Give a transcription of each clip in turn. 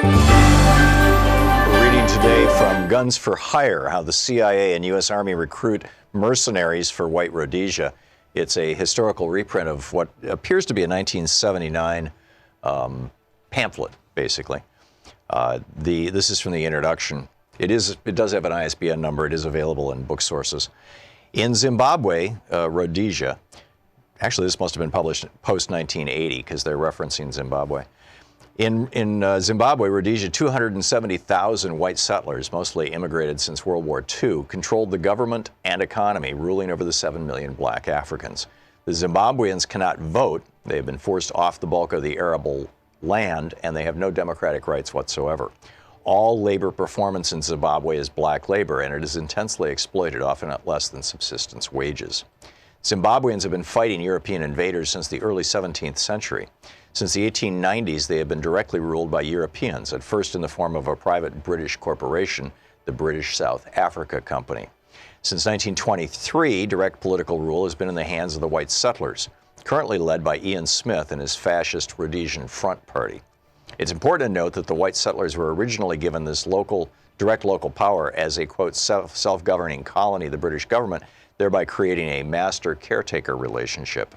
We're reading today from Guns for Hire, how the CIA and U.S. Army recruit mercenaries for white Rhodesia. It's a historical reprint of what appears to be a 1979 pamphlet, basically. This is from the introduction. It does have an ISBN number. It is available in book sources. In Zimbabwe, Rhodesia, actually this must have been published post-1980 because they're referencing Zimbabwe. In Zimbabwe, Rhodesia, 270,000 white settlers, mostly immigrated since World War II, controlled the government and economy, ruling over the 7 million black Africans. The Zimbabweans cannot vote. They have been forced off the bulk of the arable land, and they have no democratic rights whatsoever. All labor performance in Zimbabwe is black labor, and it is intensely exploited, often at less than subsistence wages. Zimbabweans have been fighting European invaders since the early 17th century. Since the 1890s, they have been directly ruled by Europeans, at first in the form of a private British corporation, the British South Africa Company. Since 1923, direct political rule has been in the hands of the white settlers, currently led by Ian Smith and his fascist Rhodesian Front Party. It's important to note that the white settlers were originally given this direct local power as a, quote, self-governing colony of the British government, thereby creating a master-caretaker relationship.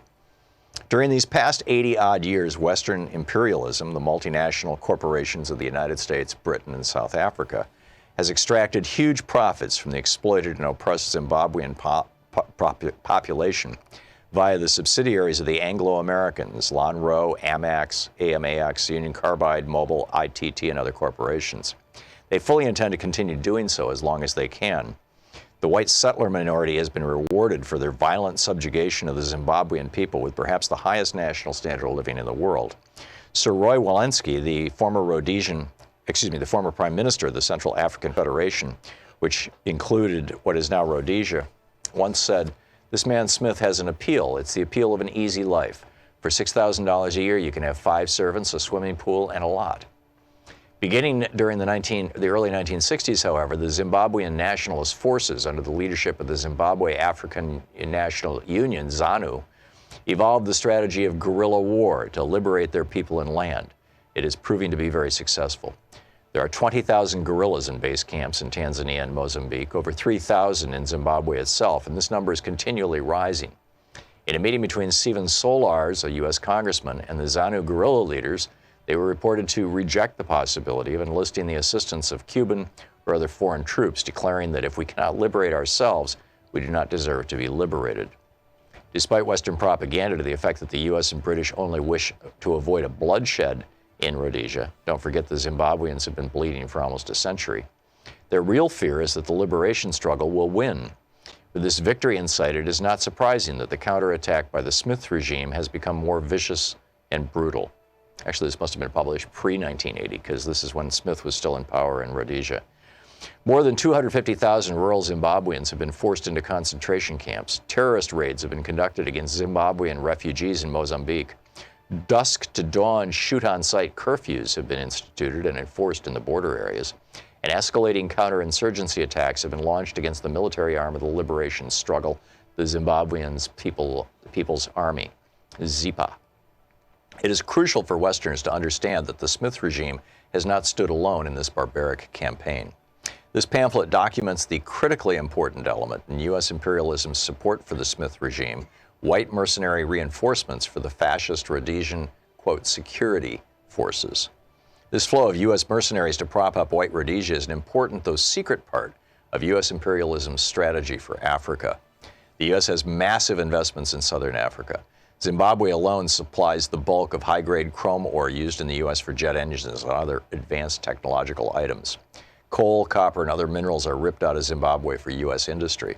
During these past 80-odd years, Western imperialism, the multinational corporations of the United States, Britain, and South Africa, has extracted huge profits from the exploited and oppressed Zimbabwean population via the subsidiaries of the Anglo-Americans, Lonrho, Amax, AMAX, Union Carbide, Mobil, ITT, and other corporations. They fully intend to continue doing so as long as they can. The white settler minority has been rewarded for their violent subjugation of the Zimbabwean people with perhaps the highest national standard of living in the world. Sir Roy Welensky, the former Prime Minister of the Central African Federation, which included what is now Rhodesia, once said, "This man Smith has an appeal. It's the appeal of an easy life. For $6,000 a year, you can have 5 servants, a swimming pool, and a lot." Beginning during the early 1960s, however, the Zimbabwean nationalist forces under the leadership of the Zimbabwe African National Union, ZANU, evolved the strategy of guerrilla war to liberate their people and land. It is proving to be very successful. There are 20,000 guerrillas in base camps in Tanzania and Mozambique, over 3,000 in Zimbabwe itself, and this number is continually rising. In a meeting between Stephen Solars, a U.S. congressman, and the ZANU guerrilla leaders, they were reported to reject the possibility of enlisting the assistance of Cuban or other foreign troops, declaring that if we cannot liberate ourselves, we do not deserve to be liberated. Despite Western propaganda to the effect that the U.S. and British only wish to avoid a bloodshed in Rhodesia, don't forget the Zimbabweans have been bleeding for almost a century, their real fear is that the liberation struggle will win. With this victory in sight, it is not surprising that the counterattack by the Smith regime has become more vicious and brutal. Actually, this must have been published pre-1980 because this is when Smith was still in power in Rhodesia. More than 250,000 rural Zimbabweans have been forced into concentration camps. Terrorist raids have been conducted against Zimbabwean refugees in Mozambique. Dusk to dawn shoot-on-sight curfews have been instituted and enforced in the border areas. And escalating counterinsurgency attacks have been launched against the military arm of the liberation struggle, the Zimbabwean People's Army, ZIPA. It is crucial for Westerners to understand that the Smith regime has not stood alone in this barbaric campaign. This pamphlet documents the critically important element in U.S. imperialism's support for the Smith regime, white mercenary reinforcements for the fascist Rhodesian, quote, security forces. This flow of U.S. mercenaries to prop up white Rhodesia is an important, though secret, part of U.S. imperialism's strategy for Africa. The U.S. has massive investments in southern Africa. Zimbabwe alone supplies the bulk of high-grade chrome ore used in the U.S. for jet engines and other advanced technological items. Coal, copper, and other minerals are ripped out of Zimbabwe for U.S. industry.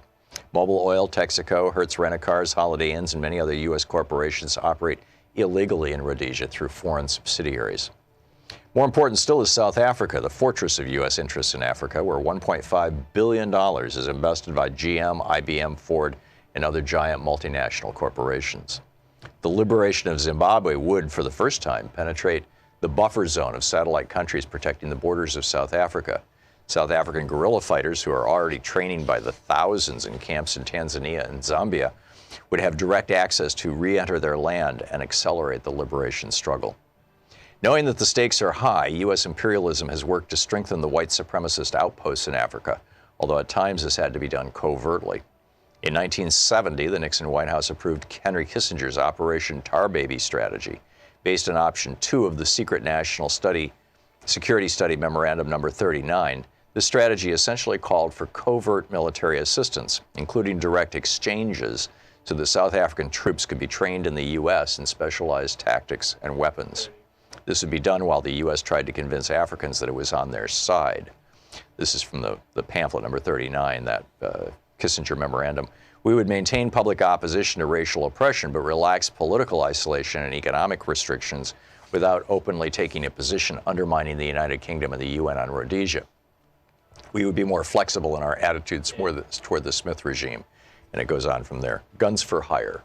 Mobil Oil, Texaco, Hertz Rent-A-Cars, Holiday Inns, and many other U.S. corporations operate illegally in Rhodesia through foreign subsidiaries. More important still is South Africa, the fortress of U.S. interests in Africa, where $1.5 billion is invested by GM, IBM, Ford, and other giant multinational corporations. The liberation of Zimbabwe would, for the first time, penetrate the buffer zone of satellite countries protecting the borders of South Africa. South African guerrilla fighters, who are already training by the thousands in camps in Tanzania and Zambia, would have direct access to re-enter their land and accelerate the liberation struggle. Knowing that the stakes are high, U.S. imperialism has worked to strengthen the white supremacist outposts in Africa, although at times this had to be done covertly. In 1970, the Nixon White House approved Henry Kissinger's Operation Tar Baby strategy, based on Option 2 of the Secret National Security Study Memorandum Number 39. This strategy essentially called for covert military assistance, including direct exchanges, so the South African troops could be trained in the U.S. in specialized tactics and weapons. This would be done while the U.S. tried to convince Africans that it was on their side. This is from the pamphlet number 39, that Kissinger memorandum. We would maintain public opposition to racial oppression, but relax political isolation and economic restrictions without openly taking a position undermining the United Kingdom and the UN on Rhodesia. We would be more flexible in our attitudes toward the Smith regime. And it goes on from there. Guns for hire.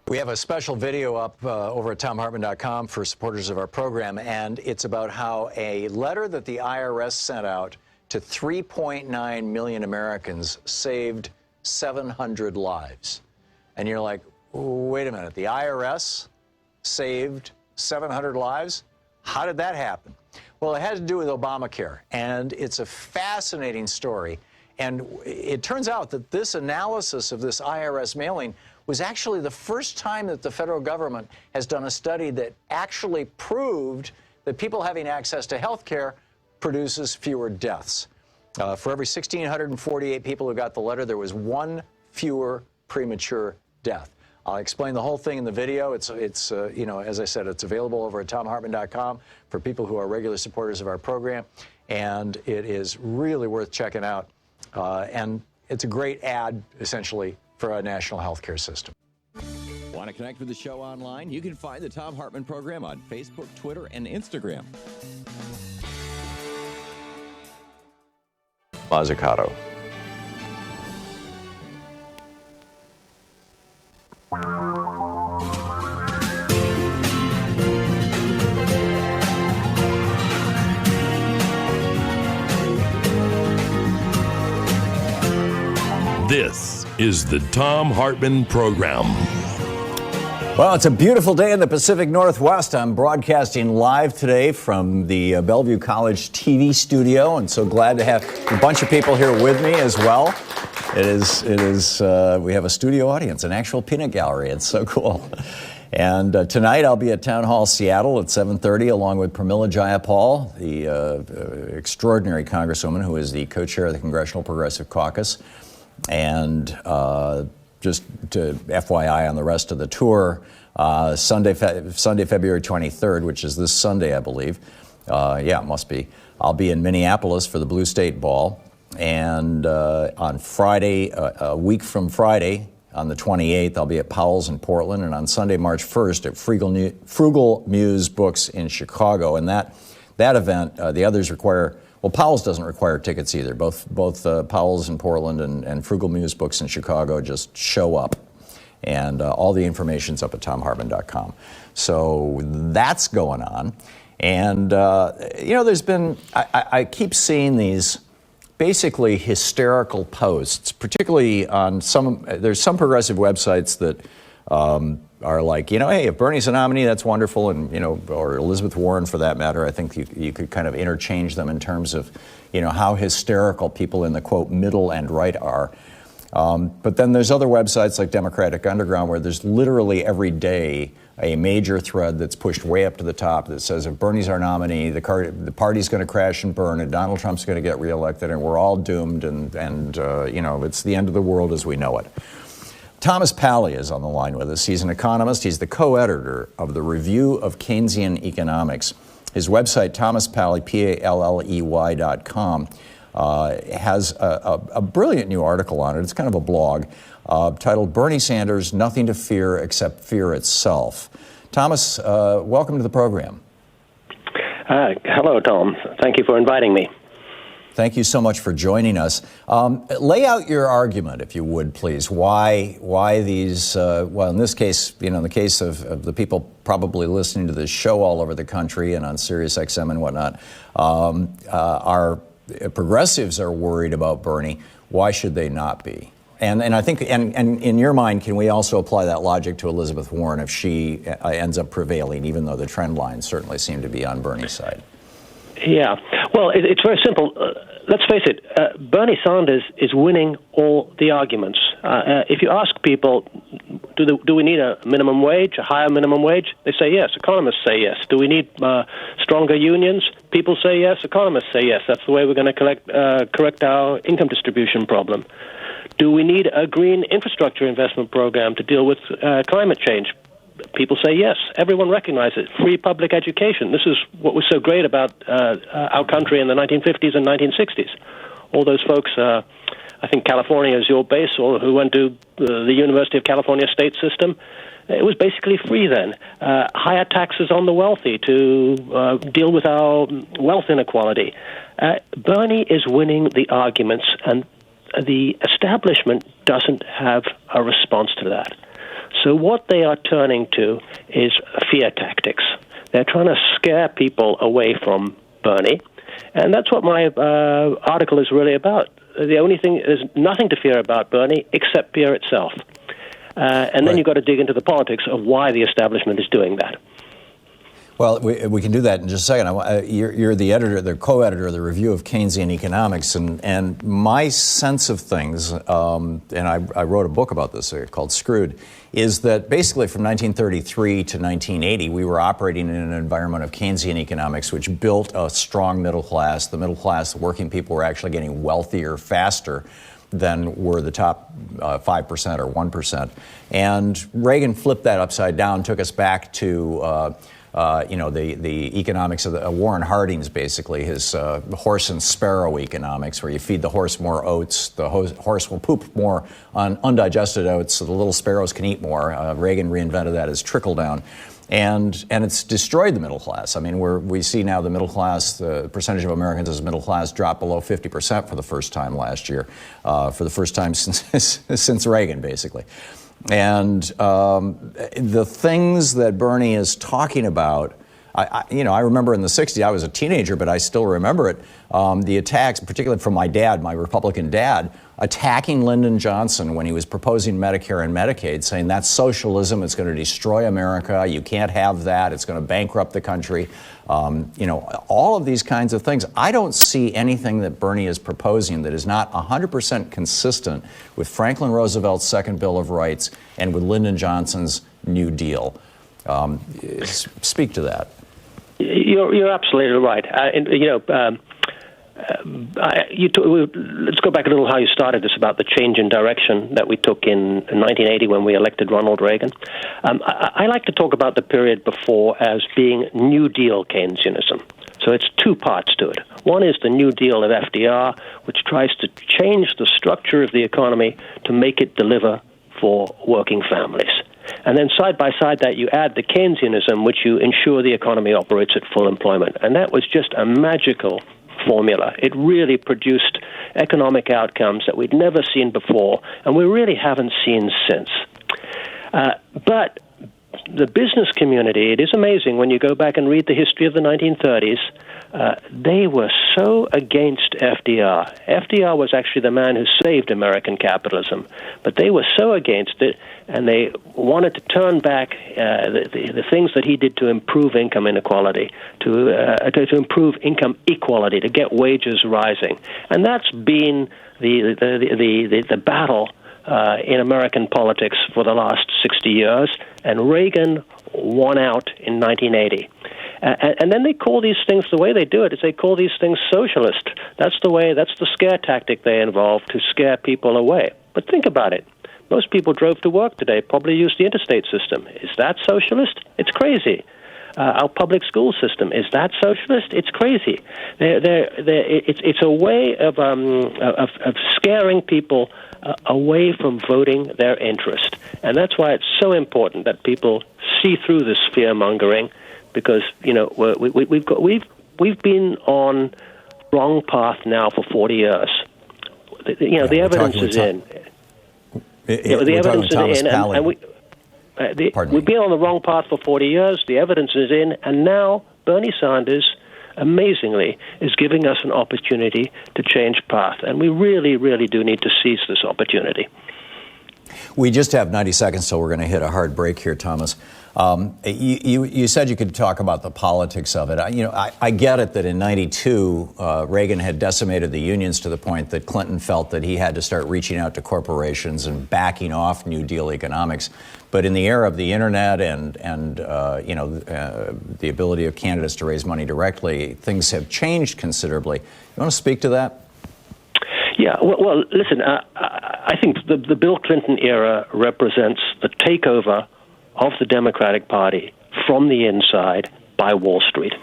We have a special video up over at thomhartmann.com for supporters of our program, and it's about how a letter that the IRS sent out to 3.9 million Americans saved 700 lives. And you're like, wait a minute, the IRS saved 700 lives? How did that happen? Well, it had to do with Obamacare, and it's a fascinating story. And it turns out that this analysis of this IRS mailing was actually the first time that the federal government has done a study that actually proved that people having access to health care produces fewer deaths. For every 1,648 people who got the letter, there was one fewer premature death. I'll explain the whole thing in the video. It's you know, as I said, it's available over at thomhartmann.com for people who are regular supporters of our program, and it is really worth checking out. And it's a great ad, essentially, for a national health care system. Want to connect with the show online? You can find the Thom Hartmann Program on Facebook, Twitter, and Instagram. Mazzucato. This is the Thom Hartmann Program. Well, it's a beautiful day in the Pacific Northwest. I'm broadcasting live today from the Bellevue College TV studio, and so glad to have a bunch of people here with me as well. It is. We have a studio audience, an actual peanut gallery. It's so cool. And tonight I'll be at Town Hall Seattle at 7:30, along with Pramila Jayapal, the extraordinary congresswoman who is the co-chair of the Congressional Progressive Caucus. And just to FYI on the rest of the tour, Sunday, February 23rd, which is this Sunday, I believe. Yeah, it must be. I'll be in Minneapolis for the Blue State Ball. And on Friday, a week from Friday, on the 28th, I'll be at Powell's in Portland. And on Sunday, March 1st, at Frugal Muse Books in Chicago. And that event, the others require... Well, Powell's doesn't require tickets either. Both Powell's in Portland and Frugal Muse Books in Chicago just show up. And all the information's up at thomhartmann.com. So that's going on. And, you know, there's been, I keep seeing these basically hysterical posts, particularly on there's some progressive websites that are like, you know, hey, if Bernie's a nominee, that's wonderful, and, you know, or Elizabeth Warren for that matter. I think you could kind of interchange them in terms of, you know, how hysterical people in the, quote, middle and right are. But then there's other websites like Democratic Underground where there's literally every day a major thread that's pushed way up to the top that says if Bernie's our nominee, the party's going to crash and burn, and Donald Trump's going to get reelected, and we're all doomed, and you know, it's the end of the world as we know it. Thomas Palley is on the line with us. He's an economist. He's the co-editor of the Review of Keynesian Economics. His website, thomaspalley, Palley.com, has a brilliant new article on it. It's kind of a blog titled Bernie Sanders, Nothing to Fear Except Fear Itself. Thomas, welcome to the program. Hello, Tom. Thank you for inviting me. Thank you so much for joining us. Lay out your argument, if you would, please. Why these, well, in this case, you know, in the case of the people probably listening to this show all over the country and on Sirius XM and whatnot, our progressives are worried about Bernie. Why should they not be? And I think, and in your mind, can we also apply that logic to Elizabeth Warren if she ends up prevailing, even though the trend lines certainly seem to be on Bernie's side? Yeah. Well, it's very simple. Let's face it, Bernie Sanders is winning all the arguments. If you ask people, do we need a minimum wage, a higher minimum wage? They say yes. Economists say yes. Do we need stronger unions? People say yes. Economists say yes. That's the way we're going to correct our income distribution problem. Do we need a green infrastructure investment program to deal with climate change? People say yes. Everyone recognizes it. Free public education. This is what was so great about our country in the 1950s and 1960s. All those folks, I think California is your base, or who went to the University of California state system, it was basically free then. Higher taxes on the wealthy to deal with our wealth inequality. Bernie is winning the arguments, and the establishment doesn't have a response to that. So what they are turning to is fear tactics. They're trying to scare people away from Bernie, and that's what my article is really about. The only thing, there's nothing to fear about Bernie except fear itself. And then you've got to dig into the politics of why the establishment is doing that. Well, we can do that in just a second. You're the editor, the co-editor of the Review of Keynesian Economics, and my sense of things, and I wrote a book about this called Screwed, is that basically from 1933 to 1980, we were operating in an environment of Keynesian economics, which built a strong middle class. The middle class, the working people, were actually getting wealthier faster than were the top 5% or 1%. And Reagan flipped that upside down, took us back to the economics of Warren Harding's, basically, his horse and sparrow economics, where you feed the horse more oats, the horse will poop more on undigested oats, so the little sparrows can eat more. Reagan reinvented that as trickle down. And it's destroyed the middle class. I mean, we see now the middle class, the percentage of Americans as middle class dropped below 50% for the first time last year, for the first time since Reagan, basically. And the things that Bernie is talking about, I remember in the 60s, I was a teenager, but I still remember it, the attacks, particularly from my dad, my Republican dad, attacking Lyndon Johnson when he was proposing Medicare and Medicaid, saying that's socialism, it's going to destroy America, you can't have that, it's going to bankrupt the country. All of these kinds of things. I don't see anything that Bernie is proposing that is not 100% consistent with Franklin Roosevelt's Second Bill of Rights and with Lyndon Johnson's New Deal. Speak to that. You're absolutely right. Let's go back a little how you started this about the change in direction that we took in 1980 when we elected Ronald Reagan. I like to talk about the period before as being New Deal Keynesianism. So it's two parts to it. One is the New Deal of FDR, which tries to change the structure of the economy to make it deliver for working families. And then side by side that you add the Keynesianism, which you ensure the economy operates at full employment. And that was just a magical formula. It really produced economic outcomes that we'd never seen before, and we really haven't seen since. But the business community, it is amazing when you go back and read the history of the 1930s, they were so against FDR. FDR was actually the man who saved American capitalism, but they were so against it, and they wanted to turn back the things that he did to improve income inequality, to improve income equality, to get wages rising. And that's been the battle in American politics for the last 60 years, and Reagan won out in 1980. And then they call these things, the way they do it is they call these things socialist. That's the scare tactic they involve to scare people away. But think about it. Most people drove to work today, probably used the interstate system. Is that socialist? It's crazy. Our public school system, is that socialist? It's crazy. It's a way of scaring people away from voting their interest. And that's why it's so important that people see through this fear-mongering, because we've been on wrong path now for 40 years. The evidence is in. The evidence is in, and we've been on the wrong path for 40 years. The evidence is in, and now Bernie Sanders, amazingly, is giving us an opportunity to change path, and we really, really do need to seize this opportunity. We just have 90 seconds, so we're going to hit a hard break here, Thomas. You said you could talk about the politics of it. I get it that in '92, Reagan had decimated the unions to the point that Clinton felt that he had to start reaching out to corporations and backing off New Deal economics. But in the era of the internet and the ability of candidates to raise money directly, things have changed considerably. You want to speak to that? Yeah, well listen, I think the Bill Clinton era represents the takeover of the Democratic Party from the inside by Wall Street.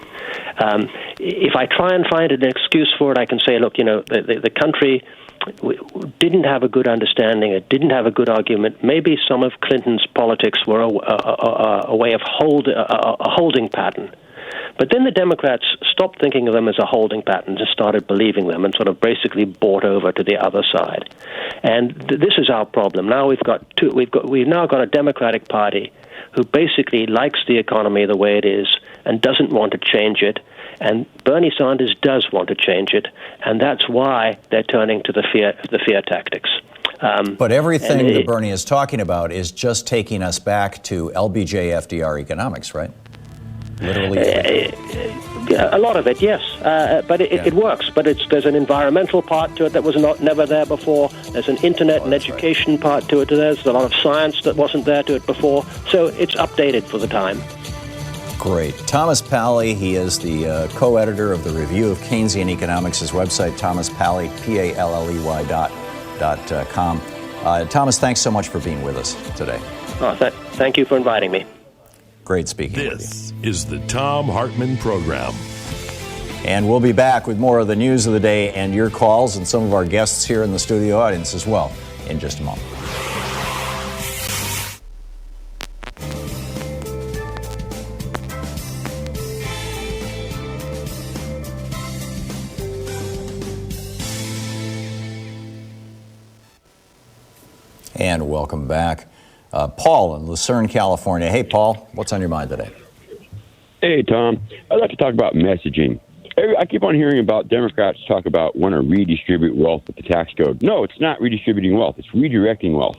If I try and find an excuse for it, I can say, look, the country didn't have a good understanding, it didn't have a good argument. Maybe some of Clinton's politics were a way of a holding pattern. But then the Democrats stopped thinking of them as a holding pattern and started believing them and sort of basically bought over to the other side. And this is our problem. Now we've now got a Democratic Party who basically likes the economy the way it is and doesn't want to change it. And Bernie Sanders does want to change it, and that's why they're turning to the fear tactics. But everything that Bernie is talking about is just taking us back to LBJ FDR economics, right? Literally. A lot of it, yes, but it works. But there's an environmental part to it that was never there before. There's an internet and education part to it. There's a lot of science that wasn't there to it before. So it's updated for the time. Great. Thomas Pally, he is the co-editor of the Review of Keynesian Economics. His website, thomaspally, PALLEY.com. Thomas, thanks so much for being with us today. Thank you for inviting me. Great speaking with you. This is the Thom Hartmann Program. And we'll be back with more of the news of the day and your calls and some of our guests here in the studio audience as well in just a moment. And welcome back. Paul in Lucerne, California. Hey, Paul, what's on your mind today? Hey, Tom. I'd like to talk about messaging. I keep on hearing about Democrats talk about want to redistribute wealth with the tax code. No, it's not redistributing wealth. It's redirecting wealth.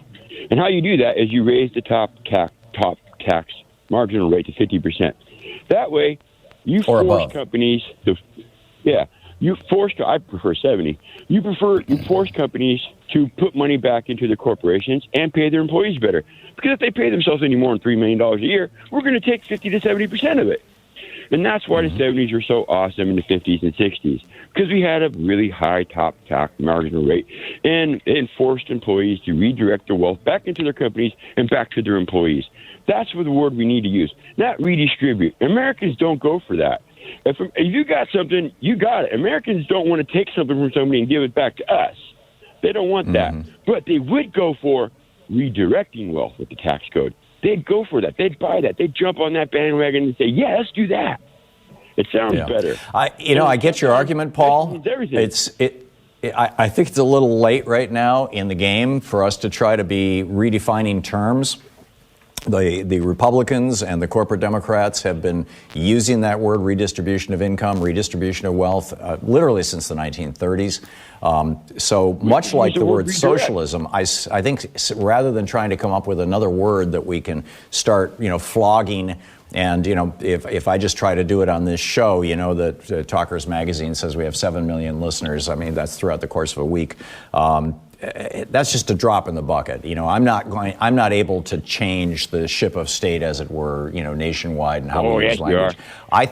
And how you do that is you raise the top tax marginal rate to 50%. That way, you force companies to, I prefer 70. You force companies to put money back into the corporations and pay their employees better. Because if they pay themselves any more than $3 million a year, we're going to take 50 to 70% of it. And that's why the 70s were so awesome in the 50s and 60s, because we had a really high top tax marginal rate and forced employees to redirect their wealth back into their companies and back to their employees. That's what the word we need to use, not redistribute. Americans don't go for that. If you got something, you got it. Americans don't want to take something from somebody and give it back to us. They don't want that. But they would go for redirecting wealth with the tax code. They'd go for that. They'd buy that. They'd jump on that bandwagon and say, yeah, let's do that. It sounds better. I get your argument, Paul. I think it's a little late right now in the game for us to try to be redefining terms. The Republicans and the corporate Democrats have been using that word redistribution of income, redistribution of wealth, literally since the 1930s. So much like the word socialism, I think rather than trying to come up with another word that we can start, flogging, and, if I just try to do it on this show, that Talkers Magazine says we have 7 million listeners. I mean, that's throughout the course of a week. That's just a drop in the bucket. I'm not able to change the ship of state, as it were, nationwide and how we use language. I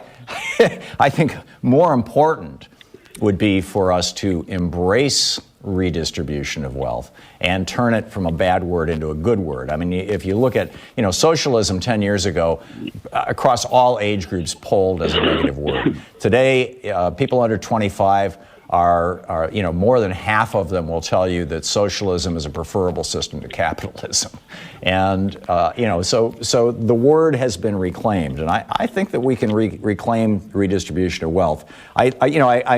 think more important would be for us to embrace redistribution of wealth and turn it from a bad word into a good word. I mean, if you look at, socialism 10 years ago, across all age groups polled as a negative word. Today, people under 25 are more than half of them will tell you that socialism is a preferable system to capitalism. And, so the word has been reclaimed. And I think that we can reclaim redistribution of wealth. I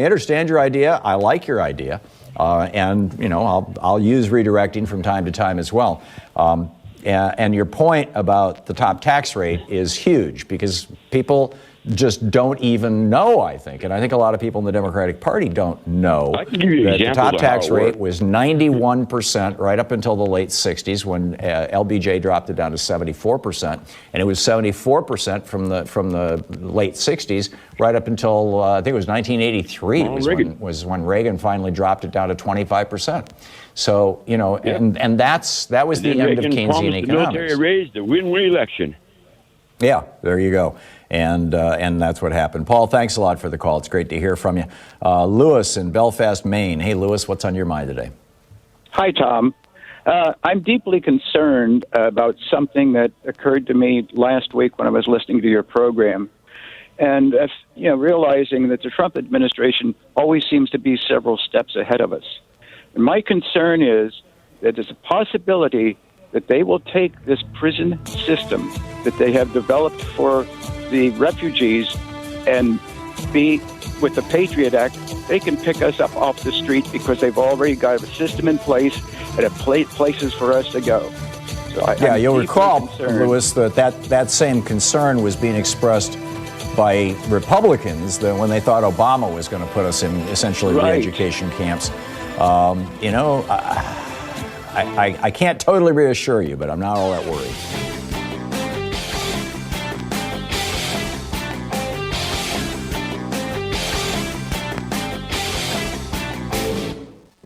understand your idea. I like your idea. And I'll use redirecting from time to time as well. And your point about the top tax rate is huge, because people just don't even know, I think. And I think a lot of people in the Democratic Party don't know I can give you that the examples top of how tax it rate worked. was 91% right up until the late 60s when LBJ dropped it down to 74%. And it was 74% from the late 60s right up until, I think it was 1983 was when Reagan finally dropped it down to 25%. So, you know, and that was the end of Keynesian economics. The military raised the win-win election. Yeah, there you go. And that's what happened. Paul, thanks a lot for the call. It's great to hear from you. Lewis in Belfast, Maine. Hey, Lewis, what's on your mind today? Hi, Tom. I'm deeply concerned about something that occurred to me last week when I was listening to your program. And, realizing that the Trump administration always seems to be several steps ahead of us. And my concern is that there's a possibility that they will take this prison system that they have developed for the refugees and be, with the Patriot Act, they can pick us up off the street because they've already got a system in place and have places for us to go. So you'll recall, Lewis, that same concern was being expressed by Republicans when they thought Obama was going to put us in essentially re-education camps. I can't totally reassure you, but I'm not all that worried.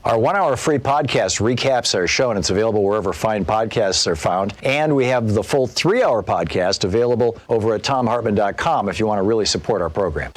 Our 1 hour free podcast recaps our show, and it's available wherever fine podcasts are found. And we have the full 3 hour podcast available over at thomhartmann.com if you want to really support our program.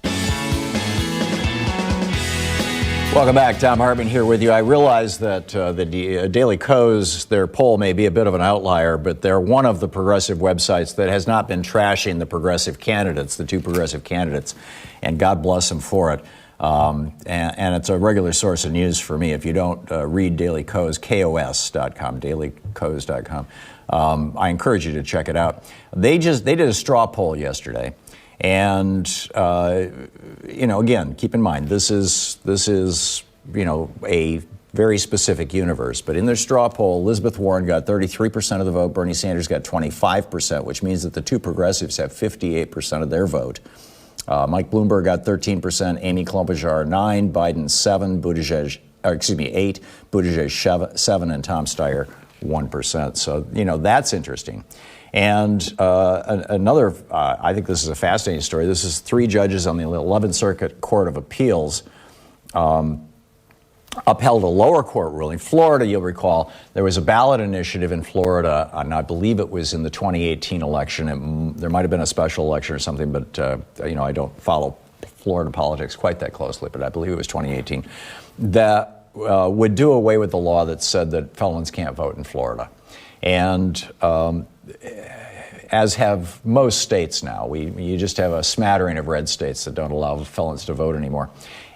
Welcome back. Thom Hartmann here with you. I realize that the Daily Kos, their poll may be a bit of an outlier, but they're one of the progressive websites that has not been trashing the progressive candidates, the two progressive candidates, and God bless them for it. And it's a regular source of news for me. If you don't read Daily Kos, KOS.com, dailykos.com, I encourage you to check it out. They did a straw poll yesterday. And, again, keep in mind, this is a very specific universe. But in their straw poll, Elizabeth Warren got 33% of the vote. Bernie Sanders got 25%, which means that the two progressives have 58% of their vote. Mike Bloomberg got 13%, Amy Klobuchar 9%, Biden 7%, Buttigieg 8%, Buttigieg 7%, and Tom Steyer 1%. So, that's interesting. And another, I think this is a fascinating story. This is 3 judges on the 11th Circuit Court of Appeals upheld a lower court ruling. Florida, you'll recall, there was a ballot initiative in Florida, and I believe it was in the 2018 election. There might have been a special election or something, but, I don't follow Florida politics quite that closely, but I believe it was 2018, that would do away with the law that said that felons can't vote in Florida. And as have most states now, you just have a smattering of red states that don't allow felons to vote anymore.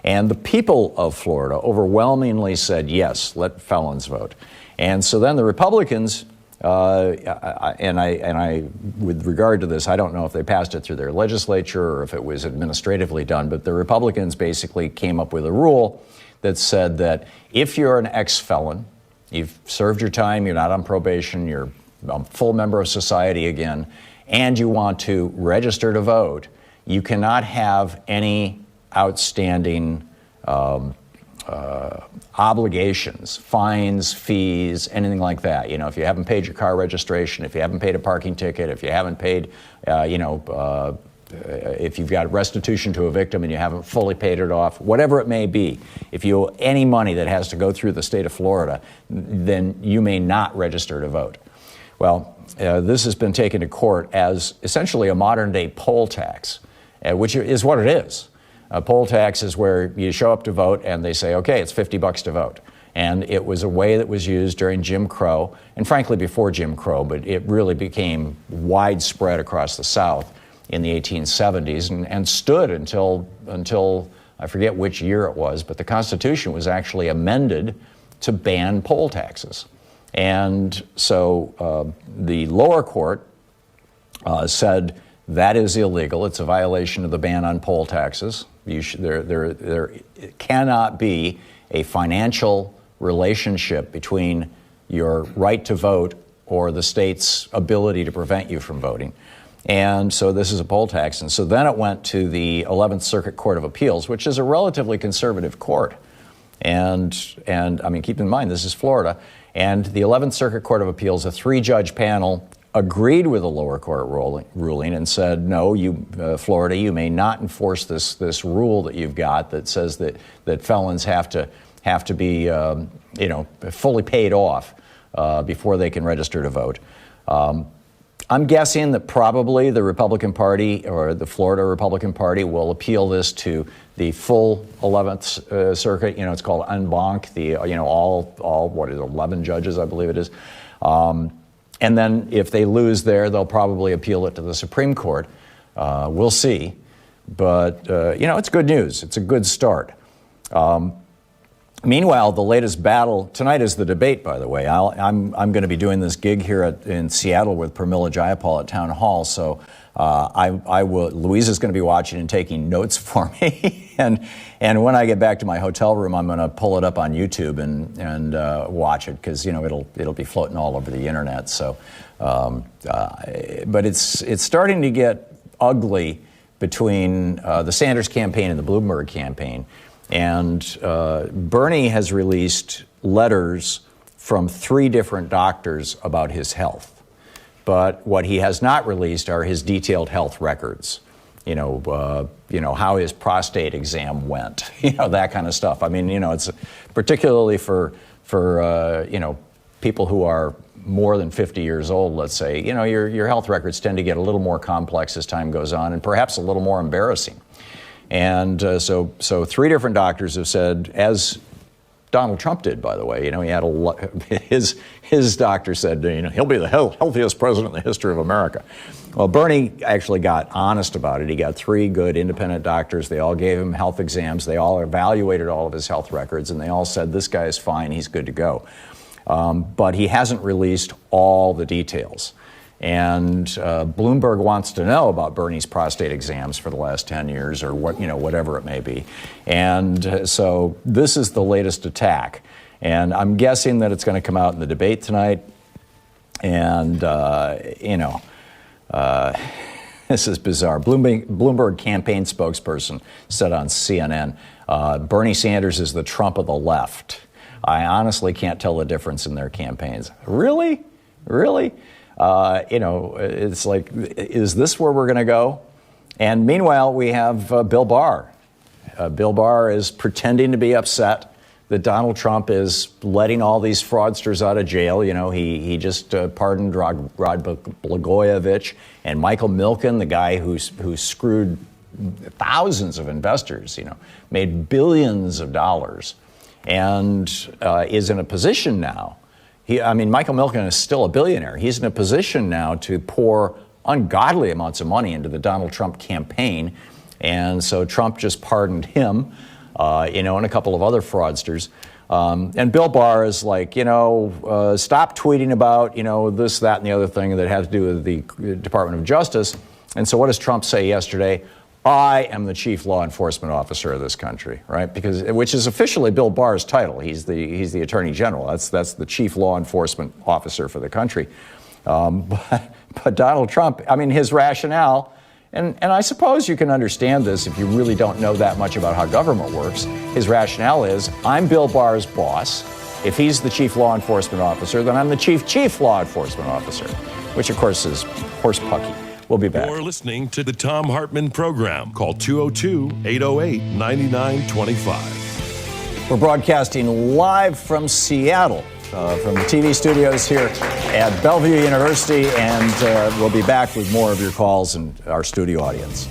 And the people of Florida overwhelmingly said, yes, let felons vote. And so then the Republicans, and I, with regard to this, I don't know if they passed it through their legislature or if it was administratively done, but the Republicans basically came up with a rule that said that if you're an ex-felon, you've served your time, you're not on probation, you're a full member of society again, and you want to register to vote, you cannot have any outstanding obligations, fines, fees, anything like that. If you haven't paid your car registration, if you haven't paid a parking ticket, if you haven't paid, if you've got restitution to a victim and you haven't fully paid it off, whatever it may be, if you owe any money that has to go through the state of Florida, then you may not register to vote. Well, this has been taken to court as essentially a modern-day poll tax, which is what it is. A poll tax is where you show up to vote and they say, okay, it's $50 to vote. And it was a way that was used during Jim Crow, and frankly before Jim Crow, but it really became widespread across the South in the 1870s and stood until I forget which year it was, but the Constitution was actually amended to ban poll taxes. And so the lower court said that is illegal. It's a violation of the ban on poll taxes. There cannot be a financial relationship between your right to vote or the state's ability to prevent you from voting. And so this is a poll tax. And so then it went to the 11th Circuit Court of Appeals, which is a relatively conservative court. And I mean, keep in mind, this is Florida. And the 11th Circuit Court of Appeals, a 3-judge panel, agreed with the lower court ruling and said, no, Florida, you may not enforce this rule that you've got that says that felons have to be fully paid off before they can register to vote. I'm guessing that probably the Republican Party or the Florida Republican Party will appeal this to the full 11th Circuit. It's called en banc, all 11 judges, I believe it is. And then if they lose there, they'll probably appeal it to the Supreme Court. We'll see. But, it's good news. It's a good start. Meanwhile, the latest battle, tonight is the debate, by the way. I'm going to be doing this gig here in Seattle with Pramila Jayapal at Town Hall, so Louise is going to be watching and taking notes for me. and when I get back to my hotel room, I'm going to pull it up on YouTube and watch it, because it'll be floating all over the internet. So, but it's starting to get ugly between the Sanders campaign and the Bloomberg campaign. And Bernie has released letters from 3 different doctors about his health. But what he has not released are his detailed health records. How his prostate exam went, that kind of stuff. I mean, it's particularly for people who are more than 50 years old, let's say, your health records tend to get a little more complex as time goes on, and perhaps a little more embarrassing. And so 3 different doctors have said, as Donald Trump did, by the way, he had his doctor said, he'll be the healthiest president in the history of America. Well, Bernie actually got honest about it. He got 3 good independent doctors. They all gave him health exams. They all evaluated all of his health records, and they all said, this guy is fine, he's good to go. But he hasn't released all the details. And Bloomberg wants to know about Bernie's prostate exams for the last 10 years or whatever it may be. And so this is the latest attack. And I'm guessing that it's going to come out in the debate tonight. And, this is bizarre. Bloomberg campaign spokesperson said on CNN, Bernie Sanders is the Trump of the left. I honestly can't tell the difference in their campaigns. Really? Really? It's like, is this where we're going to go? And meanwhile, we have Bill Barr. Bill Barr is pretending to be upset that Donald Trump is letting all these fraudsters out of jail. He just pardoned Rod Blagojevich and Michael Milken, the guy who screwed thousands of investors, made billions of dollars, and is in a position now. Michael Milken is still a billionaire. He's in a position now to pour ungodly amounts of money into the Donald Trump campaign. And so Trump just pardoned him, and a couple of other fraudsters. And Bill Barr is like, stop tweeting about, this, that, and the other thing that has to do with the Department of Justice. And so what does Trump say yesterday? I am the chief law enforcement officer of this country, right? Which is officially Bill Barr's title. He's the attorney general. That's the chief law enforcement officer for the country. But Donald Trump, his rationale, and I suppose you can understand this if you really don't know that much about how government works. His rationale is, I'm Bill Barr's boss. If he's the chief law enforcement officer, then I'm the chief law enforcement officer, which of course is horse pucky. We'll be back. You're listening to the Thom Hartmann Program. Call 202-808-9925. We're broadcasting live from Seattle, from the TV studios here at Bellevue University, and we'll be back with more of your calls and our studio audience.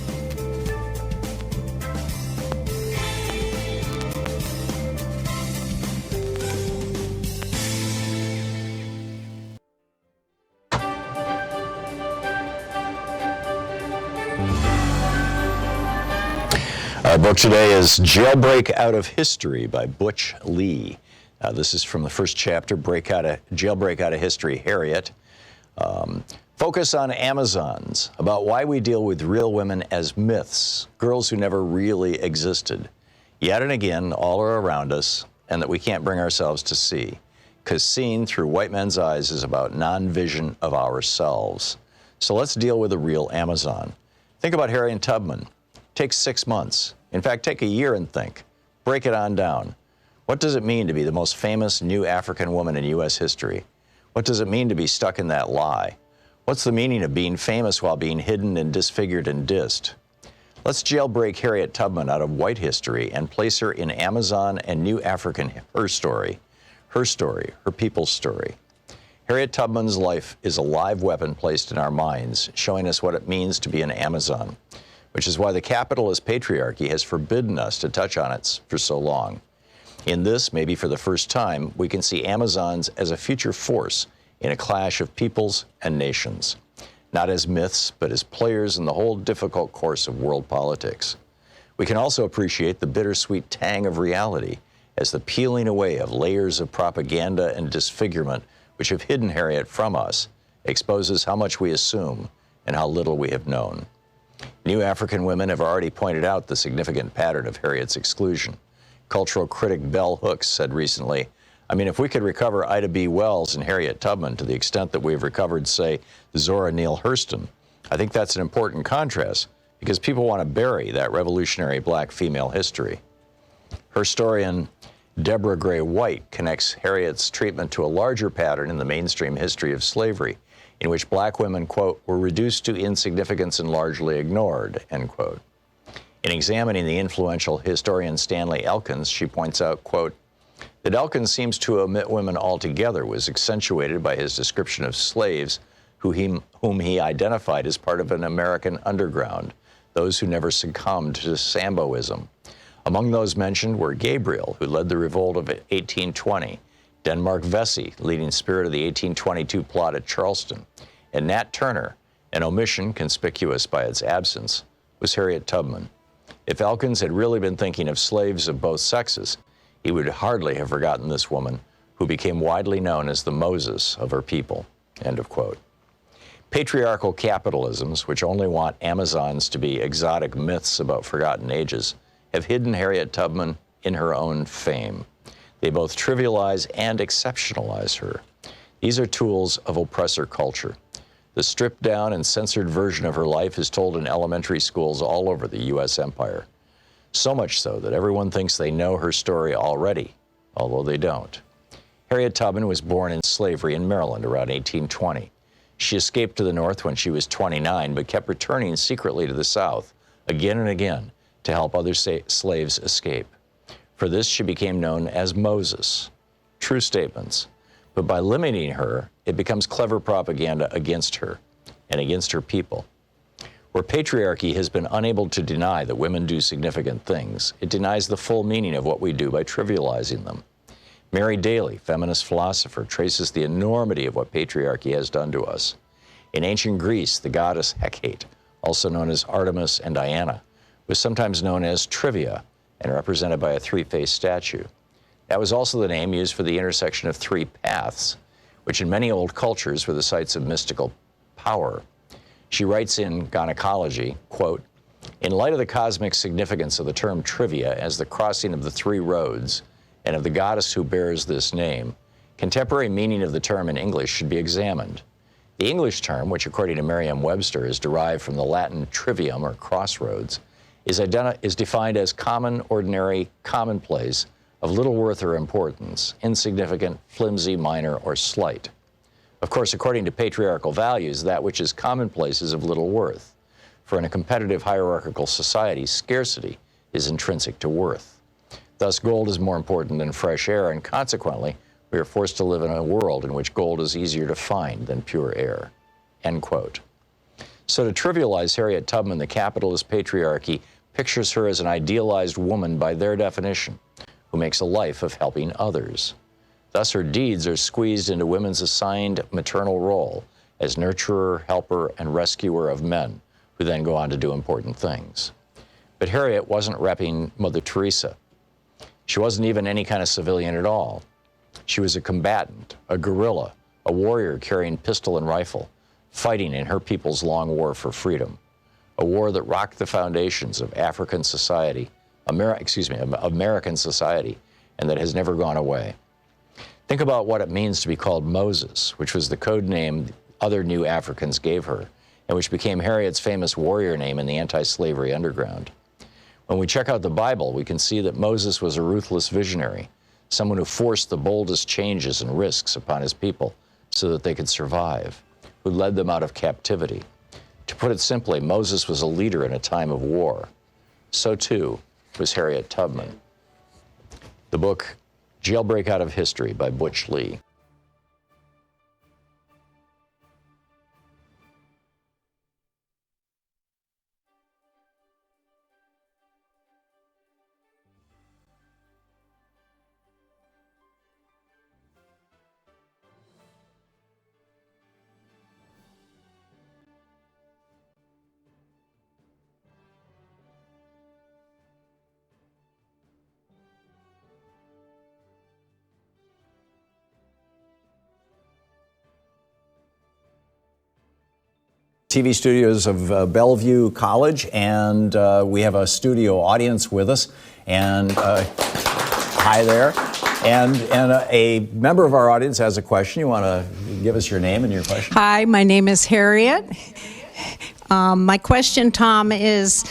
Our book today is Jailbreak Out of History by Butch Lee. This is from the first chapter, Jailbreak Out of History, Harriet. Focus on Amazons, about why we deal with real women as myths, girls who never really existed. Yet and again, all are around us, and that we can't bring ourselves to see. Because seeing through white men's eyes is about non-vision of ourselves. So let's deal with the real Amazon. Think about Harriet Tubman. Take 6 months. In fact, take a year and think. Break it on down. What does it mean to be the most famous new African woman in U.S. history? What does it mean to be stuck in that lie? What's the meaning of being famous while being hidden and disfigured and dissed? Let's jailbreak Harriet Tubman out of white history and place her in Amazon and New African, her story, her people's story. Harriet Tubman's life is a live weapon placed in our minds, showing us what it means to be an Amazon, which is why the capitalist patriarchy has forbidden us to touch on it for so long. In this, maybe for the first time, we can see Amazons as a future force in a clash of peoples and nations, not as myths, but as players in the whole difficult course of world politics. We can also appreciate the bittersweet tang of reality as the peeling away of layers of propaganda and disfigurement which have hidden Harriet from us exposes how much we assume and how little we have known. New African women have already pointed out the significant pattern of Harriet's exclusion. Cultural critic Bell Hooks said recently, if we could recover Ida B. Wells and Harriet Tubman to the extent that we've recovered, say, Zora Neale Hurston, I think that's an important contrast because people want to bury that revolutionary black female history. Historian Deborah Gray White connects Harriet's treatment to a larger pattern in the mainstream history of slavery, in which black women, quote, were reduced to insignificance and largely ignored, end quote. In examining the influential historian Stanley Elkins, she points out, quote, that Elkins seems to omit women altogether was accentuated by his description of slaves whom he identified as part of an American underground, those who never succumbed to Samboism. Among those mentioned were Gabriel, who led the revolt of 1820, Denmark Vesey, leading spirit of the 1822 plot at Charleston, and Nat Turner, an omission conspicuous by its absence, was Harriet Tubman. If Elkins had really been thinking of slaves of both sexes, he would hardly have forgotten this woman, who became widely known as the Moses of her people, end of quote. Patriarchal capitalisms, which only want Amazons to be exotic myths about forgotten ages, have hidden Harriet Tubman in her own fame. They both trivialize and exceptionalize her. These are tools of oppressor culture. The stripped down and censored version of her life is told in elementary schools all over the U.S. empire. So much so that everyone thinks they know her story already, although they don't. Harriet Tubman was born in slavery in Maryland around 1820. She escaped to the North when she was 29, but kept returning secretly to the South again and again to help other slaves escape. For this, she became known as Moses. True statements. But by limiting her, it becomes clever propaganda against her and against her people. Where patriarchy has been unable to deny that women do significant things, it denies the full meaning of what we do by trivializing them. Mary Daly, feminist philosopher, traces the enormity of what patriarchy has done to us. In ancient Greece, the goddess Hecate, also known as Artemis and Diana, was sometimes known as Trivia and represented by a three-faced statue. That was also the name used for the intersection of three paths, which in many old cultures were the sites of mystical power. She writes in Gynecology, quote, in light of the cosmic significance of the term trivia as the crossing of the three roads and of the goddess who bears this name, contemporary meaning of the term in English should be examined. The English term, which according to Merriam-Webster is derived from the Latin trivium or crossroads, is defined as common, ordinary, commonplace, of little worth or importance, insignificant, flimsy, minor, or slight. Of course, according to patriarchal values, that which is commonplace is of little worth. For in a competitive hierarchical society, scarcity is intrinsic to worth. Thus, gold is more important than fresh air, and consequently, we are forced to live in a world in which gold is easier to find than pure air. End quote. So to trivialize Harriet Tubman, the capitalist patriarchy pictures her as an idealized woman by their definition, who makes a life of helping others. Thus, her deeds are squeezed into women's assigned maternal role as nurturer, helper, and rescuer of men, who then go on to do important things. But Harriet wasn't repping Mother Teresa. She wasn't even any kind of civilian at all. She was a combatant, a guerrilla, a warrior carrying pistol and rifle, fighting in her people's long war for freedom, a war that rocked the foundations of African society, American society, and that has never gone away. Think about what it means to be called Moses, which was the code name other new Africans gave her, and which became Harriet's famous warrior name in the anti-slavery underground. When we check out the Bible, we can see that Moses was a ruthless visionary, someone who forced the boldest changes and risks upon his people so that they could survive, who led them out of captivity. To put it simply, Moses was a leader in a time of war. So too was Harriet Tubman. The book, Jailbreak Out of History by Butch Lee. TV studios of Bellevue College, and we have a studio audience with us. And hi there. And a member of our audience has a question. You want to give us your name and your question? Hi, my name is Harriet. My question, Tom, is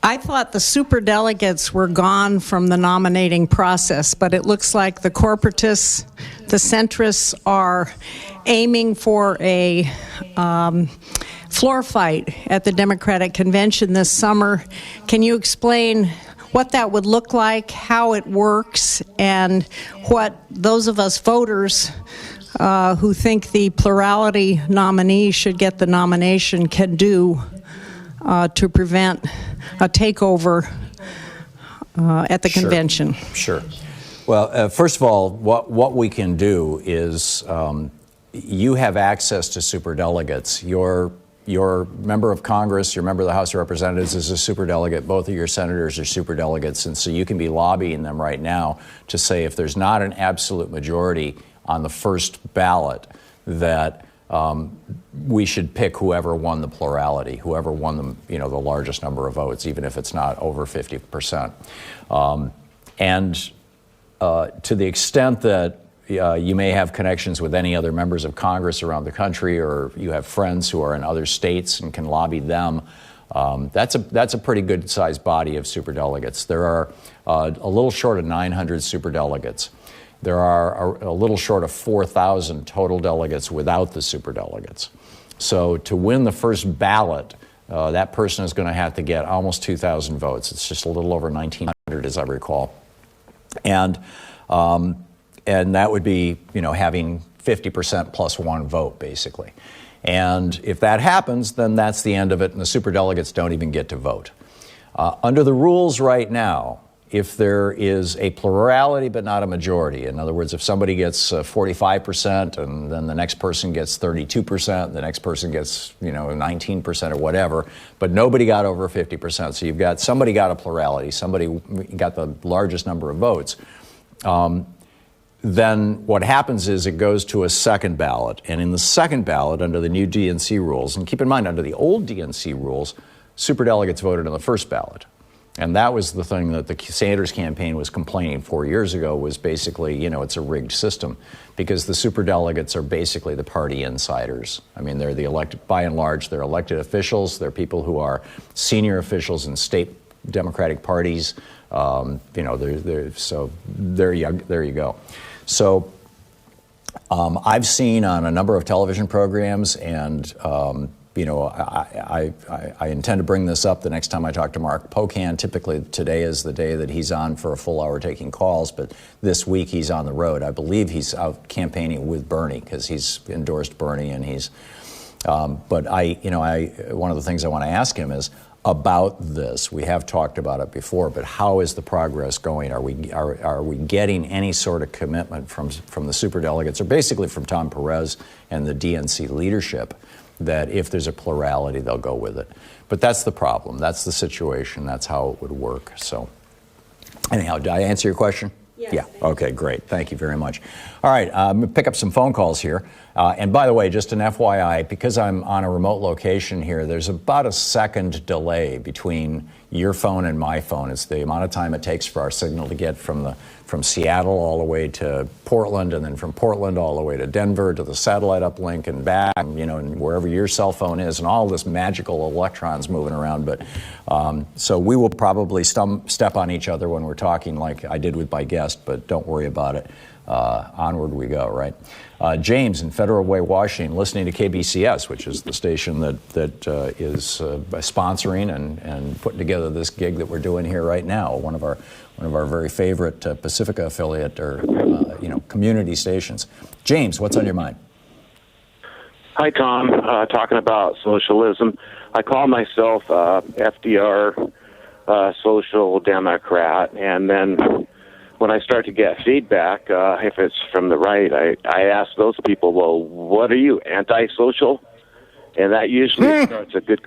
I thought the superdelegates were gone from the nominating process, but it looks like the corporatists, the centrists, are aiming for a floor fight at the Democratic Convention this summer. Can you explain what that would look like, how it works, and what those of us voters who think the plurality nominee should get the nomination can do to prevent a takeover at the convention? Sure. Well, first of all, what we can do is you have access to superdelegates. Your member of Congress, your member of the House of Representatives is a superdelegate. Both of your senators are superdelegates, and so you can be lobbying them right now to say if there's not an absolute majority on the first ballot that we should pick whoever won the plurality, whoever won the largest number of votes, even if it's not over 50%. To the extent that you may have connections with any other members of Congress around the country, or you have friends who are in other states and can lobby them, that's a pretty good-sized body of superdelegates. There are a little short of 900 superdelegates. There are a little short of 4,000 total delegates without the superdelegates. So to win the first ballot, that person is going to have to get almost 2,000 votes. It's just a little over 1,900, as I recall. And that would be, having 50% plus one vote, basically. And if that happens, then that's the end of it, and the superdelegates don't even get to vote. Under the rules right now, if there is a plurality but not a majority, in other words, if somebody gets 45% and then the next person gets 32%, the next person gets 19% or whatever, but nobody got over 50%, so somebody got a plurality, somebody got the largest number of votes, then what happens is it goes to a second ballot. And in the second ballot, under the new DNC rules, and keep in mind, under the old DNC rules, superdelegates voted on the first ballot. And that was the thing that the Sanders campaign was complaining 4 years ago, was basically, it's a rigged system, because the superdelegates are basically the party insiders. I mean, they're the elected, by and large, they're elected officials. They're people who are senior officials in state Democratic parties. So there you go. So I've seen on a number of television programs, and I intend to bring this up the next time I talk to Mark Pocan. Typically today is the day that he's on for a full hour taking calls, but this week he's on the road. I believe he's out campaigning with Bernie, because he's endorsed Bernie, and he's. But one of the things I want to ask him is about this. We have talked about it before, but how is the progress going? Are we getting any sort of commitment from the superdelegates, or basically from Tom Perez and the DNC leadership, that if there's a plurality, they'll go with it? But that's the problem. That's the situation. That's how it would work. So anyhow, did I answer your question? Yes. Yeah. Okay, great. Thank you very much. All right, I'm going to pick up some phone calls here. And by the way, just an FYI, because I'm on a remote location here, there's about a second delay between your phone and my phone. It's the amount of time it takes for our signal to get from Seattle all the way to Portland, and then from Portland all the way to Denver to the satellite uplink and back, and wherever your cell phone is, and all this magical electrons moving around. But so we will probably step on each other when we're talking, like I did with my guest, but don't worry about it. Onward we go, right? James in Federal Way, Washington, listening to KBCS, which is the station that is sponsoring and putting together this gig that we're doing here right now. One of our very favorite Pacifica affiliate or community stations. James, what's on your mind? Hi, Tom. Talking about socialism. I call myself FDR social democrat, and then when I start to get feedback, if it's from the right, I ask those people, well, what are you, antisocial? And that usually starts a good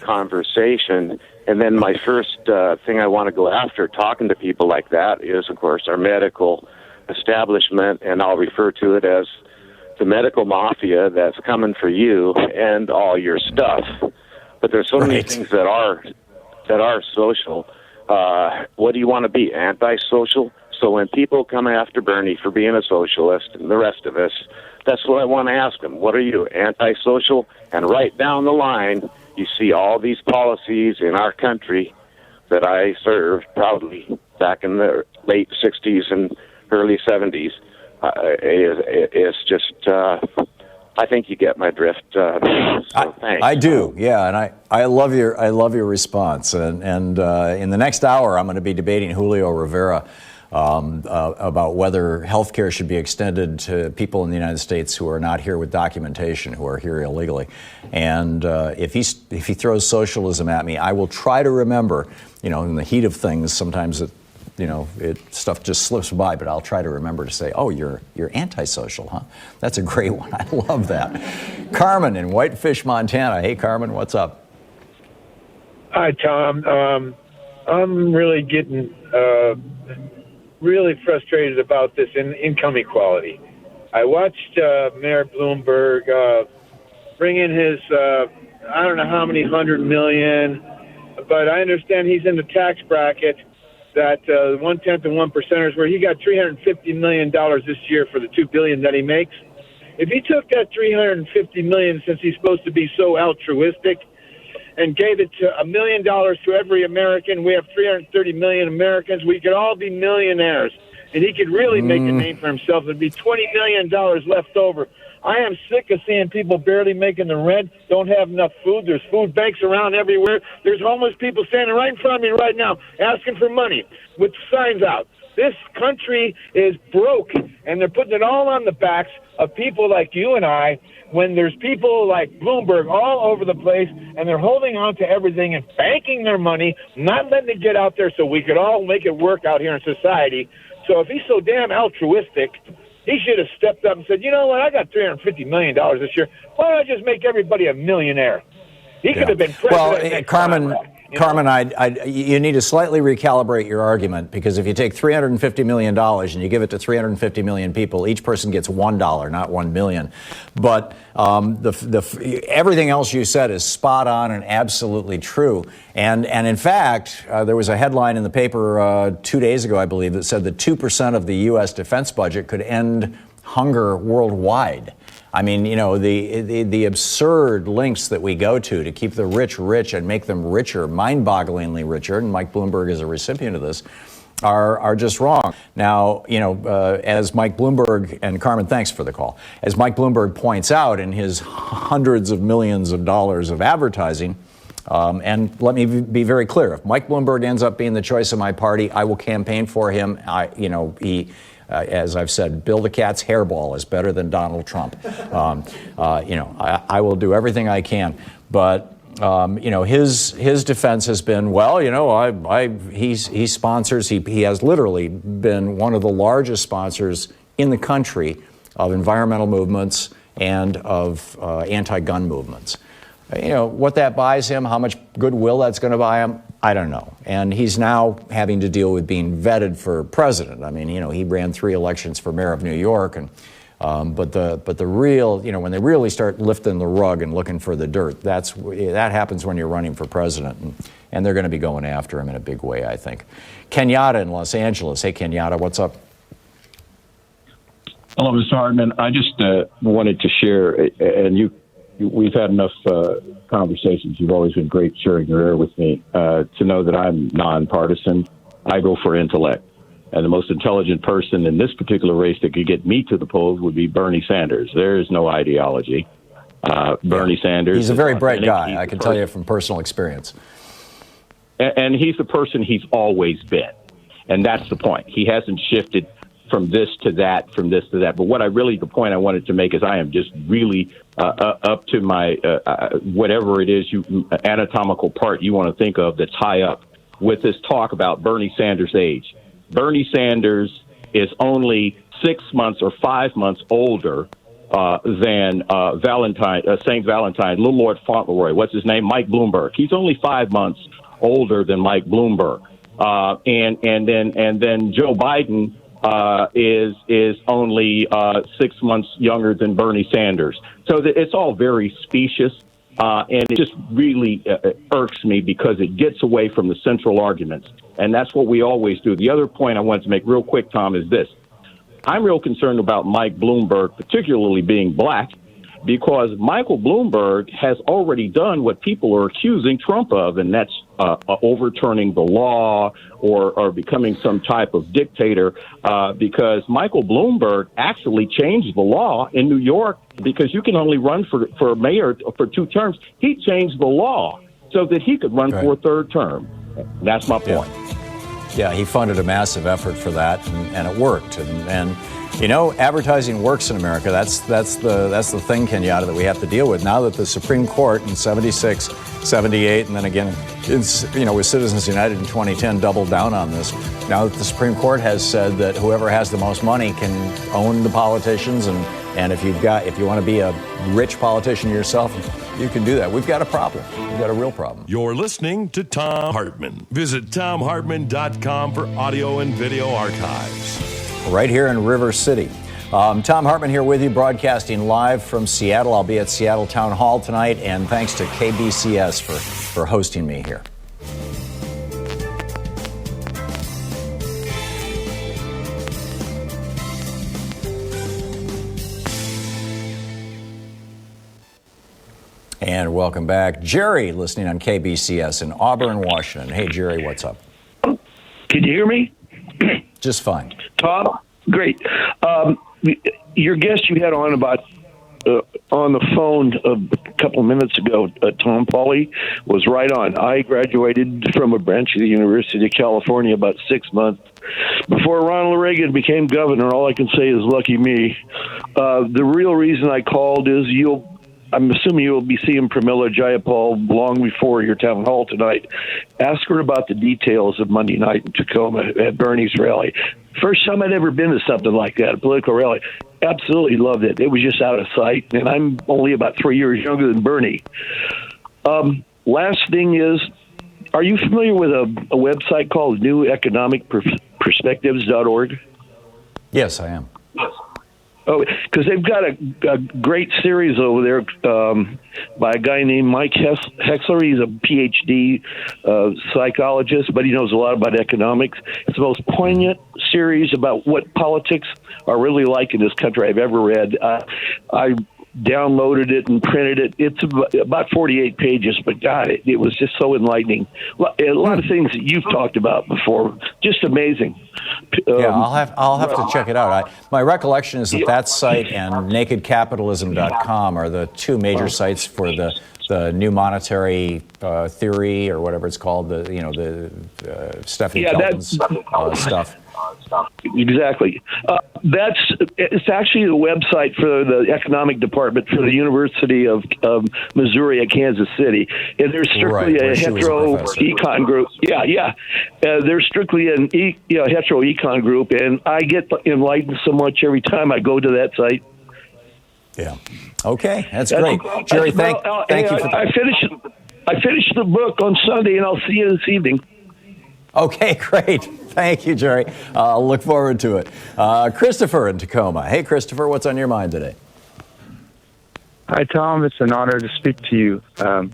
conversation. And then my first thing I want to go after talking to people like that is, of course, our medical establishment, and I'll refer to it as the medical mafia that's coming for you and all your stuff. But there's so many things that are social. What do you want to be, antisocial? So when people come after Bernie for being a socialist and the rest of us, that's what I want to ask them. What are you, antisocial? And right down the line, you see all these policies in our country that I served proudly back in the late 60s and early 70s. It's just, I think you get my drift. So thanks. I do, yeah, and I love your response. And in the next hour, I'm going to be debating Julio Rivera about whether health care should be extended to people in the United States who are not here with documentation, who are here illegally. And if he throws socialism at me, I will try to remember. In the heat of things, sometimes stuff just slips by, but I'll try to remember to say, oh, you're antisocial, huh? That's a great one. I love that. Carmen in Whitefish, Montana. Hey, Carmen, what's up? Hi, Tom. I'm really getting really frustrated about this income equality. I watched Mayor Bloomberg bring in his, I don't know how many $100 million, but I understand he's in the tax bracket that 1/10 and 1%ers, where he got $350 million this year for the $2 billion that he makes. If he took that $350 million, since he's supposed to be so altruistic, and gave it to $1 million to every American, we have 330 million Americans. We could all be millionaires, and he could really make a name for himself. There'd be $20 million left over. I am sick of seeing people barely making the rent, don't have enough food. There's food banks around everywhere. There's homeless people standing right in front of me right now asking for money with signs out. This country is broke, and they're putting it all on the backs of people like you and I, when there's people like Bloomberg all over the place, and they're holding on to everything and banking their money, not letting it get out there so we could all make it work out here in society. So if he's so damn altruistic, he should have stepped up and said, you know what, I got $350 million this year. Why don't I just make everybody a millionaire? He could have been president. Well, Carmen, you need to slightly recalibrate your argument, because if you take $350 million and you give it to 350 million people, each person gets $1, not 1 million. But everything else you said is spot on and absolutely true. And in fact, there was a headline in the paper 2 days ago, I believe, that said that 2% of the U.S. defense budget could end hunger worldwide. I mean, the absurd lengths that we go to keep the rich rich and make them richer, mind-bogglingly richer, and Mike Bloomberg is a recipient of this, are just wrong. Now, as Mike Bloomberg, and Carmen, thanks for the call, as Mike Bloomberg points out in his hundreds of millions of dollars of advertising, and let me be very clear, if Mike Bloomberg ends up being the choice of my party, I will campaign for him. As I've said, Bill the Cat's hairball is better than Donald Trump. I will do everything I can. But, his defense has been, he sponsors, he has literally been one of the largest sponsors in the country of environmental movements and of anti-gun movements. What that buys him, how much goodwill that's going to buy him, I don't know. And he's now having to deal with being vetted for president. I mean, he ran 3 elections for mayor of New York, and But the real, when they really start lifting the rug and looking for the dirt, that happens when you're running for president, and they're going to be going after him in a big way, I think. Kenyatta in Los Angeles. Hey, Kenyatta, what's up? Hello, Mr. Hartmann. I just wanted to share, and we've had enough conversations. You've always been great sharing your air with me, to know that I'm nonpartisan. I go for intellect. And the most intelligent person in this particular race that could get me to the polls would be Bernie Sanders. There is no ideology. Bernie Sanders. He's a very bright guy, I can tell you from personal experience. And he's the person he's always been. And that's the point. He hasn't shifted from this to that, from this to that. But the point I wanted to make is I am just really up to my, whatever it is, anatomical part you want to think of that's high up with this talk about Bernie Sanders' age. Bernie Sanders is only 6 months or 5 months older than St. Valentine, Little Lord Fauntleroy. What's his name? Mike Bloomberg. He's only 5 months older than Mike Bloomberg. And then Joe Biden is only 6 months younger than Bernie Sanders. So it's all very specious. And it just really irks me because it gets away from the central arguments. And that's what we always do. The other point I wanted to make real quick, Tom, is this. I'm real concerned about Mike Bloomberg, particularly being black, because Michael Bloomberg has already done what people are accusing Trump of, and that's overturning the law or becoming some type of dictator, because Michael Bloomberg actually changed the law in New York because you can only run for mayor for 2 terms. He changed the law so that he could run for a 3rd term. That's my point. Yeah, he funded a massive effort for that, and it worked. And advertising works in America. That's the thing, Kenyatta, that we have to deal with now that the Supreme Court in 76, 78, and then again, with Citizens United in 2010 doubled down on this. Now that the Supreme Court has said that whoever has the most money can own the politicians, and if you want to be a rich politician yourself, you can do that. We've got a problem. We've got a real problem. You're listening to Thom Hartmann. Visit ThomHartmann.com for audio and video archives. Right here in River City. Thom Hartmann here with you, broadcasting live from Seattle. I'll be at Seattle Town Hall tonight, and thanks to KBCS for hosting me here. And welcome back. Jerry, listening on KBCS in Auburn, Washington. Hey, Jerry, what's up? Can you hear me? Just fine. Tom? Great. Your guest you had on on the phone a couple of minutes ago, Tom Pauly, was right on. I graduated from a branch of the University of California about 6 months before Ronald Reagan became governor. All I can say is lucky me. The real reason I called is I'm assuming you'll be seeing Pramila Jayapal long before your town hall tonight. Ask her about the details of Monday night in Tacoma at Bernie's rally. First time I'd ever been to something like that, a political rally. Absolutely loved it. It was just out of sight, and I'm only about 3 years younger than Bernie. Last thing is, are you familiar with a website called neweconomicperspectives.org? Yes, I am. Oh, because they've got a great series over there by a guy named Mike Hexler. He's a PhD psychologist, but he knows a lot about economics. It's the most poignant series about what politics are really like in this country I've ever read. I downloaded it and printed it. It's about 48 pages, but God, it was just so enlightening. A lot of things that you've talked about before, just amazing. Yeah, I'll have to check it out. My recollection is that site and nakedcapitalism.com are the two major sites for the new monetary theory or whatever it's called. Stephanie Kelton's stuff. Exactly. It's actually the website for the economic department for the University of Missouri at Kansas City. And there's strictly a hetero econ group. Yeah. There's strictly an hetero econ group, and I get enlightened so much every time I go to that site. Yeah. Okay, that's great, Jerry. Thank you. I finished the book on Sunday, and I'll see you this evening. Okay, great. Thank you, Jerry. I'll look forward to it. Christopher in Tacoma. Hey, Christopher, what's on your mind today? Hi, Tom. It's an honor to speak to you. I'm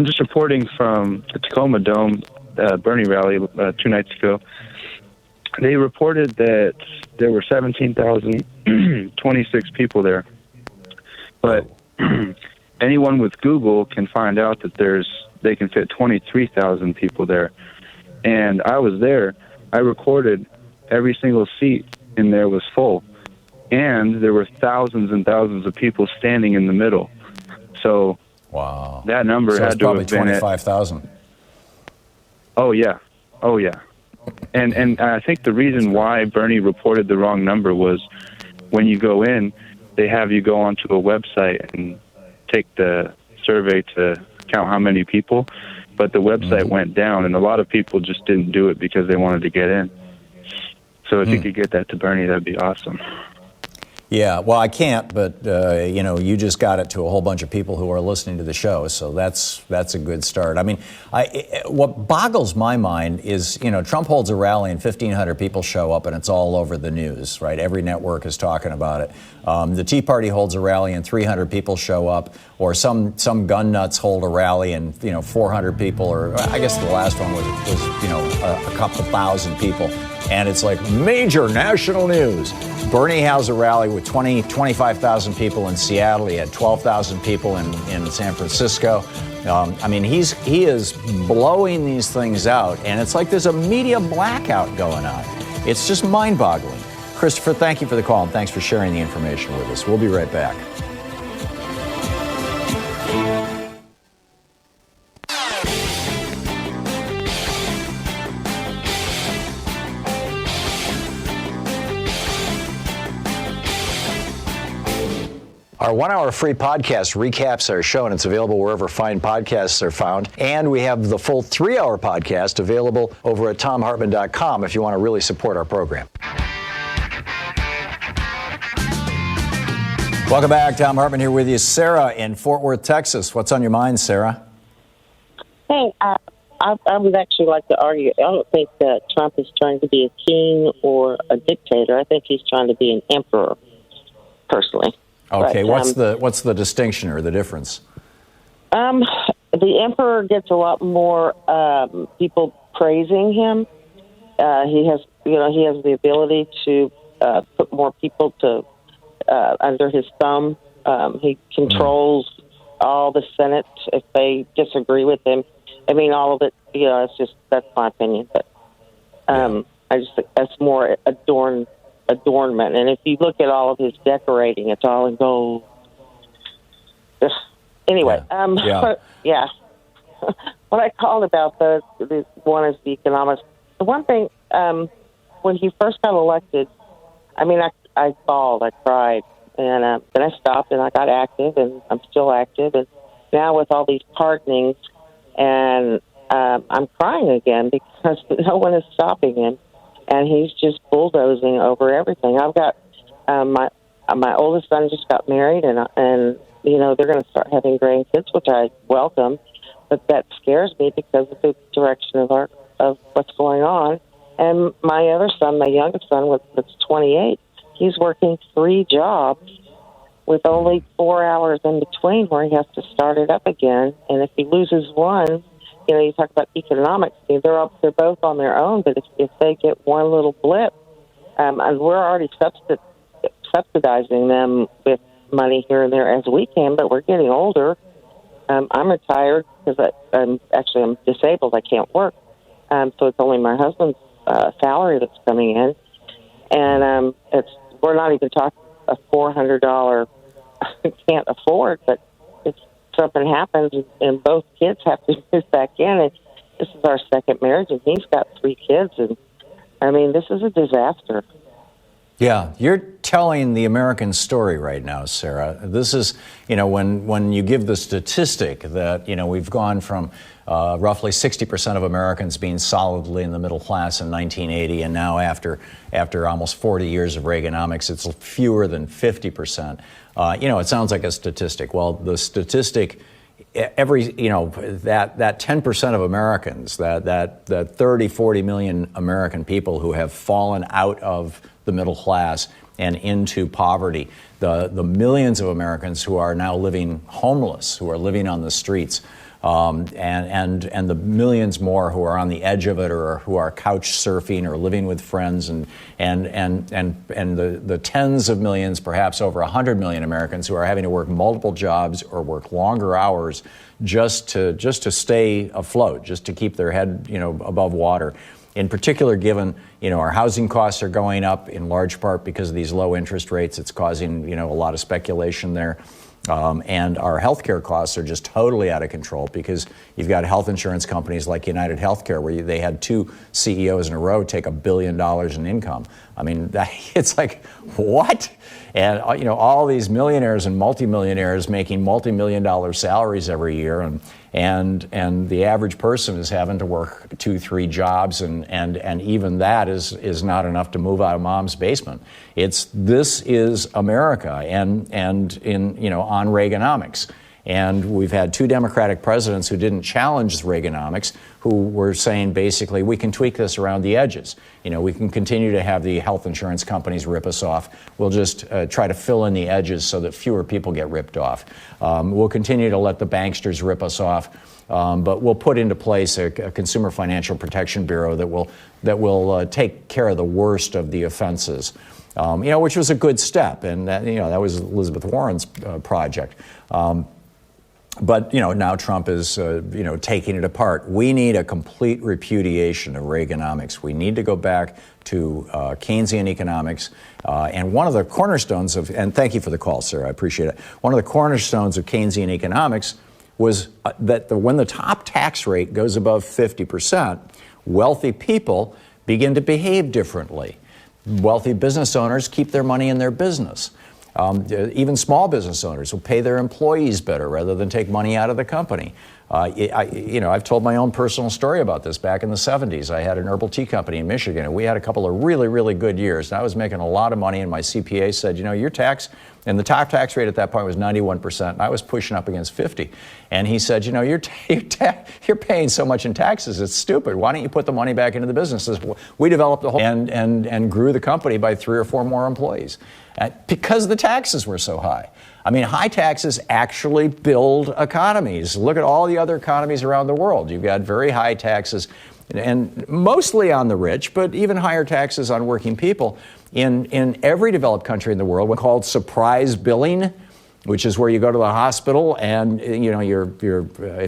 just reporting from the Tacoma Dome Bernie rally 2 nights ago. They reported that there were 17,026 people there. But anyone with Google can find out that they can fit 23,000 people there. And I was there. I recorded every single seat in there was full. And there were thousands and thousands of people standing in the middle. So wow, that number so had to probably have been 25,000. Oh yeah. And I think the reason why Bernie reported the wrong number was when you go in, they have you go onto a website and take the survey to count how many people, but the website went down, and a lot of people just didn't do it because they wanted to get in. So if you could get that to Bernie, that'd be awesome. Yeah, well, I can't, but you just got it to a whole bunch of people who are listening to the show, so that's a good start. I mean, what boggles my mind is, Trump holds a rally and 1,500 people show up, and it's all over the news, right? Every network is talking about it. The Tea Party holds a rally and 300 people show up, or some gun nuts hold a rally and 400 people, or I guess the last one was a couple thousand people, and it's like major national news. Bernie has a rally with 25,000 people in Seattle. He had 12,000 people in San Francisco. I mean, he is blowing these things out, and it's like there's a media blackout going on. It's just mind-boggling. Christopher, thank you for the call, and thanks for sharing the information with us. We'll be right back. Our 1-hour free podcast recaps our show, and it's available wherever fine podcasts are found. And we have the full 3-hour podcast available over at thomhartmann.com if you want to really support our program. Welcome back. Thom Hartmann here with you. Sarah in Fort Worth, Texas. What's on your mind, Sarah? Hey, I would actually like to argue. I don't think that Trump is trying to be a king or a dictator. I think he's trying to be an emperor, personally. Okay, but, what's the distinction or the difference? The emperor gets a lot more people praising him. He has the ability to put more people under his thumb. He controls all the Senate if they disagree with him. I mean, all of it. That's my opinion. But I just think that's more adornment. And if you look at all of his decorating, it's all in gold. Anyway, yeah. What I called about the one is the economics. The one thing, when he first got elected, I mean, I bawled, I cried, and then I stopped and I got active, and I'm still active. And now with all these pardonings, and I'm crying again because no one is stopping him. And he's just bulldozing over everything. I've got my oldest son just got married, and they're going to start having grandkids, which I welcome. But that scares me because of the direction of what's going on. And my other son, my youngest son, that's 28, he's working 3 jobs with only 4 hours in between, where he has to start it up again. And if he loses one, you talk about economics. They're both on their own, but if they get one little blip, and we're already subsidizing them with money here and there as we can, but we're getting older. I'm retired because I'm disabled. I can't work, so it's only my husband's salary that's coming in, and we're not even talking a $400 can't afford, but something happens and both kids have to move back in, and this is our second marriage, and he's got 3 kids, and I mean, this is a disaster. Yeah, you're telling the American story right now, Sarah. This is, when you give the statistic that, we've gone from roughly 60% of Americans being solidly in the middle class in 1980, and now after almost 40 years of Reaganomics, it's fewer than 50%. It sounds like a statistic. Well, the statistic every, that 10% of Americans, that 30, 40 million American people who have fallen out of the middle class and into poverty, the millions of Americans who are now living homeless, who are living on the streets, and the millions more who are on the edge of it, or who are couch surfing or living with friends, and the tens of millions, perhaps over 100 million Americans who are having to work multiple jobs or work longer hours just to stay afloat, just to keep their head above water. In particular, given our housing costs are going up in large part because of these low interest rates, it's causing a lot of speculation there. And our healthcare costs are just totally out of control because you've got health insurance companies like United Healthcare, where they had 2 CEOs in a row take $1 billion in income. I mean, it's like, what? And all these millionaires and multimillionaires making multi-million-dollar salaries every year, and the average person is having to work 2-3 jobs, and even that is not enough to move out of mom's basement. This is America, and on Reaganomics. And we've had 2 Democratic presidents who didn't challenge Reaganomics, who were saying basically, we can tweak this around the edges. We can continue to have the health insurance companies rip us off. We'll just try to fill in the edges so that fewer people get ripped off. We'll continue to let the banksters rip us off, but we'll put into place a Consumer Financial Protection Bureau that will take care of the worst of the offenses. Which was a good step, and that was Elizabeth Warren's project. But now Trump is taking it apart. We need a complete repudiation of Reaganomics. We need to go back to Keynesian economics. And one of the cornerstones of, and thank you for the call, sir, I appreciate it. One of the cornerstones of Keynesian economics was that when the top tax rate goes above 50%, wealthy people begin to behave differently. Wealthy business owners keep their money in their business. Even small business owners will pay their employees better rather than take money out of the company. I've told my own personal story about this. Back in the 70s, I had an herbal tea company in Michigan, and we had a couple of really, really good years. And I was making a lot of money, and my CPA said, your tax, and the top tax rate at that point was 91%, and I was pushing up against 50. And he said, you're paying so much in taxes, it's stupid. Why don't you put the money back into the businesses? We developed the whole, and grew the company by 3 or 4 more employees. Because the taxes were so high. I mean, high taxes actually build economies. Look at all the other economies around the world. You've got very high taxes, and mostly on the rich, but even higher taxes on working people. In every developed country in the world, what's called surprise billing, which is where you go to the hospital and if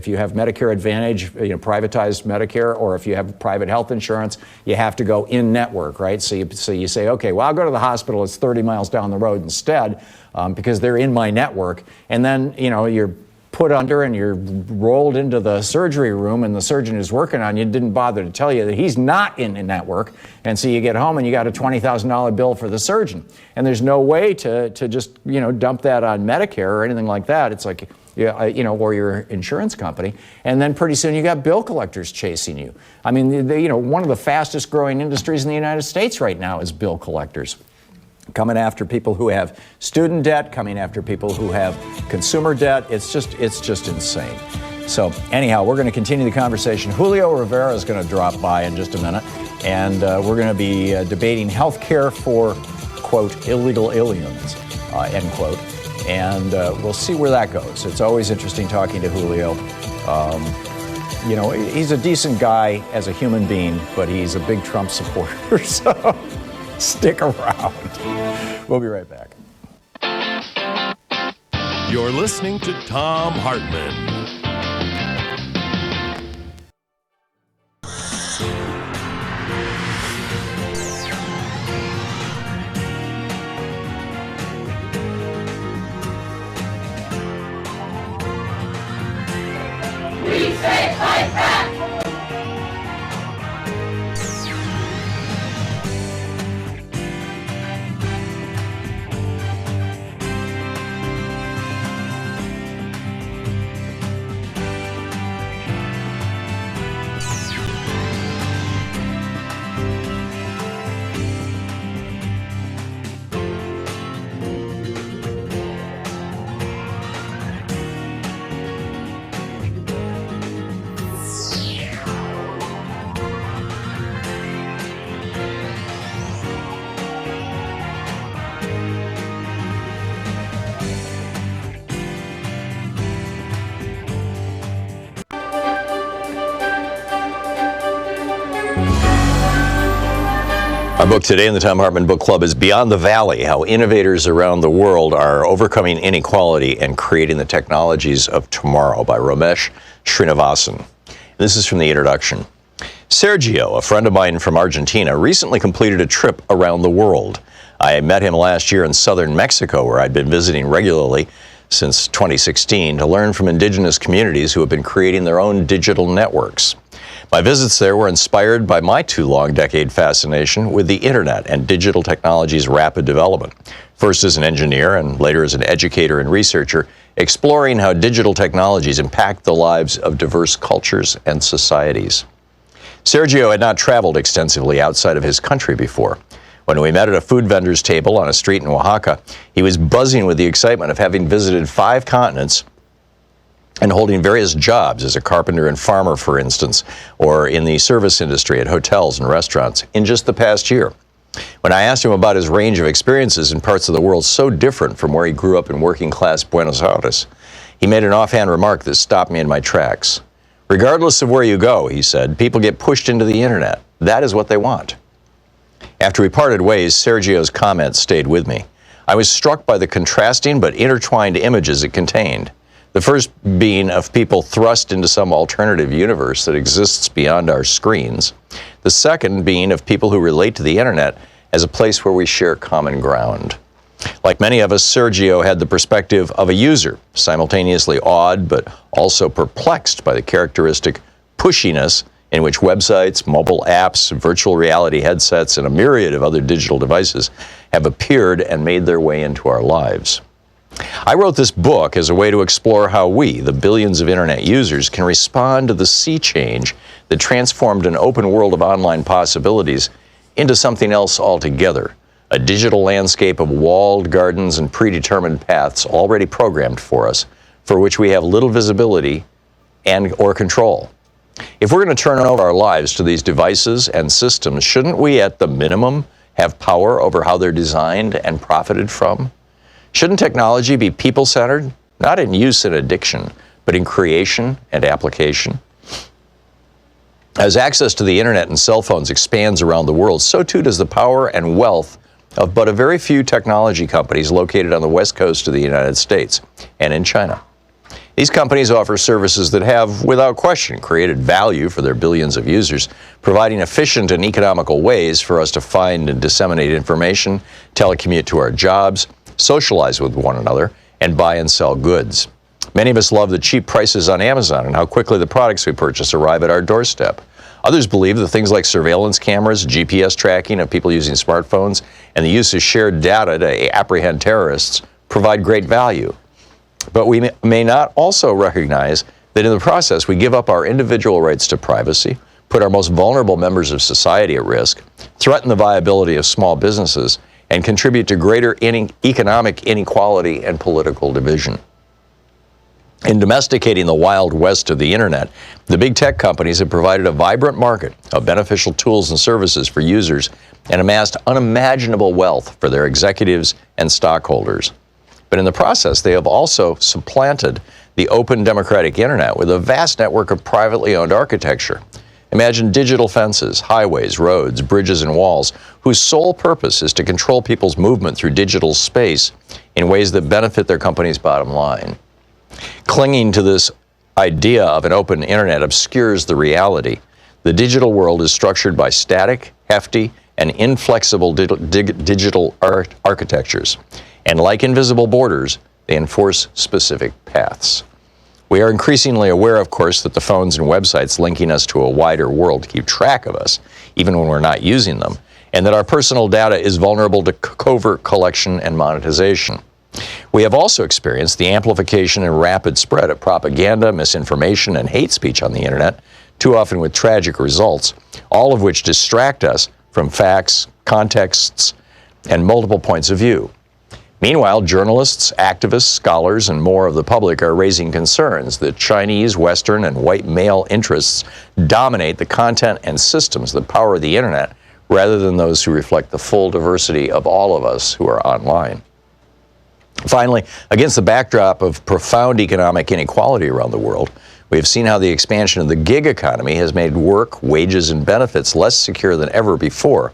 you have Medicare Advantage, privatized Medicare, or if you have private health insurance, you have to go in network, right? So you say, okay, well, I'll go to the hospital. It's 30 miles down the road instead, because they're in my network. And then you're put under and you're rolled into the surgery room, and the surgeon who's working on you didn't bother to tell you that he's not in a network. And so you get home and you got a $20,000 bill for the surgeon. And there's no way to just, dump that on Medicare or anything like that. It's like, or your insurance company. And then pretty soon you got bill collectors chasing you. I mean, one of the fastest growing industries in the United States right now is bill collectors. Coming after people who have student debt, coming after people who have consumer debt. It's just insane. So anyhow, we're going to continue the conversation. Julio Rivera is going to drop by in just a minute, and we're going to be debating health care for, quote, illegal aliens, end quote. And we'll see where that goes. It's always interesting talking to Julio. He's a decent guy as a human being, but he's a big Trump supporter, so stick around. We'll be right back. You're listening to Thom Hartmann. We say fight back! Our book today in the Thom Hartmann Book Club is Beyond the Valley, How Innovators Around the World Are Overcoming Inequality and Creating the Technologies of Tomorrow by Ramesh Srinivasan. This is from the introduction. Sergio, a friend of mine from Argentina, recently completed a trip around the world. I met him last year in southern Mexico, where I'd been visiting regularly since 2016 to learn from indigenous communities who have been creating their own digital networks. My visits there were inspired by my too long decade fascination with the internet and digital technology's rapid development. First as an engineer and later as an educator and researcher, exploring how digital technologies impact the lives of diverse cultures and societies. Sergio had not traveled extensively outside of his country before. When we met at a food vendor's table on a street in Oaxaca, he was buzzing with the excitement of having visited 5 continents and holding various jobs as a carpenter and farmer, for instance, or in the service industry at hotels and restaurants in just the past year. When I asked him about his range of experiences in parts of the world so different from where he grew up in working-class Buenos Aires, he made an offhand remark that stopped me in my tracks. Regardless of where you go, he said, people get pushed into the internet. That is what they want. After we parted ways, Sergio's comments stayed with me. I was struck by the contrasting but intertwined images it contained. The first being of people thrust into some alternative universe that exists beyond our screens. The second being of people who relate to the internet as a place where we share common ground. Like many of us, Sergio had the perspective of a user, simultaneously awed but also perplexed by the characteristic pushiness in which websites, mobile apps, virtual reality headsets, and a myriad of other digital devices have appeared and made their way into our lives. I wrote this book as a way to explore how we, the billions of internet users, can respond to the sea change that transformed an open world of online possibilities into something else altogether, a digital landscape of walled gardens and predetermined paths already programmed for us, for which we have little visibility and or control. If we're going to turn over our lives to these devices and systems, shouldn't we at the minimum have power over how they're designed and profited from? Shouldn't technology be people-centered, not in use and addiction, but in creation and application? As access to the internet and cell phones expands around the world, so too does the power and wealth of but a very few technology companies located on the west coast of the United States and in China. These companies offer services that have, without question, created value for their billions of users, providing efficient and economical ways for us to find and disseminate information, telecommute to our jobs, socialize with one another, and buy and sell goods. Many of us love the cheap prices on Amazon and how quickly the products we purchase arrive at our doorstep. Others believe that things like surveillance cameras, GPS tracking of people using smartphones, and the use of shared data to apprehend terrorists provide great value. But we may not also recognize that in the process we give up our individual rights to privacy, put our most vulnerable members of society at risk, threaten the viability of small businesses, and contribute to greater economic inequality and political division. In domesticating the wild west of the internet, the big tech companies have provided a vibrant market of beneficial tools and services for users and amassed unimaginable wealth for their executives and stockholders. But in the process, they have also supplanted the open democratic internet with a vast network of privately owned architecture. Imagine digital fences, highways, roads, bridges, and walls whose sole purpose is to control people's movement through digital space in ways that benefit their company's bottom line. Clinging to this idea of an open internet obscures the reality. The digital world is structured by static, hefty, and inflexible digital architectures. And like invisible borders, they enforce specific paths. We are increasingly aware, of course, that the phones and websites linking us to a wider world keep track of us, even when we're not using them, and that our personal data is vulnerable to covert collection and monetization. We have also experienced the amplification and rapid spread of propaganda, misinformation, and hate speech on the internet, too often with tragic results, all of which distract us from facts, contexts, and multiple points of view. Meanwhile, journalists, activists, scholars, and more of the public are raising concerns that Chinese, Western, and white male interests dominate the content and systems that power the internet, rather than those who reflect the full diversity of all of us who are online. Finally, against the backdrop of profound economic inequality around the world, we have seen how the expansion of the gig economy has made work, wages, and benefits less secure than ever before,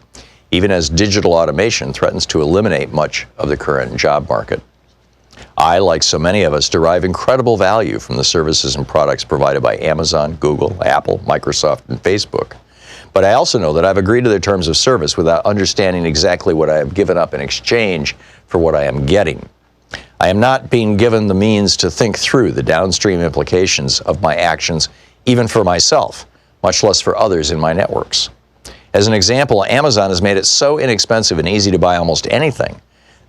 even as digital automation threatens to eliminate much of the current job market. I, like so many of us, derive incredible value from the services and products provided by Amazon, Google, Apple, Microsoft, and Facebook. But I also know that I've agreed to their terms of service without understanding exactly what I have given up in exchange for what I am getting. I am not being given the means to think through the downstream implications of my actions, even for myself, much less for others in my networks. As an example, Amazon has made it so inexpensive and easy to buy almost anything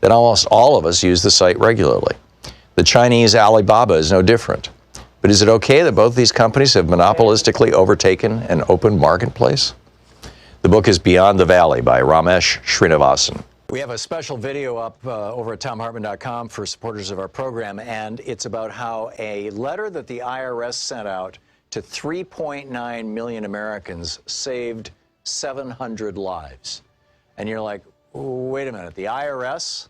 that almost all of us use the site regularly. The Chinese Alibaba is no different. But is it okay that both these companies have monopolistically overtaken an open marketplace? The book is Beyond the Valley by Ramesh Srinivasan. We have a special video up over at ThomHartmann.com for supporters of our program, and it's about how a letter that the IRS sent out to 3.9 million Americans saved 700 lives. And you're like, wait a minute, the IRS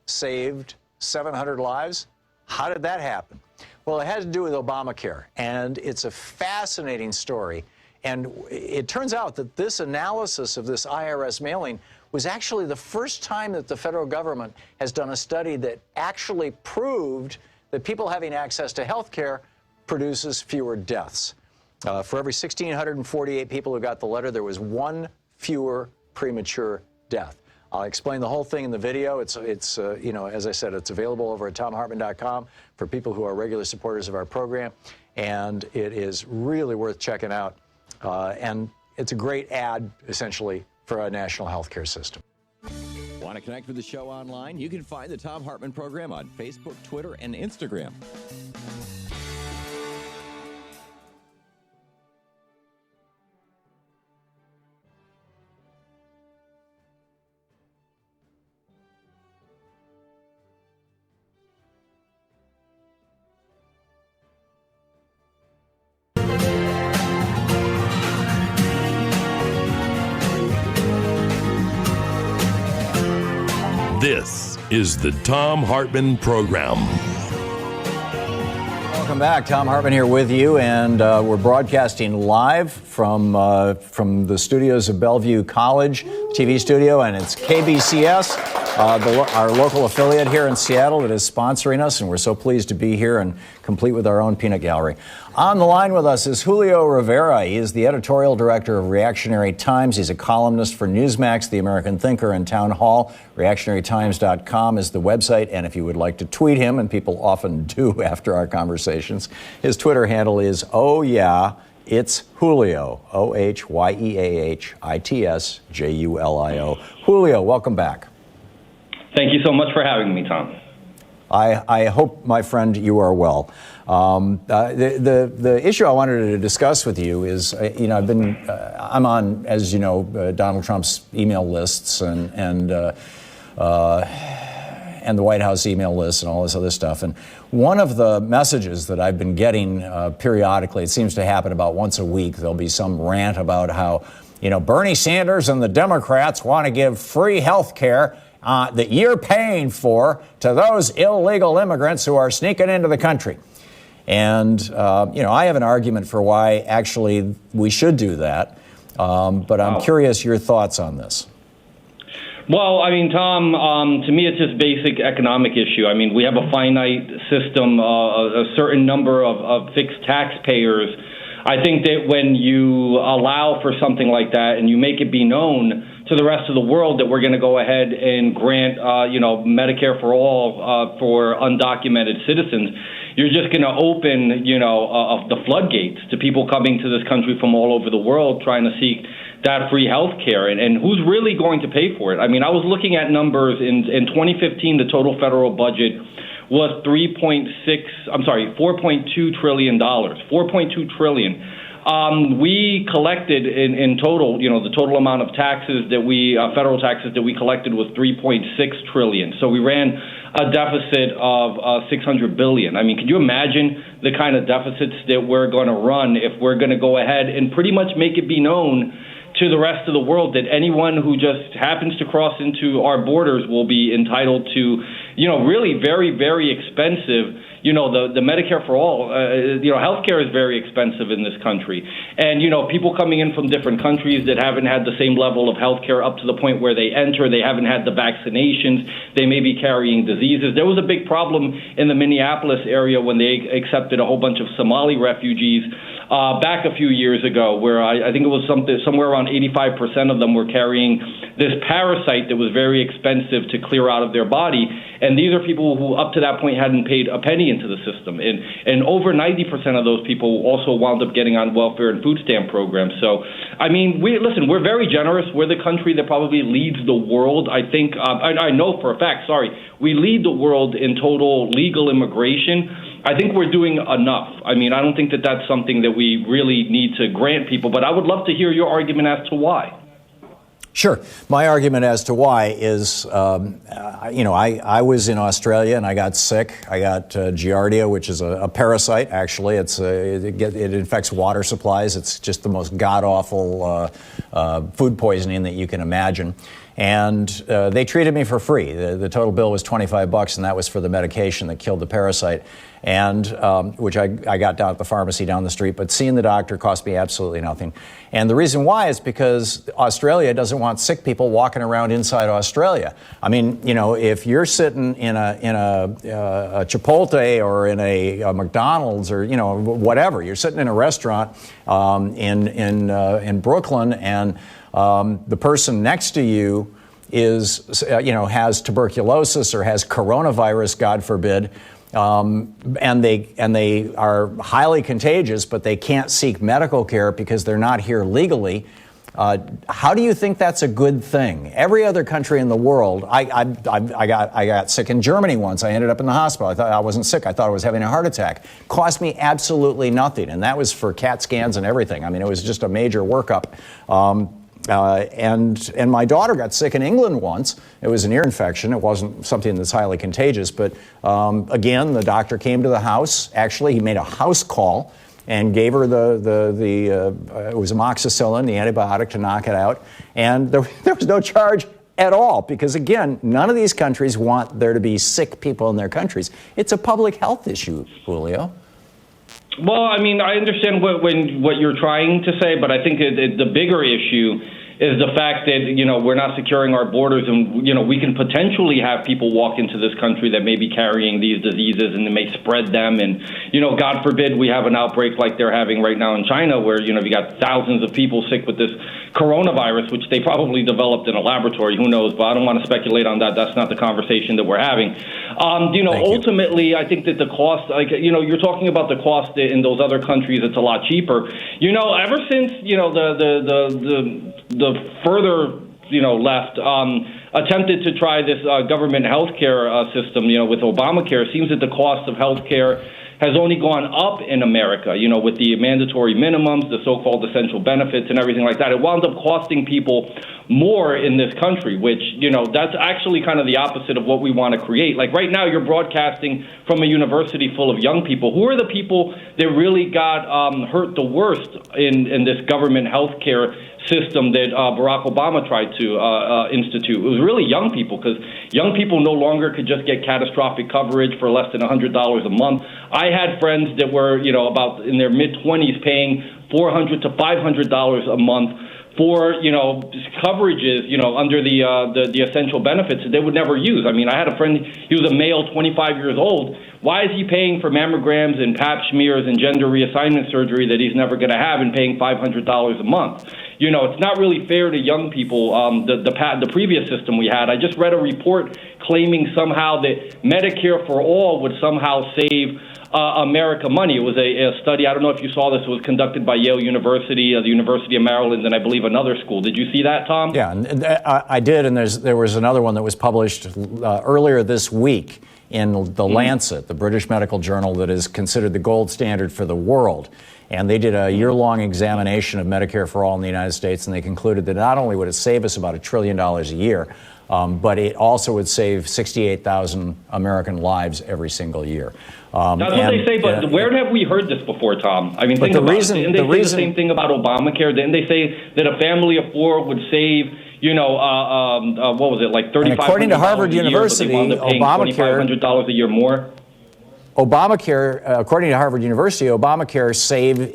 saved 700 lives? How did that happen? Well, it had to do with Obamacare, and it's a fascinating story. And it turns out that this analysis of this IRS mailing was actually the first time that the federal government has done a study that actually proved that people having access to health care produces fewer deaths. For every 1,648 people who got the letter, there was one fewer premature death. I'll explain the whole thing in the video. It's you know, as I said, it's available over at ThomHartmann.com for people who are regular supporters of our program, and it is really worth checking out. And it's a great ad, essentially, for a national health care system. Want to connect with the show online? You can find the Thom Hartmann Program on Facebook, Twitter, and Instagram. This is the Thom Hartmann Program. Welcome back. Thom Hartmann here with you, and we're broadcasting live from the studios of Bellevue College TV studio, and it's KBCS, our local affiliate here in Seattle that is sponsoring us, and we're so pleased to be here and complete with our own peanut gallery. On the line with us is Julio Rivera. He is the editorial director of Reactionary Times. He's a columnist for Newsmax, The American Thinker, and Town Hall. ReactionaryTimes.com is the website, and if you would like to tweet him, and people often do after our conversations, his Twitter handle is, oh yeah, it's Julio, OHYEAHITSJULIO. Julio, welcome back. Thank you so much for having me, Tom. I hope, my friend, you are well. The issue I wanted to discuss with you is, you know, I'm on, as you know, Donald Trump's email lists and the White House email lists and all this other stuff. And one of the messages that I've been getting periodically, it seems to happen about once a week, there'll be some rant about how, you know, Bernie Sanders and the Democrats want to give free health care that you're paying for to those illegal immigrants who are sneaking into the country. And, you know, I have an argument for why actually we should do that. But I'm curious your thoughts on this. Well, I mean, Tom, to me, it's just basic economic issue. I mean, we have a finite system, a certain number of fixed taxpayers. I think that when you allow for something like that and you make it be known to the rest of the world that we're going to go ahead and grant, you know, Medicare for all for undocumented citizens, you're just going to open, you know, the floodgates to people coming to this country from all over the world trying to seek that free health care. And who's really going to pay for it? I mean, I was looking at numbers in 2015, the total federal budget was $4.2 trillion, $4.2 trillion. We collected in total, you know, the total amount of taxes that federal taxes that we collected was $3.6 trillion. So we ran a deficit of $600 billion. I mean, could you imagine the kind of deficits that we're going to run if we're going to go ahead and pretty much make it be known to the rest of the world that anyone who just happens to cross into our borders will be entitled to, you know, really very, very expensive, the Medicare for all, healthcare is very expensive in this country. And, people coming in from different countries that haven't had the same level of healthcare up to the point where they enter, they haven't had the vaccinations, they may be carrying diseases. There was a big problem in the Minneapolis area when they accepted a whole bunch of Somali refugees back a few years ago, where I think it was somewhere around 85% of them were carrying this parasite that was very expensive to clear out of their body. And these are people who up to that point hadn't paid a penny into the system. And over 90% of those people also wound up getting on welfare and food stamp programs. So, I mean, we're very generous. We're the country that probably leads the world. I think, I know for a fact, we lead the world in total legal immigration. I think we're doing enough. I mean, I don't think that that's something that we really need to grant people, but I would love to hear your argument as to why. Sure. My argument as to why is, I was in Australia and I got sick. I got Giardia, which is a parasite, actually. It infects water supplies. It's just the most god-awful food poisoning that you can imagine. And they treated me for free. The total bill was $25, and that was for the medication that killed the parasite, and which I got down at the pharmacy down the street. But seeing the doctor cost me absolutely nothing. And the reason why is because Australia doesn't want sick people walking around inside Australia. I mean, if you're sitting in a Chipotle or in a McDonald's or whatever, you're sitting in a restaurant in Brooklyn, and the person next to you has tuberculosis or has coronavirus, God forbid, and they are highly contagious, but they can't seek medical care because they're not here legally. How do you think that's a good thing? Every other country in the world, I got sick in Germany once. I ended up in the hospital. I thought I wasn't sick. I thought I was having a heart attack. Cost me absolutely nothing, and that was for CAT scans and everything. I mean, it was just a major workup. And my daughter got sick in England once. It was an ear infection. It wasn't something that's highly contagious, but again, the doctor came to the house. Actually, he made a house call and gave her it was amoxicillin, the antibiotic to knock it out, and there was no charge at all, because again, none of these countries want there to be sick people in their countries. It's a public health issue, Julio. Well, I mean, I understand what you're trying to say, but I think the bigger issue is the fact that, we're not securing our borders, and, we can potentially have people walk into this country that may be carrying these diseases, and they may spread them. And, God forbid we have an outbreak like they're having right now in China, where, you got thousands of people sick with this coronavirus, which they probably developed in a laboratory. Who knows? But I don't want to speculate on that. That's not the conversation that we're having. Ultimately, I think that the cost, you're talking about the cost in those other countries, it's a lot cheaper. Ever since, the further, left attempted to try this government health care system, with Obamacare, it seems that the cost of health care has only gone up in America, with the mandatory minimums, the so-called essential benefits and everything like that. It wound up costing people more in this country, which, that's actually kind of the opposite of what we want to create. Like right now, you're broadcasting from a university full of young people. Who are the people that really got hurt the worst in this government health care system that Barack Obama tried to institute? It was really young people, because young people no longer could just get catastrophic coverage for less than $100 a month. I had friends that were, about in their mid-20s paying $400 to $500 a month for, coverages, under the essential benefits that they would never use. I mean, I had a friend, he was a male, 25 years old. Why is he paying for mammograms and pap smears and gender reassignment surgery that he's never going to have, and paying $500 a month? It's not really fair to young people. The previous system we had, I just read a report claiming somehow that Medicare for all would somehow save America money. It was a study, I don't know if you saw this, it was conducted by Yale University, the University of Maryland, and I believe another school. Did you see that, Tom? Yeah, and I did, and there was another one that was published earlier this week in The Lancet, the British medical journal that is considered the gold standard for the world. And they did a year-long examination of Medicare for all in the United States, and they concluded that not only would it save us about $1 trillion a year, but it also would save 68,000 American lives every single year. That's what they say, but where have we heard this before, Tom? I mean, think about it. Didn't they say the same thing about Obamacare? Didn't they say that a family of four would save, what was it, like $3,500 according to Harvard University, Obamacare, $2,500 a year more? Obamacare, according to Harvard University, Obamacare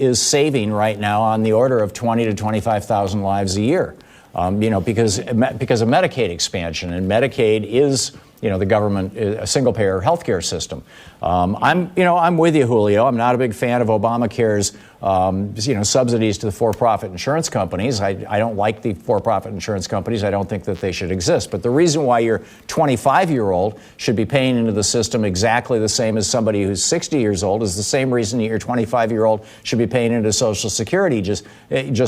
is saving right now on the order of 20 to 25,000 lives a year. Because of Medicaid expansion, and Medicaid is, the government, a single-payer healthcare system. I'm with you, Julio. I'm not a big fan of Obamacare's, subsidies to the for-profit insurance companies. I don't like the for-profit insurance companies. I don't think that they should exist. But the reason why your 25-year-old should be paying into the system exactly the same as somebody who's 60 years old is the same reason that your 25-year-old should be paying into Social Security just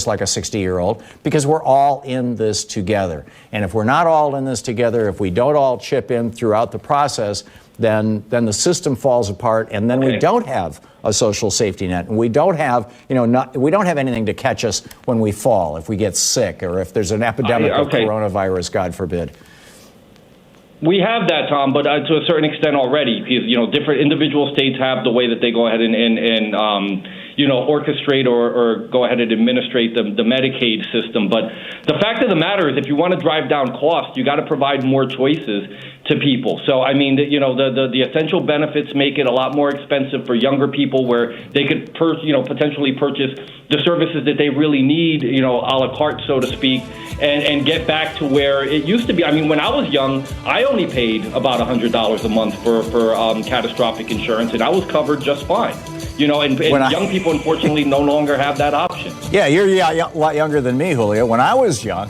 like a 60-year-old, because we're all in this together. And if we're not all in this together, if we don't all chip in throughout the process, then the system falls apart, and then we don't have a social safety net, and we don't have, we don't have anything to catch us when we fall, if we get sick, or if there's an epidemic of coronavirus, God forbid. We have that, Tom, but to a certain extent already, because different individual states have the way that they go ahead and orchestrate or go ahead and administrate the Medicaid system. But the fact of the matter is, if you want to drive down costs, you got to provide more choices to people. So, I mean, the essential benefits make it a lot more expensive for younger people, where they could potentially purchase the services that they really need, a la carte, so to speak, and get back to where it used to be. I mean, when I was young, I only paid about $100 a month for catastrophic insurance, and I was covered just fine. And young people, unfortunately, no longer have that option. Yeah, you're a lot younger than me, Julio. When I was young,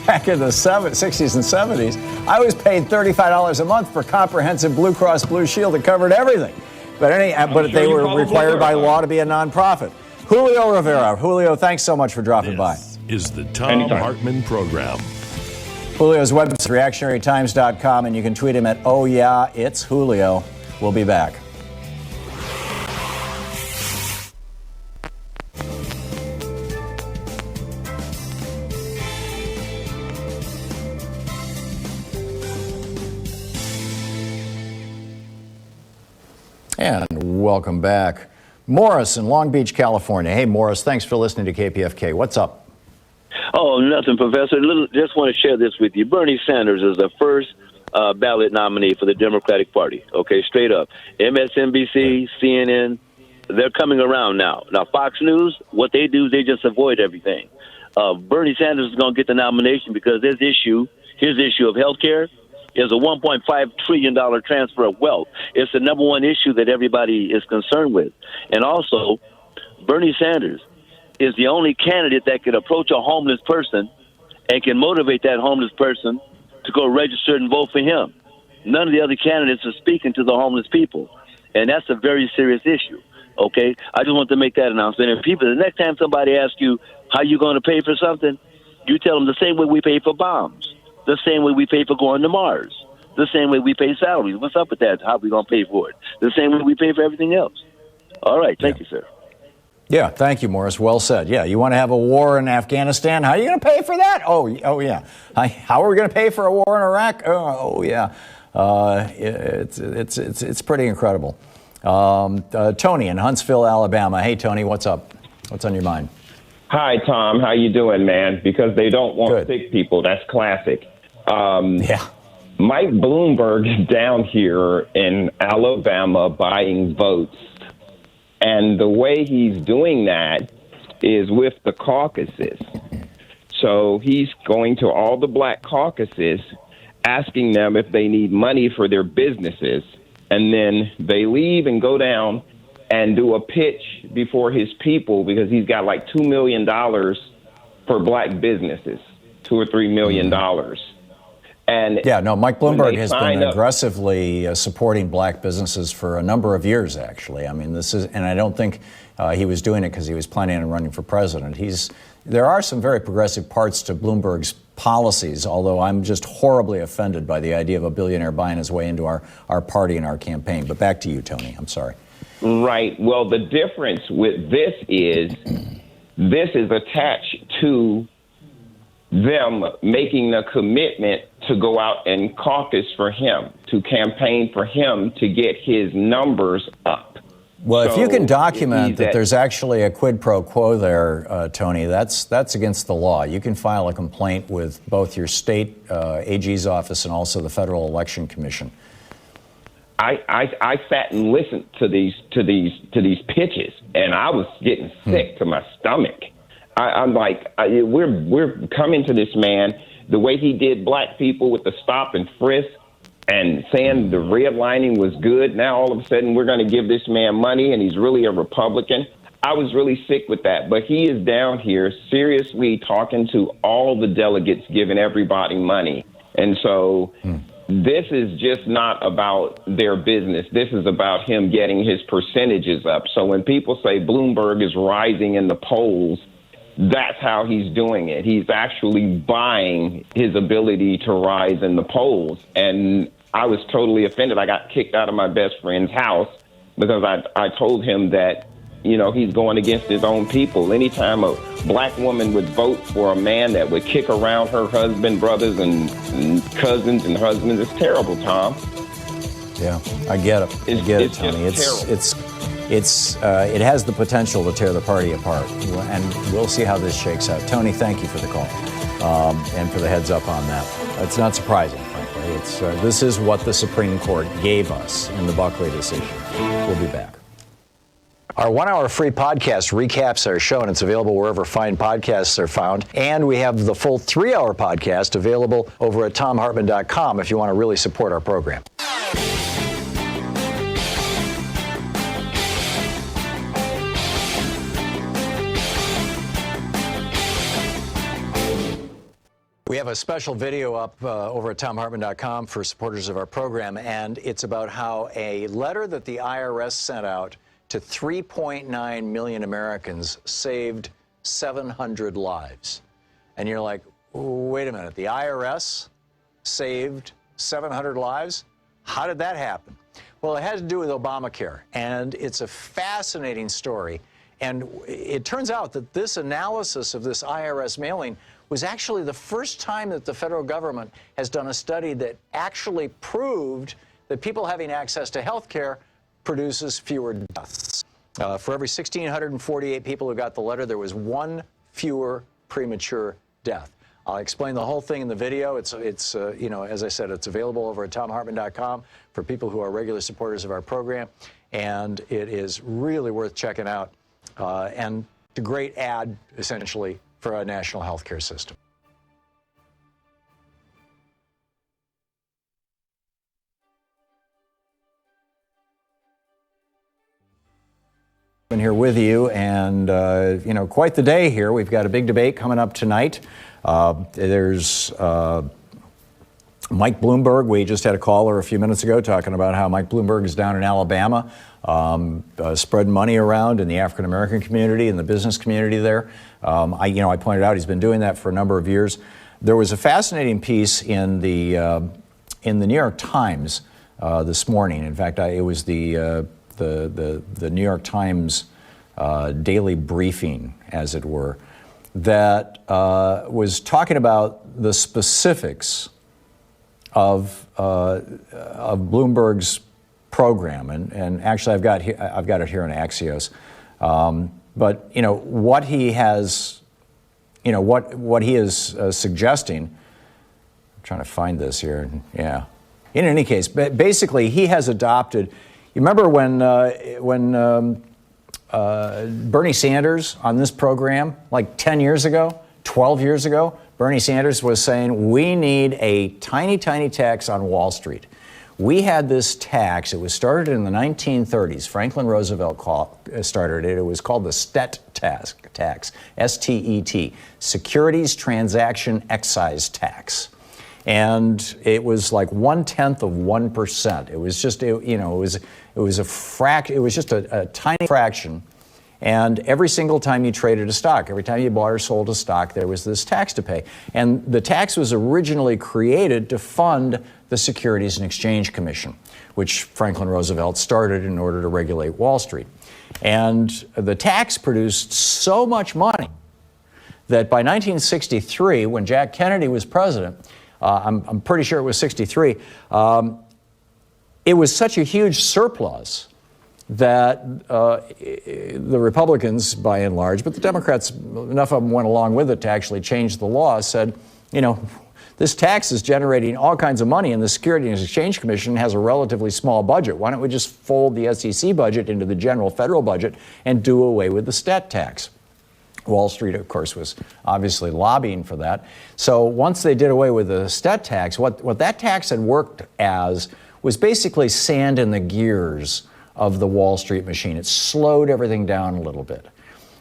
back in the 60s and 70s, I was paid $35 a month for comprehensive Blue Cross Blue Shield that covered everything. But they were required by law to be a nonprofit. Julio Rivera. Julio, thanks so much for dropping by. Is the Thom Hartmann Program. Julio's website, reactionarytimes.com, and you can tweet him at Oh Yeah, It's Julio. We'll be back. And welcome back. Morris in Long Beach, California. Hey, Morris, thanks for listening to KPFK. What's up? Oh, nothing, Professor. Just want to share this with you. Bernie Sanders is the first ballot nominee for the Democratic Party. Okay, straight up. MSNBC, CNN, they're coming around now. Now, Fox News, what they do, they just avoid everything. Bernie Sanders is going to get the nomination because his issue of health care, is a $1.5 trillion transfer of wealth. It's the number one issue that everybody is concerned with. And also, Bernie Sanders is the only candidate that can approach a homeless person and can motivate that homeless person to go register and vote for him. None of the other candidates are speaking to the homeless people. And that's a very serious issue. Okay? I just want to make that announcement. And people, the next time somebody asks you how you going to pay for something, you tell them the same way we pay for bombs. The same way we pay for going to Mars. The same way we pay salaries. What's up with that? How are we going to pay for it? The same way we pay for everything else. All right. Thank you, sir. Yeah, thank you, Morris. Well said. Yeah, you want to have a war in Afghanistan? How are you going to pay for that? Oh yeah. How are we going to pay for a war in Iraq? Oh yeah. It's pretty incredible. Tony in Huntsville, Alabama. Hey, Tony, what's up? What's on your mind? Hi, Tom. How you doing, man? Because they don't want sick people. That's classic. Mike Bloomberg is down here in Alabama buying votes. And the way he's doing that is with the caucuses. So he's going to all the black caucuses, asking them if they need money for their businesses. And then they leave and go down and do a pitch before his people, because he's got like $2 million for black businesses, $2 or $3 million. And Mike Bloomberg has been aggressively supporting black businesses for a number of years, actually. I mean, and I don't think he was doing it because he was planning on running for president. There are some very progressive parts to Bloomberg's policies, although I'm just horribly offended by the idea of a billionaire buying his way into our party and our campaign. But back to you, Tony. I'm sorry. Right. Well, the difference with this is attached to them making a commitment to go out and caucus for him, to campaign for him, to get his numbers up. Well, if you can document that there's actually a quid pro quo there, Tony, that's against the law. You can file a complaint with both your state AG's office and also the Federal Election Commission. I sat and listened to these pitches, and I was getting sick to my stomach. I'm like, we're coming to this man the way he did black people with the stop and frisk, and saying the redlining was good. Now all of a sudden we're going to give this man money, and he's really a Republican. I was really sick with that. But he is down here seriously talking to all the delegates, giving everybody money. And so this is just not about their business. This is about him getting his percentages up. So when people say Bloomberg is rising in the polls, that's how he's doing it. He's actually buying his ability to rise in the polls. And I was totally offended. I got kicked out of my best friend's house because I told him that, you know, he's going against his own people. Anytime a black woman would vote for a man that would kick around her husband, brothers, and cousins and husbands, it's terrible, Tom. Yeah, I get it. I get it, Tony. It has the potential to tear the party apart, and we'll see how this shakes out. Tony, thank you for the call and for the heads up on that. It's not surprising, frankly. This is what the Supreme Court gave us in the Buckley decision. We'll be back. Our 1 hour free podcast recaps our show, and it's available wherever fine podcasts are found. And we have the full 3 hour podcast available over at thomhartmann.com if you want to really support our program. We have a special video up over at thomhartmann.com for supporters of our program, and it's about how a letter that the IRS sent out to 3.9 million Americans saved 700 lives. And you're like, wait a minute, the IRS saved 700 lives? How did that happen? Well, it had to do with Obamacare, and it's a fascinating story. And it turns out that this analysis of this IRS mailing was actually the first time that the federal government has done a study that actually proved that people having access to health care produces fewer deaths. For every 1,648 people who got the letter, there was one fewer premature death. I'll explain the whole thing in the video. It's you know, as I said, it's available over at thomhartmann.com for people who are regular supporters of our program, and it is really worth checking out. And a great ad, essentially, for a national health care system. Been here with you, and you know, quite the day here. We've got a big debate coming up tonight. There's Mike Bloomberg. We just had a caller a few minutes ago talking about how Mike Bloomberg is down in Alabama, spreading money around in the African American community and the business community there. I pointed out he's been doing that for a number of years. There was a fascinating piece in the New York Times this morning. In fact, it was the New York Times daily briefing, as it were, that was talking about the specifics of Bloomberg's program, and actually I've got it here in Axios. But you know what he has, you know what he is suggesting. I'm trying to find this here. Yeah. In any case, basically he has adopted. You remember when Bernie Sanders on this program, like 10 years ago, 12 years ago, Bernie Sanders was saying we need a tiny, tiny tax on Wall Street. We had this tax. It was started in the 1930s. Franklin Roosevelt started it. It was called the STET tax, S-T-E-T, Securities Transaction Excise Tax. And it was like 0.1%. It was just, it was just a tiny fraction. And every single time you traded a stock, every time you bought or sold a stock, there was this tax to pay. And the tax was originally created to fund the Securities and Exchange Commission, which Franklin Roosevelt started in order to regulate Wall Street. And the tax produced so much money that by 1963, when Jack Kennedy was president, I'm pretty sure it was 63, it was such a huge surplus that the Republicans, by and large, but the Democrats, enough of them went along with it to actually change the law, said, you know, This tax is generating all kinds of money, and the Securities and Exchange Commission has a relatively small budget. Why don't we just fold the SEC budget into the general federal budget and do away with the stat tax? Wall Street, of course, was obviously lobbying for that. So once they did away with the stat tax, what that tax had worked as was basically sand in the gears of the Wall Street machine. It slowed everything down a little bit.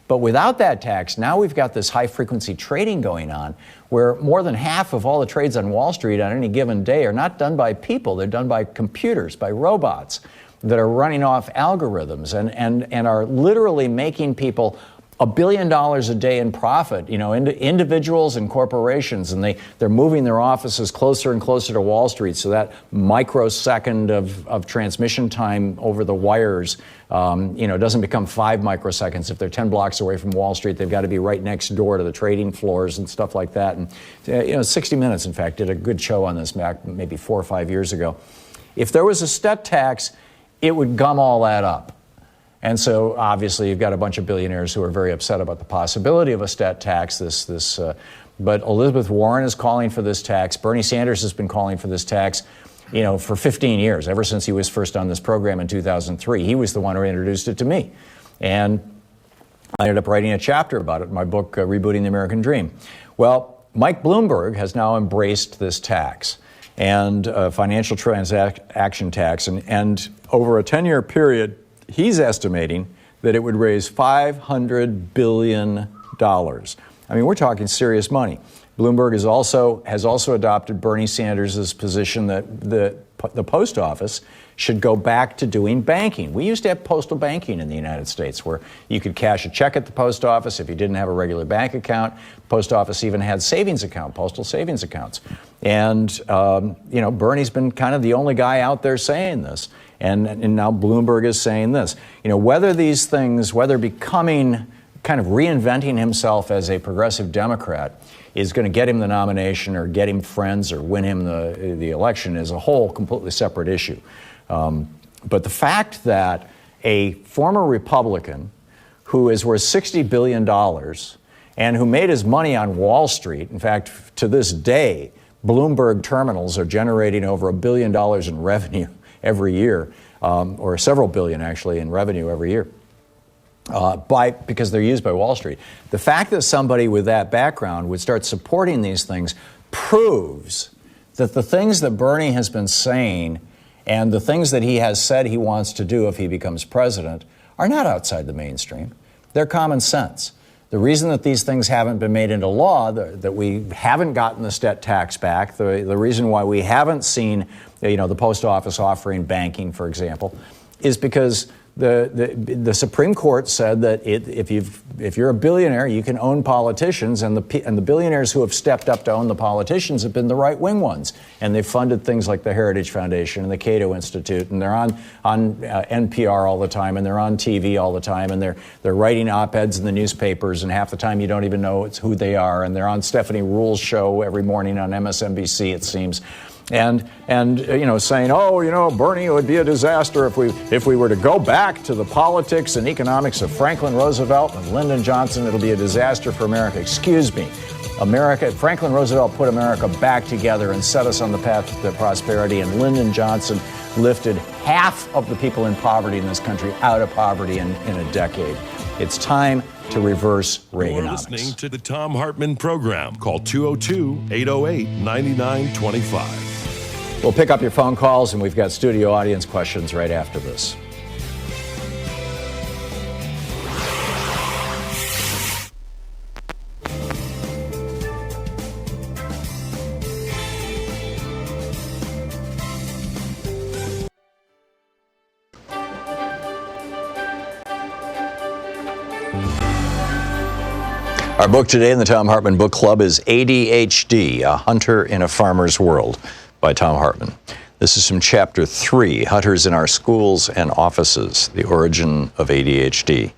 But without that tax, now we've got this high-frequency trading going on where more than half of all the trades on Wall Street on any given day are not done by people. They're done by computers, by robots that are running off algorithms and are literally making people $1 billion a day in profit, individuals and corporations, and they're moving their offices closer and closer to Wall Street, so that microsecond of transmission time over the wires, doesn't become 5 microseconds. If they're 10 blocks away from Wall Street, they've got to be right next door to the trading floors and stuff like that. And 60 Minutes, in fact, did a good show on this back maybe 4 or 5 years ago. If there was a stat tax, it would gum all that up. And so, obviously, you've got a bunch of billionaires who are very upset about the possibility of a stat tax. But Elizabeth Warren is calling for this tax. Bernie Sanders has been calling for this tax, for 15 years, ever since he was first on this program in 2003. He was the one who introduced it to me. And I ended up writing a chapter about it in my book, Rebooting the American Dream. Well, Mike Bloomberg has now embraced this tax and financial transaction tax. And over a 10-year period, he's estimating that it would raise $500 billion. I mean, we're talking serious money. Bloomberg has also adopted Bernie Sanders' position that the post office should go back to doing banking. We used to have postal banking in the United States where you could cash a check at the post office if you didn't have a regular bank account. The post office even had postal savings accounts. And, Bernie's been kind of the only guy out there saying this. And now Bloomberg is saying this. Whether these things, whether becoming kind of reinventing himself as a progressive Democrat is going to get him the nomination or get him friends or win him the election is a whole completely separate issue. But the fact that a former Republican who is worth $60 billion and who made his money on Wall Street, in fact, to this day, Bloomberg terminals are generating over $1 billion in revenue every year, or several billion actually in revenue every year, because they're used by Wall Street. The fact that somebody with that background would start supporting these things proves that the things that Bernie has been saying and the things that he has said he wants to do if he becomes president are not outside the mainstream. They're common sense. The reason that these things haven't been made into law, that we haven't gotten the stat tax back, the reason why we haven't seen the post office offering banking, for example, is because the Supreme Court said that if you're a billionaire, you can own politicians, and the billionaires who have stepped up to own the politicians have been the right-wing ones, and they've funded things like the Heritage Foundation and the Cato Institute, and they're on NPR all the time, and they're on TV all the time, and they're writing op-eds in the newspapers, and half the time you don't even know it's who they are, and they're on Stephanie Ruhle's show every morning on MSNBC, it seems. And saying, Bernie, it would be a disaster if we were to go back to the politics and economics of Franklin Roosevelt and Lyndon Johnson. It'll be a disaster for America. Excuse me. Franklin Roosevelt put America back together and set us on the path to prosperity, and Lyndon Johnson lifted half of the people in poverty in this country out of poverty in a decade. It's time to reverse Reaganomics. You're listening to the Thom Hartmann Program. Call 202-808-9925. We'll pick up your phone calls, and we've got studio audience questions right after this. Our book today in the Thom Hartmann Book Club is ADHD, A Hunter in a Farmer's World by Thom Hartmann. This is from Chapter 3, Hunters in Our Schools and Offices, The Origin of ADHD.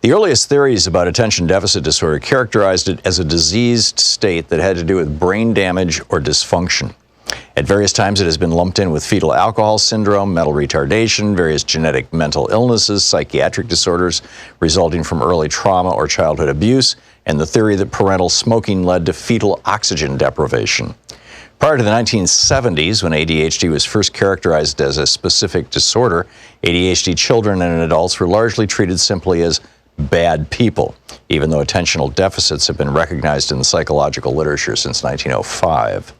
The earliest theories about attention deficit disorder characterized it as a diseased state that had to do with brain damage or dysfunction. At various times, it has been lumped in with fetal alcohol syndrome, mental retardation, various genetic mental illnesses, psychiatric disorders resulting from early trauma or childhood abuse, and the theory that parental smoking led to fetal oxygen deprivation. Prior to the 1970s, when ADHD was first characterized as a specific disorder, ADHD children and adults were largely treated simply as bad people, even though attentional deficits have been recognized in the psychological literature since 1905.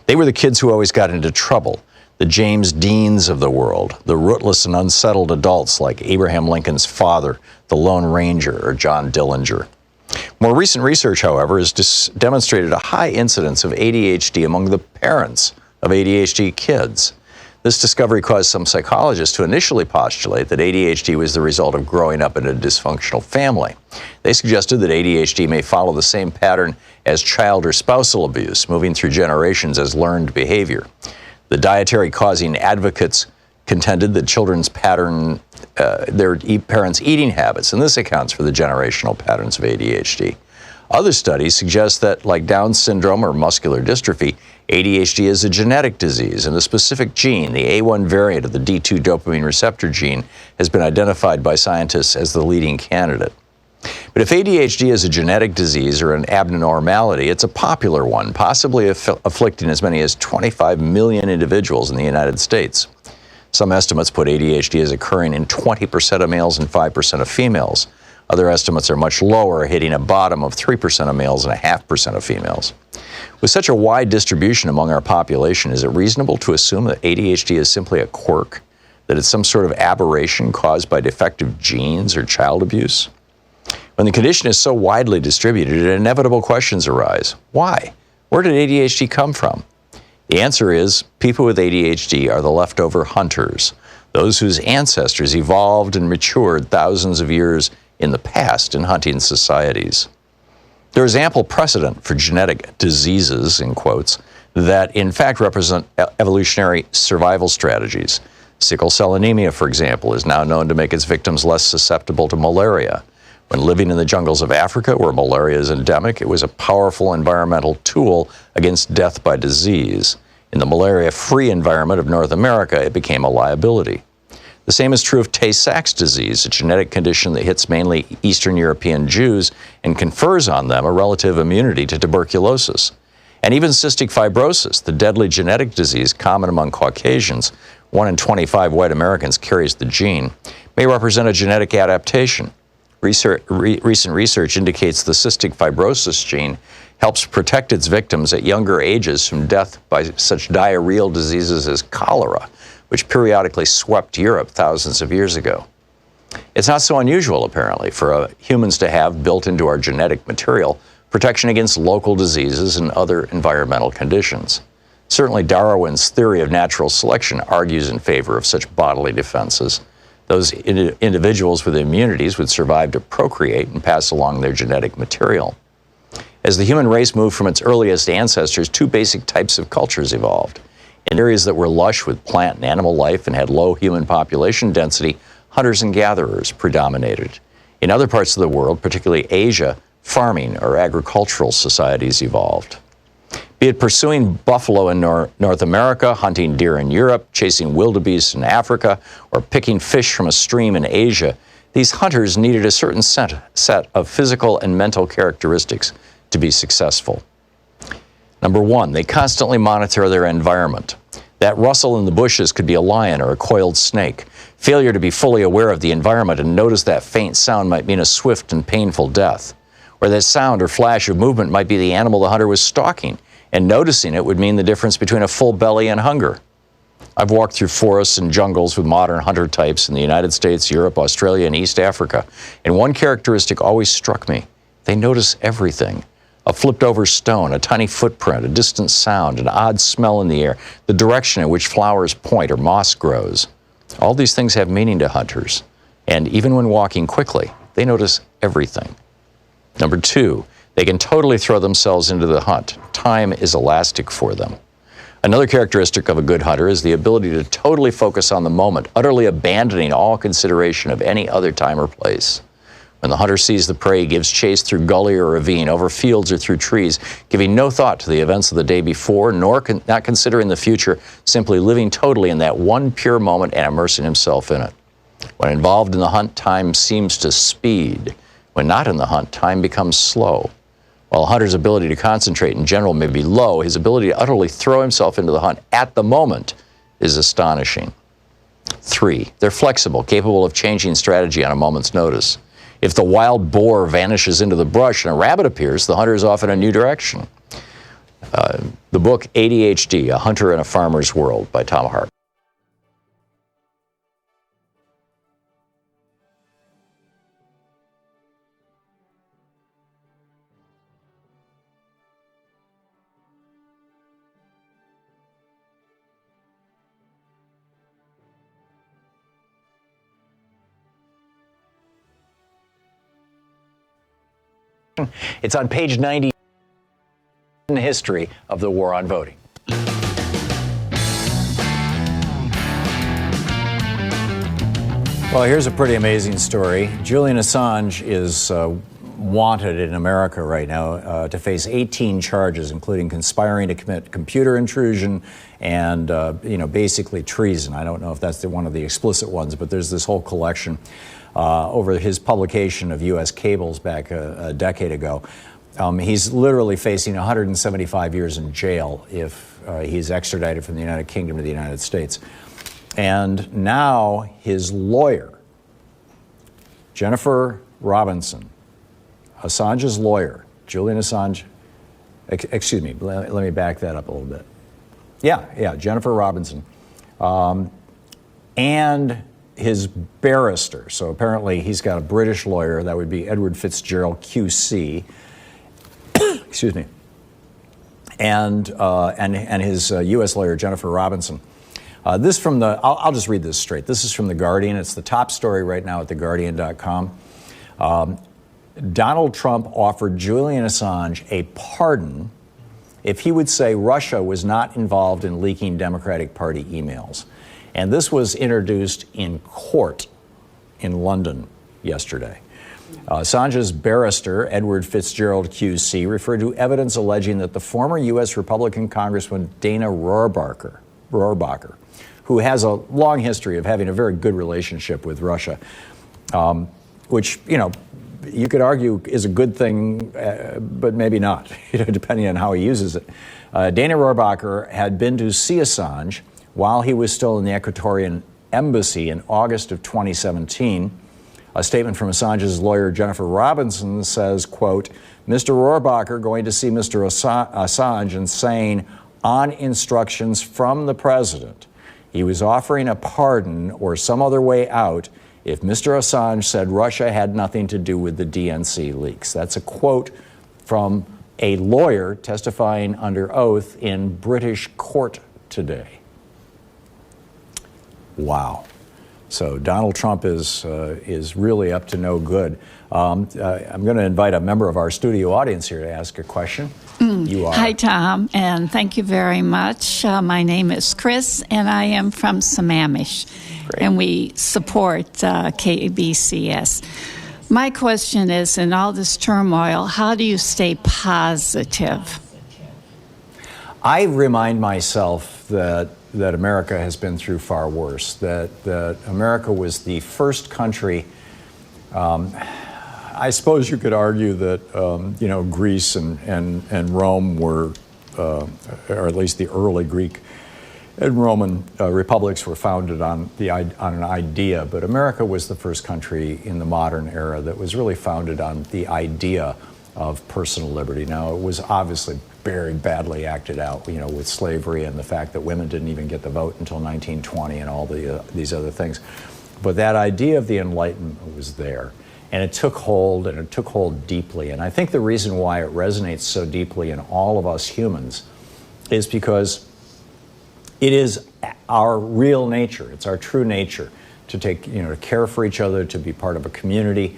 They were the kids who always got into trouble, the James Deans of the world, the rootless and unsettled adults like Abraham Lincoln's father, the Lone Ranger, or John Dillinger. More recent research, however, has demonstrated a high incidence of ADHD among the parents of ADHD kids. This discovery caused some psychologists to initially postulate that ADHD was the result of growing up in a dysfunctional family. They suggested that ADHD may follow the same pattern as child or spousal abuse, moving through generations as learned behavior. The dietary-causing advocates contended that children's pattern their parents' eating habits, and this accounts for the generational patterns of ADHD. Other studies suggest that, like Down syndrome or muscular dystrophy, ADHD is a genetic disease, and a specific gene, the A1 variant of the D2 dopamine receptor gene, has been identified by scientists as the leading candidate. But if ADHD is a genetic disease or an abnormality, it's a popular one, possibly afflicting as many as 25 million individuals in the United States. Some estimates put ADHD as occurring in 20% of males and 5% of females. Other estimates are much lower, hitting a bottom of 3% of males and 0.5% of females. With such a wide distribution among our population, is it reasonable to assume that ADHD is simply a quirk, that it's some sort of aberration caused by defective genes or child abuse? When the condition is so widely distributed, inevitable questions arise. Why? Where did ADHD come from? The answer is, people with ADHD are the leftover hunters, those whose ancestors evolved and matured thousands of years in the past in hunting societies. There is ample precedent for genetic diseases, in quotes, that in fact represent evolutionary survival strategies. Sickle cell anemia, for example, is now known to make its victims less susceptible to malaria. When living in the jungles of Africa, where malaria is endemic, it was a powerful environmental tool against death by disease. In the malaria-free environment of North America, it became a liability. The same is true of Tay-Sachs disease, a genetic condition that hits mainly Eastern European Jews and confers on them a relative immunity to tuberculosis. And even cystic fibrosis, the deadly genetic disease common among Caucasians, 1 in 25 white Americans carries the gene, may represent a genetic adaptation. Recent research indicates the cystic fibrosis gene helps protect its victims at younger ages from death by such diarrheal diseases as cholera, which periodically swept Europe thousands of years ago. It's not so unusual, apparently, for humans to have built into our genetic material protection against local diseases and other environmental conditions. Certainly, Darwin's theory of natural selection argues in favor of such bodily defenses. Those individuals with immunities would survive to procreate and pass along their genetic material. As the human race moved from its earliest ancestors, two basic types of cultures evolved. In areas that were lush with plant and animal life and had low human population density, hunters and gatherers predominated. In other parts of the world, particularly Asia, farming or agricultural societies evolved. Be it pursuing buffalo in North America, hunting deer in Europe, chasing wildebeest in Africa, or picking fish from a stream in Asia, these hunters needed a certain set of physical and mental characteristics to be successful. Number one, they constantly monitor their environment. That rustle in the bushes could be a lion or a coiled snake. Failure to be fully aware of the environment and notice that faint sound might mean a swift and painful death. Or that sound or flash of movement might be the animal the hunter was stalking, and noticing it would mean the difference between a full belly and hunger. I've walked through forests and jungles with modern hunter types in the United States, Europe, Australia, and East Africa, and one characteristic always struck me. They notice everything. A flipped over stone, a tiny footprint, a distant sound, an odd smell in the air, the direction in which flowers point or moss grows. All these things have meaning to hunters, and even when walking quickly, they notice everything. Number two, they can totally throw themselves into the hunt. Time is elastic for them. Another characteristic of a good hunter is the ability to totally focus on the moment, utterly abandoning all consideration of any other time or place. When the hunter sees the prey, he gives chase through gully or ravine, over fields or through trees, giving no thought to the events of the day before, nor not considering the future, simply living totally in that one pure moment and immersing himself in it. When involved in the hunt, time seems to speed. When not in the hunt, time becomes slow. While a hunter's ability to concentrate in general may be low, his ability to utterly throw himself into the hunt at the moment is astonishing. 3, they're flexible, capable of changing strategy on a moment's notice. If the wild boar vanishes into the brush and a rabbit appears, the hunter is off in a new direction. The book ADHD, A Hunter in a Farmer's World by Thom Hartmann. It's on page 90 in the history of the war on voting. Well, here's a pretty amazing story. Julian Assange is wanted in America right now to face 18 charges, including conspiring to commit computer intrusion and, basically treason. I don't know if that's one of the explicit ones, but there's this whole collection over his publication of U.S. cables back a decade ago. He's literally facing 175 years in jail if he's extradited from the United Kingdom to the United States. And now his lawyer, Jennifer Robinson, Assange's lawyer, Julian Assange, excuse me, let me back that up a little bit. Yeah, Jennifer Robinson, and his barrister. So apparently he's got a British lawyer, that would be Edward Fitzgerald QC, excuse me, and his U.S. lawyer, Jennifer Robinson. This from the, I'll just read this straight. This is from The Guardian. It's the top story right now at theguardian.com. Donald Trump offered Julian Assange a pardon if he would say Russia was not involved in leaking Democratic Party emails. And this was introduced in court in London yesterday. Assange's barrister, Edward Fitzgerald QC, referred to evidence alleging that the former U.S. Republican Congressman Dana Rohrabacher, who has a long history of having a very good relationship with Russia, which, you could argue is a good thing, but maybe not, depending on how he uses it. Dana Rohrabacher had been to see Assange while he was still in the Ecuadorian embassy in August of 2017. A statement from Assange's lawyer, Jennifer Robinson, says, quote, Mr. Rohrabacher going to see Mr. Assange and saying, on instructions from the president, he was offering a pardon or some other way out if Mr. Assange said Russia had nothing to do with the DNC leaks. That's a quote from a lawyer testifying under oath in British court today. Wow. So Donald Trump is really up to no good. I'm going to invite a member of our studio audience here to ask a question. You are. Hi, Tom, and thank you very much. My name is Chris, and I am from Sammamish, and we support KBCS. My question is, in all this turmoil, how do you stay positive? I remind myself that America has been through far worse, that America was the first country. I suppose you could argue that Greece and Rome were, or at least the early Greek and Roman republics were founded on an idea, but America was the first country in the modern era that was really founded on the idea of personal liberty. Now, it was obviously very badly acted out, with slavery and the fact that women didn't even get the vote until 1920 and all these other things. But that idea of the Enlightenment was there, and it took hold, and it took hold deeply. And I think the reason why it resonates so deeply in all of us humans is because it is our real nature. It's our true nature to take, to care for each other, to be part of a community.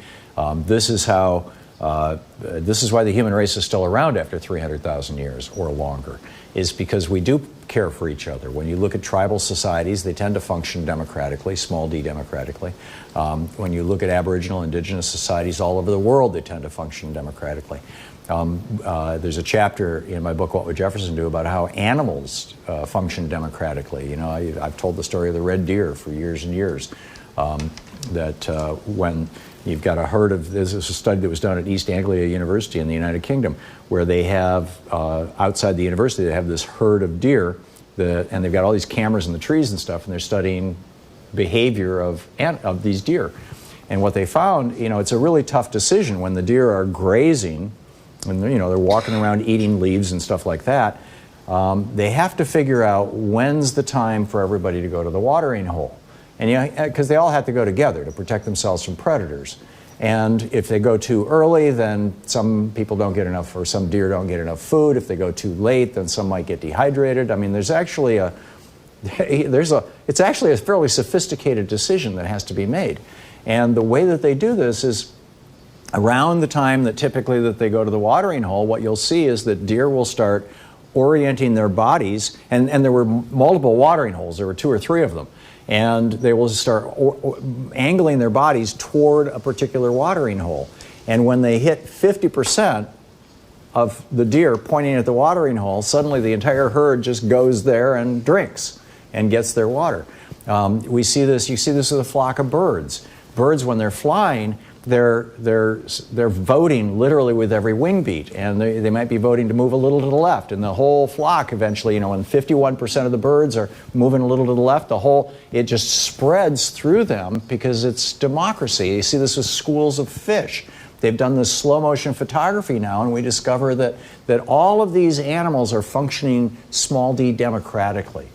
This is why the human race is still around after 300,000 years or longer, is because we do care for each other. When you look at tribal societies, they tend to function democratically, small d democratically. When you look at Aboriginal, Indigenous societies all over the world, they tend to function democratically. There's a chapter in my book, What Would Jefferson Do?, about how animals function democratically. I've told the story of the red deer for years and years. When you've got a herd of, there's a study that was done at East Anglia University in the United Kingdom, where they have, outside the university, they have this herd of deer, and they've got all these cameras in the trees and stuff, and they're studying behavior of these deer. And what they found, it's a really tough decision when the deer are grazing, and they're walking around eating leaves and stuff like that. They have to figure out when's the time for everybody to go to the watering hole. And because they all have to go together to protect themselves from predators. And if they go too early, then some people don't get enough, or some deer don't get enough food. If they go too late, then some might get dehydrated. I mean, it's actually a fairly sophisticated decision that has to be made. And the way that they do this is around the time that typically that they go to the watering hole, what you'll see is that deer will start orienting their bodies, and there were multiple watering holes, there were 2 or 3 of them, and they will start angling their bodies toward a particular watering hole. And when they hit 50% of the deer pointing at the watering hole, suddenly the entire herd just goes there and drinks and gets their water. You see this with a flock of birds. Birds, when they're flying, they're voting literally with every wing beat, and they might be voting to move a little to the left, and the whole flock eventually, when 51% of the birds are moving a little to the left, it just spreads through them because it's democracy. You see this with schools of fish. They've done this slow motion photography now, and we discover that all of these animals are functioning small d democratically.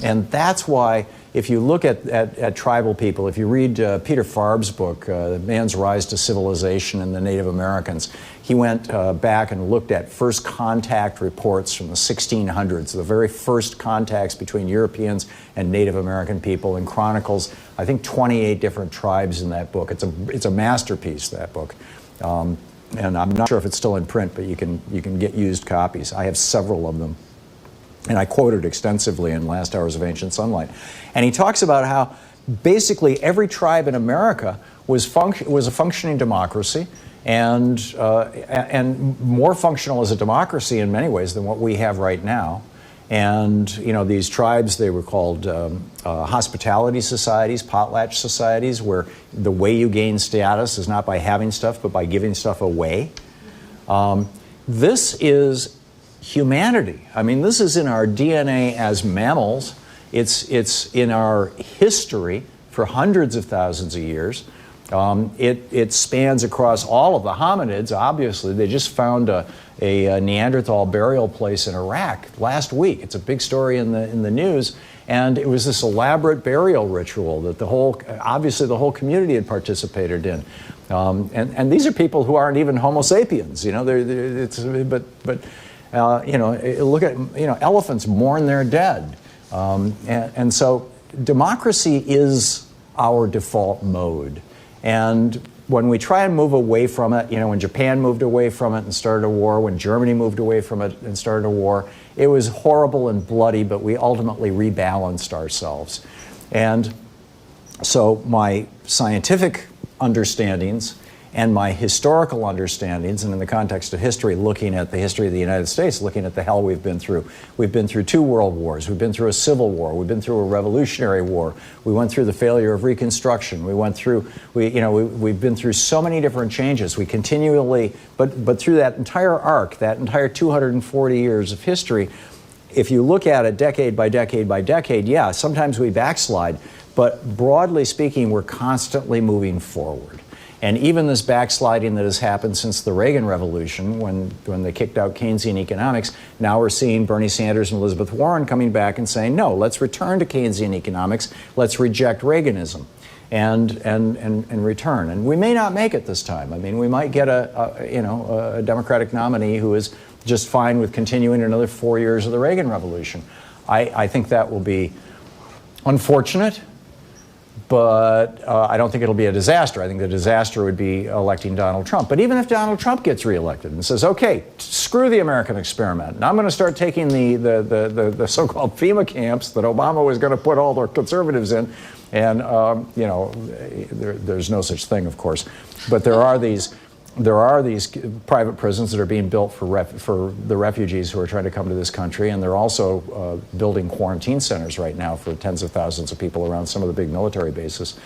And that's why, if you look at tribal people, if you read Peter Farb's book, Man's Rise to Civilization and the Native Americans, he went back and looked at first contact reports from the 1600s, the very first contacts between Europeans and Native American people, and chronicles, I think, 28 different tribes in that book. It's a masterpiece, that book. And I'm not sure if it's still in print, but you can get used copies. I have several of them. And I quoted extensively in Last Hours of Ancient Sunlight. And he talks about how basically every tribe in America was a functioning democracy, and more functional as a democracy in many ways than what we have right now. And these tribes, they were called hospitality societies, potlatch societies, where the way you gain status is not by having stuff, but by giving stuff away. This is humanity. I mean, this is in our DNA as mammals. It's in our history for hundreds of thousands of years. It spans across all of the hominids, obviously. They just found a Neanderthal burial place in Iraq last week. It's a big story in the news. And it was this elaborate burial ritual that obviously the whole community had participated in. And these are people who aren't even Homo sapiens, look at, elephants mourn their dead. And so democracy is our default mode. And when we try and move away from it, when Japan moved away from it and started a war, when Germany moved away from it and started a war, it was horrible and bloody, but we ultimately rebalanced ourselves. And so my scientific understandings and my historical understandings, and in the context of history, looking at the history of the United States, looking at the hell we've been through. We've been through 2 world wars. We've been through a civil war. We've been through a revolutionary war. We went through the failure of Reconstruction. We've been through so many different changes. We continually, but through that entire arc, that entire 240 years of history, if you look at it decade by decade by decade, yeah, sometimes we backslide, but broadly speaking, we're constantly moving forward. And even this backsliding that has happened since the Reagan Revolution, when they kicked out Keynesian economics, now we're seeing Bernie Sanders and Elizabeth Warren coming back and saying, no, let's return to Keynesian economics, let's reject Reaganism and return. And we may not make it this time. I mean, we might get a Democratic nominee who is just fine with continuing another 4 years of the Reagan Revolution. I think that will be unfortunate. But I don't think it'll be a disaster. I think the disaster would be electing Donald Trump. But even if Donald Trump gets reelected and says, okay, screw the American experiment, and I'm going to start taking the so-called FEMA camps that Obama was going to put all the conservatives in, and there's no such thing, of course. But there are these private prisons that are being built for the refugees who are trying to come to this country, and they're also building quarantine centers right now for tens of thousands of people around some of the big military bases.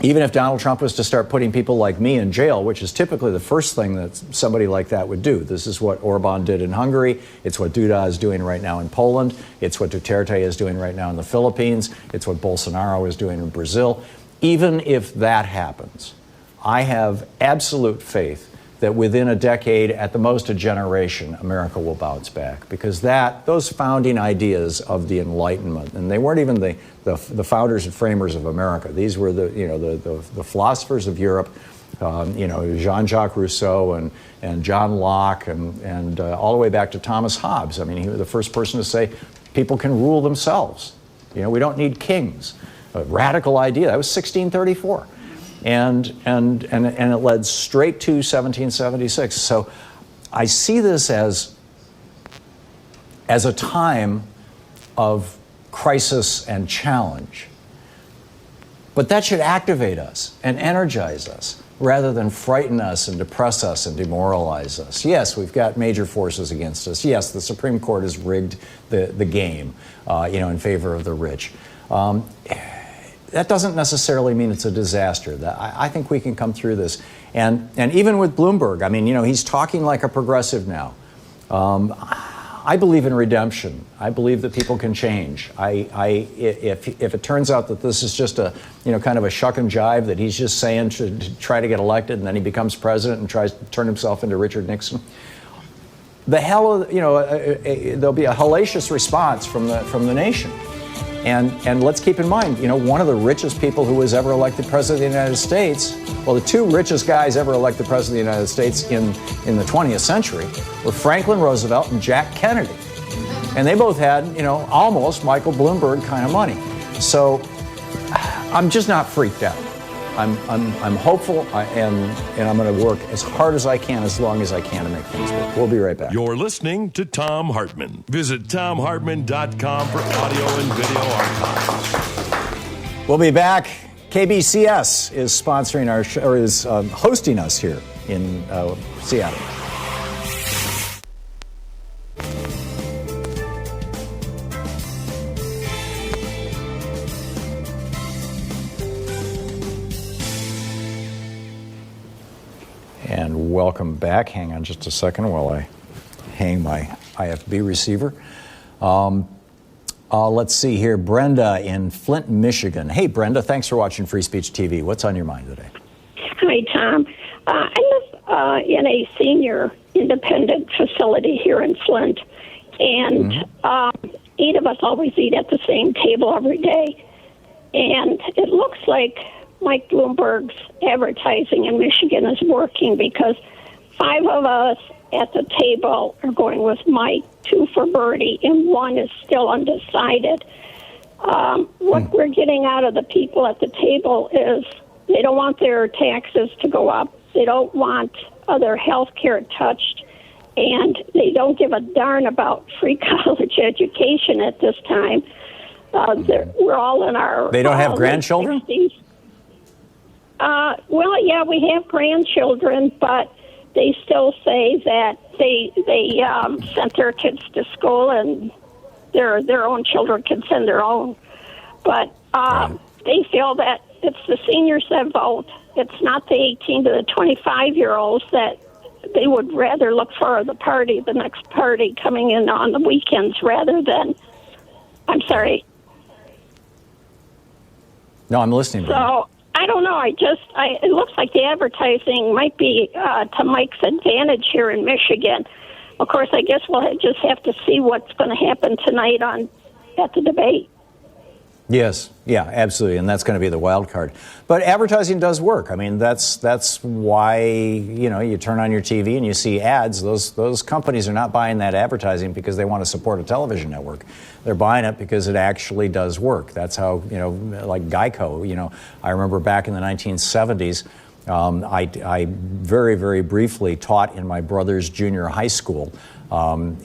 even if Donald Trump was to start putting people like me in jail, which is typically the first thing that somebody like that would do. This is what Orban did in Hungary. It's what Duda is doing right now in Poland. It's what Duterte is doing right now in the Philippines. It's what Bolsonaro is doing in Brazil. Even if that happens, I have absolute faith that within a decade, at the most a generation, America will bounce back, because those founding ideas of the Enlightenment, and they weren't even the founders and framers of America. These were the philosophers of Europe, Jean-Jacques Rousseau and John Locke and all the way back to Thomas Hobbes. I mean, he was the first person to say people can rule themselves. We don't need kings. A radical idea. That was 1634. And it led straight to 1776. So I see this as a time of crisis and challenge. But that should activate us and energize us rather than frighten us and depress us and demoralize us. Yes, we've got major forces against us. Yes, the Supreme Court has rigged the game, in favor of the rich. That doesn't necessarily mean it's a disaster. I think we can come through this. And even with Bloomberg, I mean, he's talking like a progressive now. I believe in redemption. I believe that people can change. If it turns out that this is just a, kind of a shuck and jive that he's just saying to try to get elected, and then he becomes president and tries to turn himself into Richard Nixon, there'll be a hellacious response from the nation. And let's keep in mind, one of the richest people who was ever elected president of the United States, well, the two richest guys ever elected president of the United States in the 20th century were Franklin Roosevelt and Jack Kennedy. And they both had, almost Michael Bloomberg kind of money. So I'm just not freaked out. I'm hopeful, and I'm going to work as hard as I can, as long as I can, to make things work. We'll be right back. You're listening to Thom Hartmann. Visit ThomHartmann.com for audio and video archives. We'll be back. KBCS is sponsoring our show, or is hosting us here in Seattle. And welcome back. Hang on just a second while I hang my IFB receiver. Let's see here. Brenda in Flint, Michigan. Hey, Brenda, thanks for watching Free Speech TV. What's on your mind today? Hi, Tom. I live in a senior independent facility here in Flint, and 8 of us always eat at the same table every day. And it looks like Mike Bloomberg's advertising in Michigan is working, because 5 of us at the table are going with Mike, 2 for Bernie, and 1 is still undecided. What we're getting out of the people at the table is they don't want their taxes to go up. They don't want their health care touched. And they don't give a darn about free college education at this time. We're all in our... They don't have grandchildren? 60s. Well, yeah, we have grandchildren, but they still say that they sent their kids to school, and their own children can send their own. But they feel that it's the seniors that vote. It's not the 18 to the 25-year-olds that they would rather look for the next party coming in on the weekends rather than... I'm sorry. No, I'm listening. So... I don't know. It looks like the advertising might be to Mike's advantage here in Michigan. Of course, I guess we'll just have to see what's going to happen tonight at the debate. Yes, yeah, absolutely, and that's going to be the wild card. But advertising does work. I mean, that's why you turn on your TV and you see ads. Those companies are not buying that advertising because they want to support a television network. They're buying it because it actually does work. That's how like Geico. I remember back in the 1970s, I very, very briefly taught in my brother's junior high school for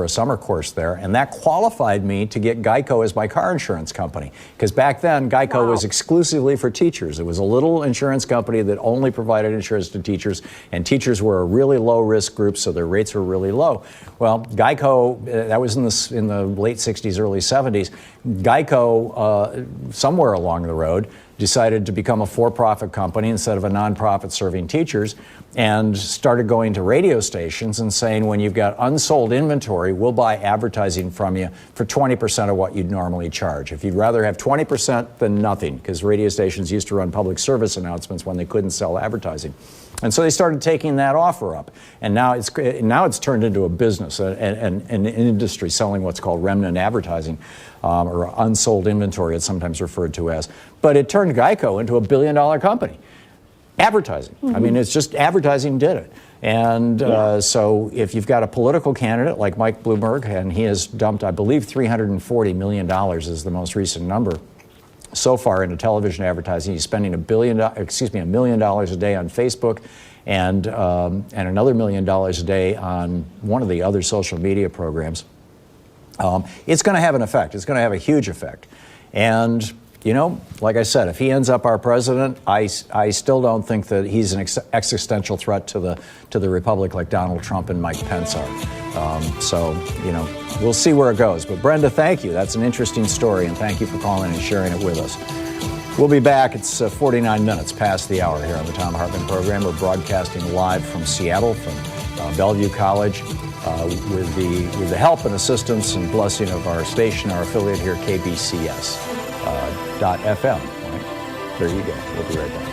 a summer course there. And that qualified me to get Geico as my car insurance company. Because back then, Geico was exclusively for teachers. It was a little insurance company that only provided insurance to teachers, and teachers were a really low-risk group, so their rates were really low. Well, Geico, that was in the late 60s, early 70s. Geico, somewhere along the road, decided to become a for-profit company instead of a nonprofit serving teachers, and started going to radio stations and saying, when you've got unsold inventory, we'll buy advertising from you for 20% of what you'd normally charge. If you'd rather have 20% than nothing, because radio stations used to run public service announcements when they couldn't sell advertising. And so they started taking that offer up, and now it's turned into a business, an industry selling what's called remnant advertising, or unsold inventory, it's sometimes referred to as. But it turned Geico into $1 billion company. Advertising. I mean, it's just advertising did it. And so if you've got a political candidate like Mike Bloomberg, and he has dumped, I believe, $340 million is the most recent number so far into television advertising. He's spending $1 million a day on Facebook, and another $1 million a day on one of the other social media programs. It's going to have an effect. It's going to have a huge effect. And like I said, if he ends up our president, I still don't think that he's an existential threat to the republic like Donald Trump and Mike Pence are. We'll see where it goes. But Brenda, thank you. That's an interesting story, and thank you for calling and sharing it with us. We'll be back. It's 49 minutes past the hour here on the Thom Hartmann Program. We're broadcasting live from Seattle, from Bellevue College, with the help and assistance and blessing of our station, our affiliate here, KBCS. .fm. Right? There you go. We'll be right back.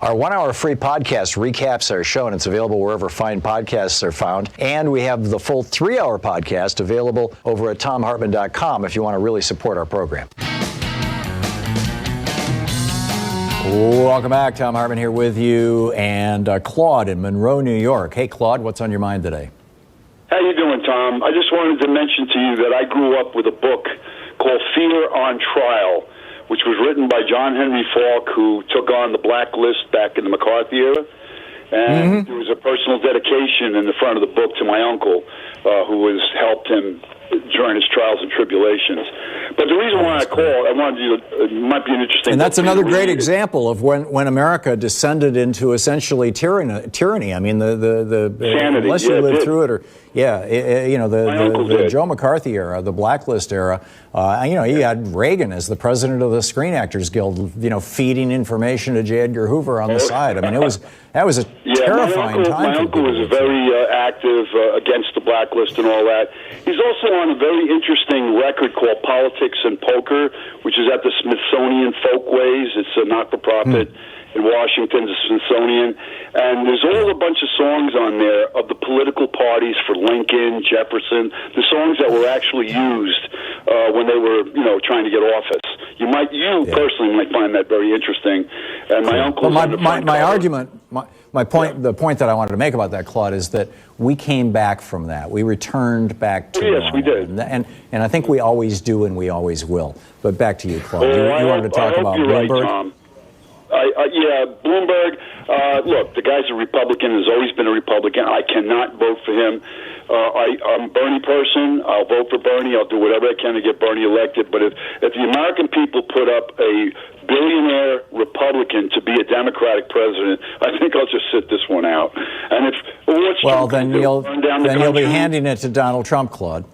Our 1 hour free podcast recaps our show, and it's available wherever fine podcasts are found. And we have the full 3 hour podcast available over at thomhartmann.com if you want to really support our program. Welcome back. Thom Hartmann here with you, and Claude in Monroe, New York. Hey, Claude, what's on your mind today? How you doing, Tom? I just wanted to mention to you that I grew up with a book called Fear on Trial, which was written by John Henry Falk, who took on the blacklist back in the McCarthy era. And there was a personal dedication in the front of the book to my uncle, who has helped him during his trials and tribulations. But the reason why I called, I wanted you to, it might be an interesting... And that's another great example of when America descended into essentially tyranny. I mean, Sanity, unless you lived through it, or the Joe McCarthy era, the blacklist era. You had Reagan as the president of the Screen Actors Guild, feeding information to J. Edgar Hoover on the side. I mean, that was a terrifying time. My uncle was very active against the blacklist and all that. He's also on a very interesting record called Politics and Poker, which is at the Smithsonian Folkways. It's a not-for-profit in Washington, the Smithsonian. And there's all a bunch of songs on there of the political parties for Lincoln, Jefferson, the songs that were actually used when they were, trying to get office. You personally might find that very interesting. And my uncle... My argument... the point that I wanted to make about that, Claude, is that we came back from that. We returned back to normal. We did. And I think we always do, and we always will. But back to you, Claude. You wanted to talk about Bloomberg? Right, Tom. Bloomberg, look, the guy's a Republican, has always been a Republican. I cannot vote for him. I'm a Bernie person. I'll vote for Bernie. I'll do whatever I can to get Bernie elected. But if the American people put up a billionaire Republican to be a Democratic president, I think I'll just sit this one out. And then you'll be handing it to Donald Trump, Claude.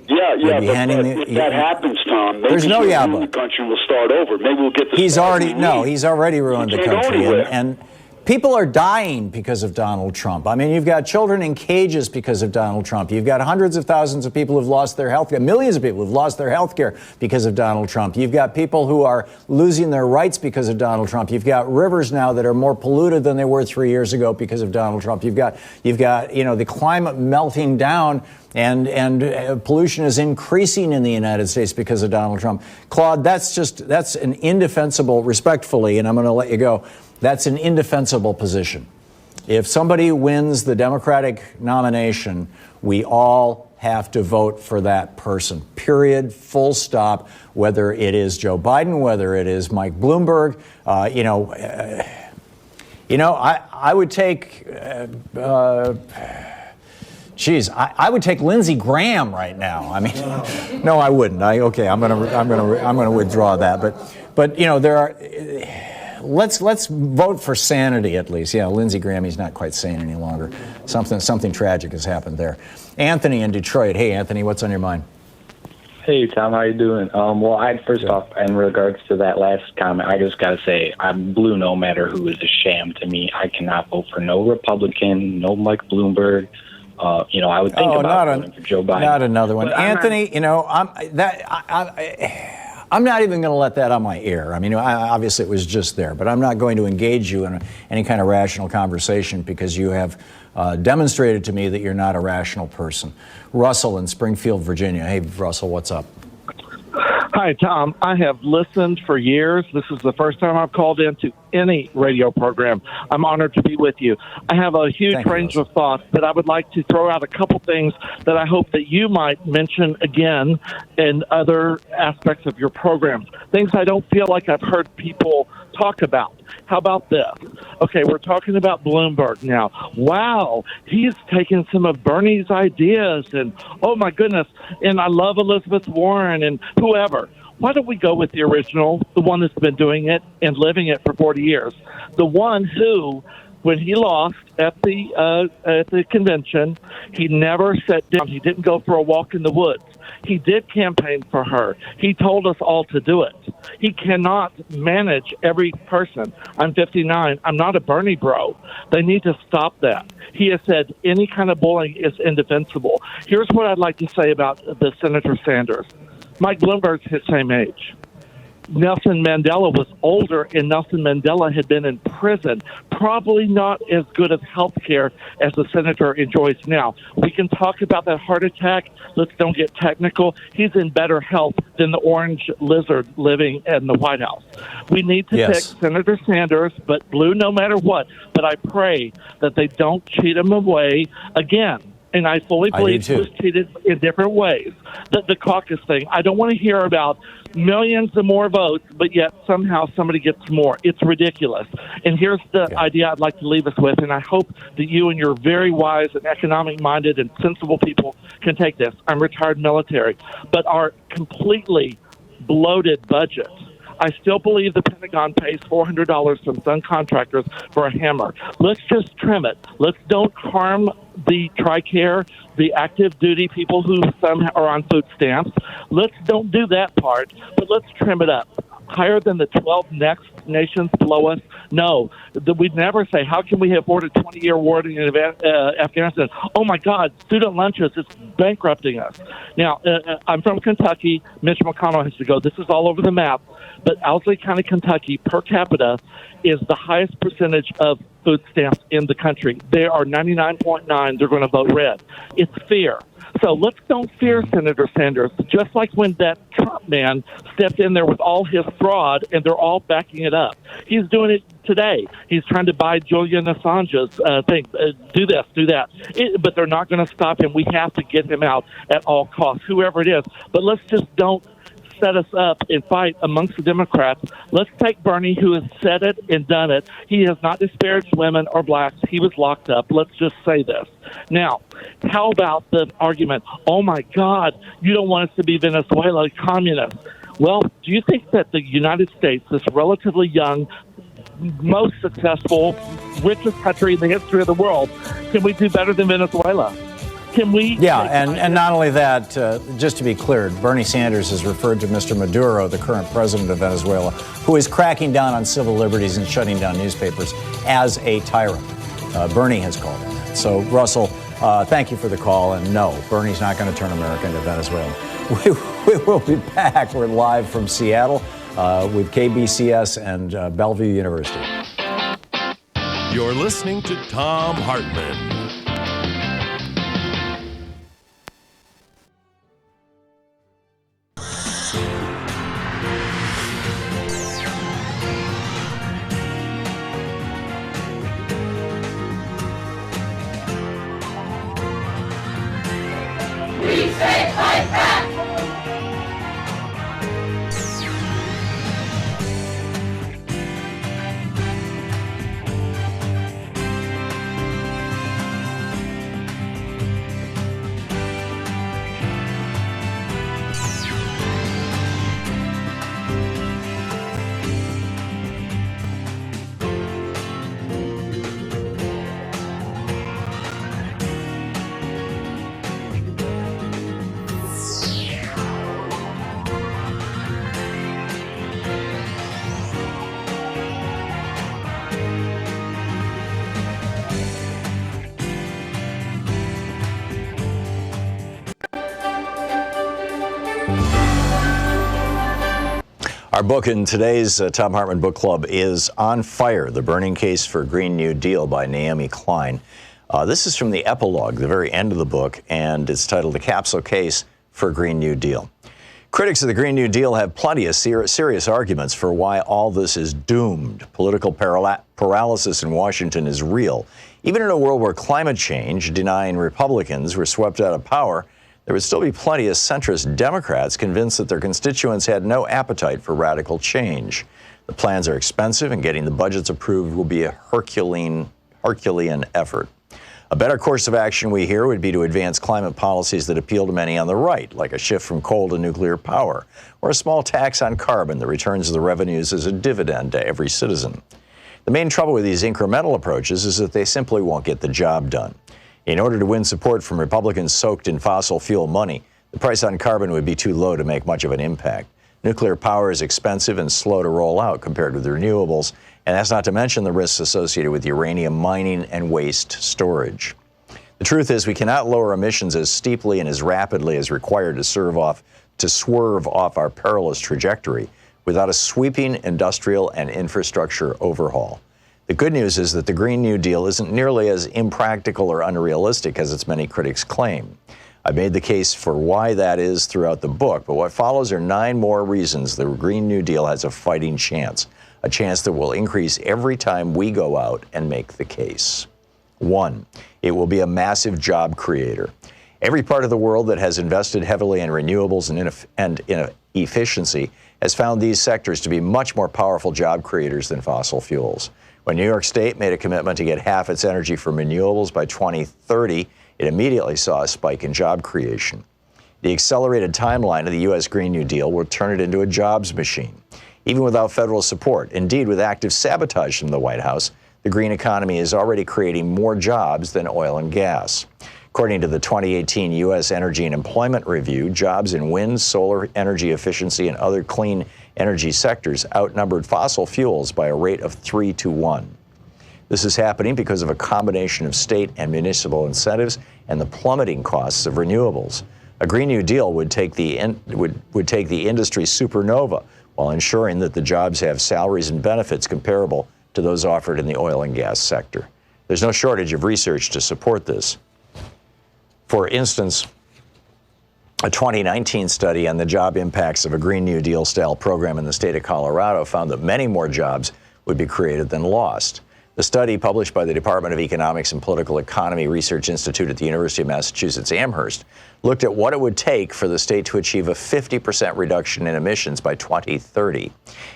Yeah, but if that happens, Tom, maybe the country will start over. Maybe we'll get He's already ruined the country, and people are dying because of Donald Trump. I mean, you've got children in cages because of Donald Trump. You've got hundreds of thousands of people who've lost their health care, millions of people who've lost their health care because of Donald Trump. You've got people who are losing their rights because of Donald Trump. You've got rivers now that are more polluted than they were 3 years ago because of Donald Trump. You've got the climate melting down. And pollution is increasing in the United States because of Donald Trump. Claude, that's an indefensible, respectfully, and I'm going to let you go, that's an indefensible position. If somebody wins the Democratic nomination, we all have to vote for that person. Period. Full stop. Whether it is Joe Biden, whether it is Mike Bloomberg, I would take. I would take Lindsey Graham right now. I mean, no, I wouldn't. I'm gonna withdraw that. But there are. Let's vote for sanity at least. Yeah, Lindsey Graham, he's not quite sane any longer. Something tragic has happened there. Anthony in Detroit. Hey, Anthony, what's on your mind? Hey, Tom, how you doing? First off, in regards to that last comment, I just got to say, I'm blue no matter who is a sham to me. I cannot vote for no Republican, no Mike Bloomberg. I would think about voting for Joe Biden. Not another one. But Anthony, I'm not even going to let that on my ear. I mean, obviously it was just there, but I'm not going to engage you in any kind of rational conversation because you have demonstrated to me that you're not a rational person. Russell in Springfield, Virginia. Hey, Russell, what's up? Hi, Tom. I have listened for years. This is the first time I've called into any radio program. I'm honored to be with you. I have a huge range of thoughts, but I would like to throw out a couple things that I hope that you might mention again in other aspects of your programs. Things I don't feel like I've heard people talk about. How about this? Okay, we're talking about Bloomberg now. Wow, he's taken some of Bernie's ideas, and oh my goodness, and I love Elizabeth Warren and whoever. Why don't we go with the original, the one that's been doing it and living it for 40 years? The one who, when he lost at the convention, he never sat down. He didn't go for a walk in the woods. He did campaign for her. He told us all to do it. He cannot manage every person. I'm 59. I'm not a Bernie bro. They need to stop that. He has said any kind of bullying is indefensible. Here's what I'd like to say about the Senator Sanders. Mike Bloomberg's his same age. Nelson Mandela was older, and Nelson Mandela had been in prison. Probably not as good of health care as the senator enjoys now. We can talk about that heart attack. Let's don't get technical. He's in better health than the orange lizard living in the White House. We need to pick Senator Sanders, but blue no matter what. But I pray that they don't cheat him away again. And I fully believe he was cheated in different ways. The caucus thing, I don't want to hear about millions of more votes, but yet somehow somebody gets more. It's ridiculous. And here's the idea I'd like to leave us with, and I hope that you and your very wise and economic-minded and sensible people can take this. I'm retired military. But our completely bloated budget, I still believe the Pentagon pays $400 from some contractors for a hammer. Let's just trim it. Let's don't harm the TRICARE, the active duty people who some are on food stamps. Let's don't do that part, but let's trim it up. Higher than the 12 next nations below us? No. We'd never say, how can we afford a 20-year war in Afghanistan? Oh, my God, student lunches, it's bankrupting us. Now, I'm from Kentucky. Mitch McConnell has to go. This is all over the map. But Owsley County, Kentucky, per capita, is the highest percentage of food stamps in the country. They are 99.9. They're going to vote red. It's fear. So let's don't fear Senator Sanders, just like when that Trump man stepped in there with all his fraud, and they're all backing it up. He's doing it today. He's trying to buy Julian Assange's thing. Do this, do that. But they're not going to stop him. We have to get him out at all costs, whoever it is. But let's just don't set us up and fight amongst the Democrats. Let's take Bernie, who has said it and done it. He has not disparaged women or blacks. He was locked up. Let's just say this. Now, how about the argument, oh, my God, you don't want us to be Venezuela, communist. Well, do you think that the United States, this relatively young, most successful, richest country in the history of the world, can we do better than Venezuela? Can we? Yeah, and not only that, just to be clear, Bernie Sanders has referred to Mr. Maduro, the current president of Venezuela, who is cracking down on civil liberties and shutting down newspapers, as a tyrant. Bernie has called him that. So, Russell, thank you for the call. And no, Bernie's not going to turn America into Venezuela. We will be back. We're live from Seattle with KBCS and Bellevue University. You're listening to Thom Hartmann. Our book in today's Thom Hartmann Book Club is On Fire, The Burning Case for Green New Deal by Naomi Klein. This is from the epilogue, the very end of the book, and it's titled The Capsule Case for Green New Deal. Critics of the Green New Deal have plenty of serious arguments for why all this is doomed. Political paralysis in Washington is real. Even in a world where climate change denying Republicans were swept out of power, there would still be plenty of centrist Democrats convinced that their constituents had no appetite for radical change. The plans are expensive, and getting the budgets approved will be a Herculean effort. A better course of action, we hear, would be to advance climate policies that appeal to many on the right, like a shift from coal to nuclear power, or a small tax on carbon that returns the revenues as a dividend to every citizen. The main trouble with these incremental approaches is that they simply won't get the job done. In order to win support from Republicans soaked in fossil fuel money, the price on carbon would be too low to make much of an impact. Nuclear power is expensive and slow to roll out compared with renewables, and that's not to mention the risks associated with uranium mining and waste storage. The truth is, we cannot lower emissions as steeply and as rapidly as required to swerve off our perilous trajectory without a sweeping industrial and infrastructure overhaul. The good news is that the Green New Deal isn't nearly as impractical or unrealistic as its many critics claim. I've made the case for why that is throughout the book, but what follows are 9 more reasons the Green New Deal has a fighting chance, a chance that will increase every time we go out and make the case. 1, it will be a massive job creator. Every part of the world that has invested heavily in renewables and in efficiency has found these sectors to be much more powerful job creators than fossil fuels. When New York State made a commitment to get half its energy from renewables by 2030, it immediately saw a spike in job creation. The accelerated timeline of the U.S. Green New Deal will turn it into a jobs machine. Even without federal support, indeed with active sabotage from the White House, the green economy is already creating more jobs than oil and gas. According to the 2018 U.S. Energy and Employment Review, jobs in wind, solar energy efficiency, and other clean energy sectors outnumbered fossil fuels by a rate of 3 to 1. This is happening because of a combination of state and municipal incentives and the plummeting costs of renewables. A Green New Deal would take the industry supernova while ensuring that the jobs have salaries and benefits comparable to those offered in the oil and gas sector. There's no shortage of research to support this. For instance, a 2019 study on the job impacts of a Green New Deal-style program in the state of Colorado found that many more jobs would be created than lost. The study, published by the Department of Economics and Political Economy Research Institute at the University of Massachusetts Amherst, looked at what it would take for the state to achieve a 50% reduction in emissions by 2030.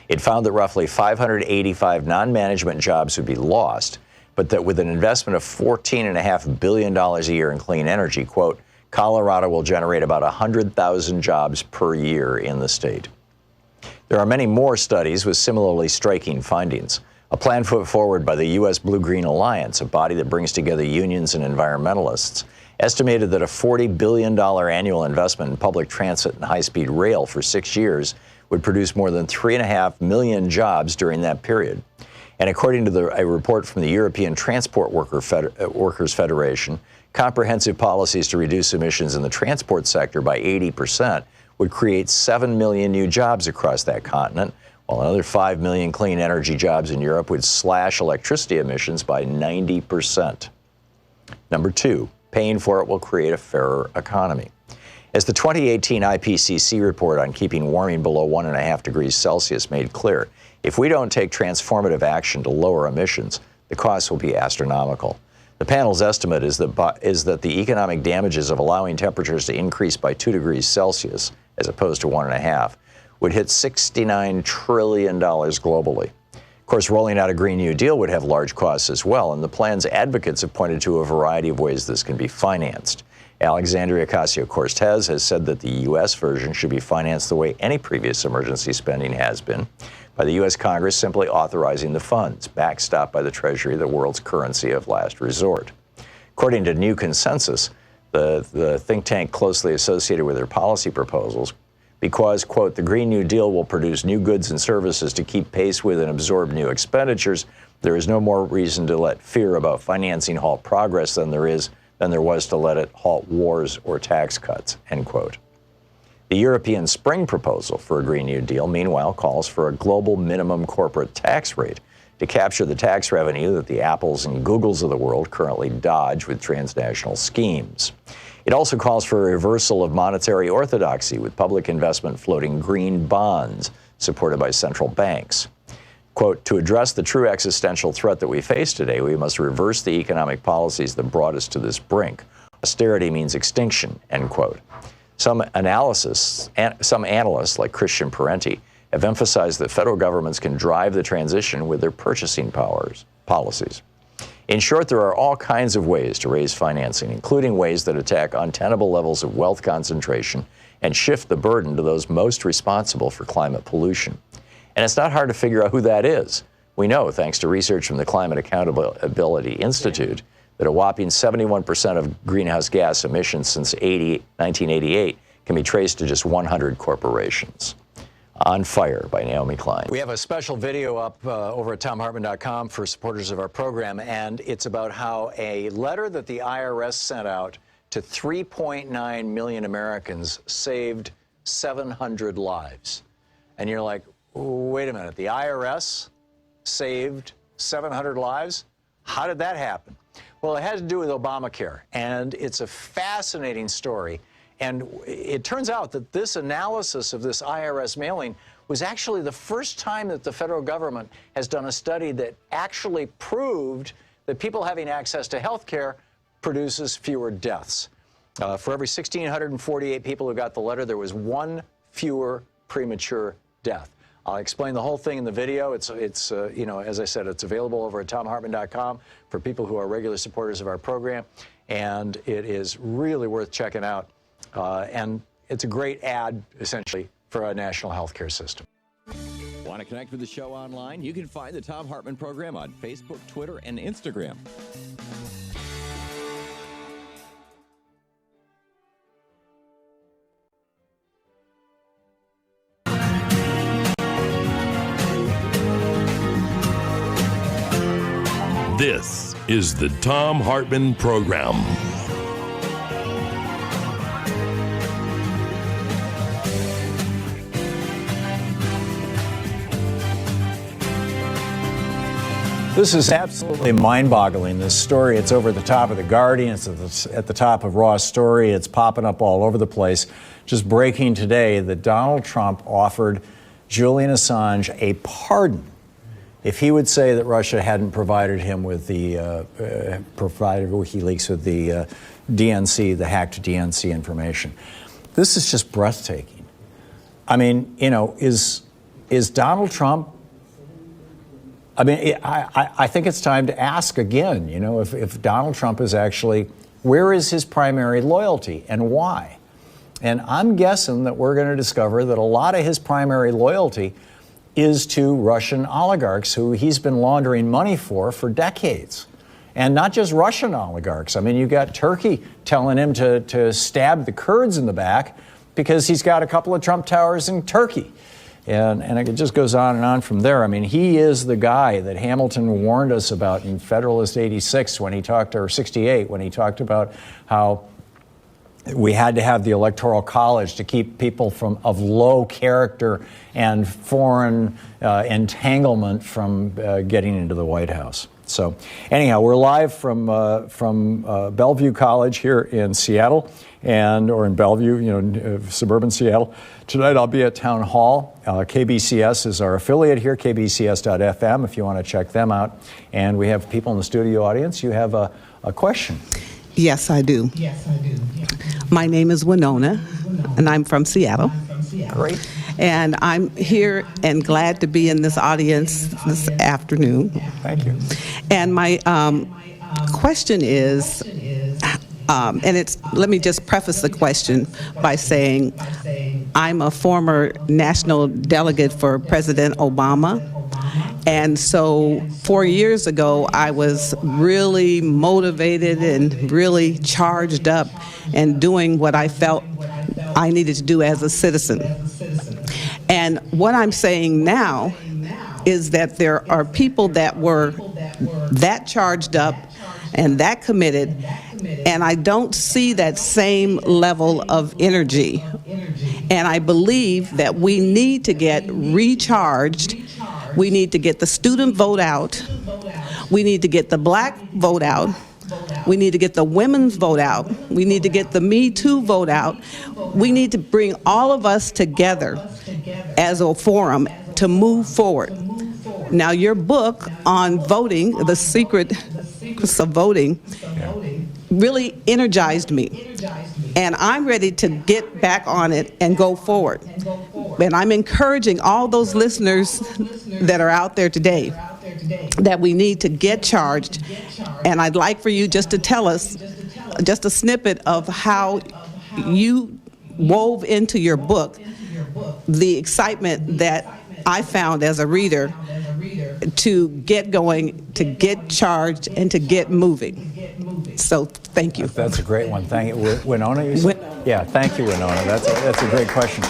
It found that roughly 585 non-management jobs would be lost, but that with an investment of $14.5 billion a year in clean energy, quote, Colorado will generate about 100,000 jobs per year in the state. There are many more studies with similarly striking findings. A plan put forward by the U.S. Blue-Green Alliance, a body that brings together unions and environmentalists, estimated that a $40 billion annual investment in public transit and high-speed rail for 6 years would produce more than 3.5 million jobs during that period. And according to a report from the European Transport Workers Federation, comprehensive policies to reduce emissions in the transport sector by 80% would create 7 million new jobs across that continent, while another 5 million clean energy jobs in Europe would slash electricity emissions by 90%. Number 2, paying for it will create a fairer economy. As the 2018 IPCC report on keeping warming below 1.5 degrees Celsius made clear, if we don't take transformative action to lower emissions, the costs will be astronomical. The panel's estimate is that the economic damages of allowing temperatures to increase by 2 degrees Celsius, as opposed to 1.5, would hit $69 trillion globally. Of course, rolling out a Green New Deal would have large costs as well, and the plan's advocates have pointed to a variety of ways this can be financed. Alexandria Ocasio-Cortez has said that the U.S. version should be financed the way any previous emergency spending has been, by the U.S. Congress simply authorizing the funds, backstopped by the Treasury, the world's currency of last resort. According to New Consensus, the think tank closely associated with their policy proposals, because, quote, the Green New Deal will produce new goods and services to keep pace with and absorb new expenditures, there is no more reason to let fear about financing halt progress than there was to let it halt wars or tax cuts, end quote. The European Spring proposal for a Green New Deal, meanwhile, calls for a global minimum corporate tax rate to capture the tax revenue that the Apples and Googles of the world currently dodge with transnational schemes. It also calls for a reversal of monetary orthodoxy, with public investment floating green bonds supported by central banks. Quote, to address the true existential threat that we face today, we must reverse the economic policies that brought us to this brink. Austerity means extinction, end quote. Some analysts like Christian Parenti have emphasized that federal governments can drive the transition with their purchasing policies. In short, there are all kinds of ways to raise financing, including ways that attack untenable levels of wealth concentration and shift the burden to those most responsible for climate pollution. And it's not hard to figure out who that is. We know, thanks to research from the Climate Accountability Institute, that a whopping 71% of greenhouse gas emissions since 1988 can be traced to just 100 corporations. On Fire by Naomi Klein. We have a special video up over at ThomHartmann.com for supporters of our program, and it's about how a letter that the IRS sent out to 3.9 million Americans saved 700 lives. And you're like, wait a minute, the IRS saved 700 lives? How did that happen? Well, it had to do with Obamacare, and it's a fascinating story. And it turns out that this analysis of this IRS mailing was actually the first time that the federal government has done a study that actually proved that people having access to health care produces fewer deaths. For every 1,648 people who got the letter, there was one fewer premature death. I'll explain the whole thing in the video. It's you know, as I said, it's available over at ThomHartmann.com for people who are regular supporters of our program, and it is really worth checking out. And it's a great ad, essentially, for a national health care system. Want to connect with the show online? You can find the Thom Hartmann Program on Facebook, Twitter, and Instagram. This is the Thom Hartmann Program. This is absolutely mind-boggling, this story. It's over the top of The Guardian. It's at the top of Raw's Story. It's popping up all over the place. Just breaking today that Donald Trump offered Julian Assange a pardon if he would say that Russia hadn't provided him with provided WikiLeaks with the DNC, the hacked DNC information. This is just breathtaking. I mean, you know, is Donald Trump, I mean, I think it's time to ask again, you know, if Donald Trump is actually, where is his primary loyalty and why? And I'm guessing that we're going to discover that a lot of his primary loyalty is to Russian oligarchs who he's been laundering money for decades. And not just Russian oligarchs. I mean, you got Turkey telling him to stab the Kurds in the back because he's got a couple of Trump towers in Turkey. And it just goes on and on from there. I mean, he is the guy that Hamilton warned us about in Federalist 86 when he talked, or 68, when he talked about how we had to have the Electoral College to keep people of low character and foreign entanglement from getting into the White House. So anyhow, we're live from Bellevue College here in Seattle, or in Bellevue, you know, suburban Seattle. Tonight I'll be at Town Hall. KBCS is our affiliate here, kbcs.fm, if you want to check them out. And we have people in the studio audience. You have a question. Yes, I do. My name is Winona, and I'm from Seattle. Great. And I'm here and glad to be in this audience this afternoon. Thank you. And my question is, let me just preface the question by saying I'm a former national delegate for President Obama. And so 4 years ago, I was really motivated and really charged up and doing what I felt I needed to do as a citizen. And what I'm saying now is that there are people that were that charged up and that committed, and I don't see that same level of energy. And I believe that we need to get recharged. We need to get the student vote out. We need to get the black vote out. We need to get the women's vote out. We need to get the Me Too vote out. We need to bring all of us together as a forum to move forward. Now, your book on voting, The Secret of Voting, really energized me. And I'm ready to get back on it and go forward. And I'm encouraging all those listeners that are out there today that we need to get charged. And I'd like for you just to tell us just a snippet of how you wove into your book the excitement that I found as a reader to get going, to get charged, and to get moving. So thank you. That's a great one. Thank you. Winona, you said? Yeah, thank you, Winona. That's a great question.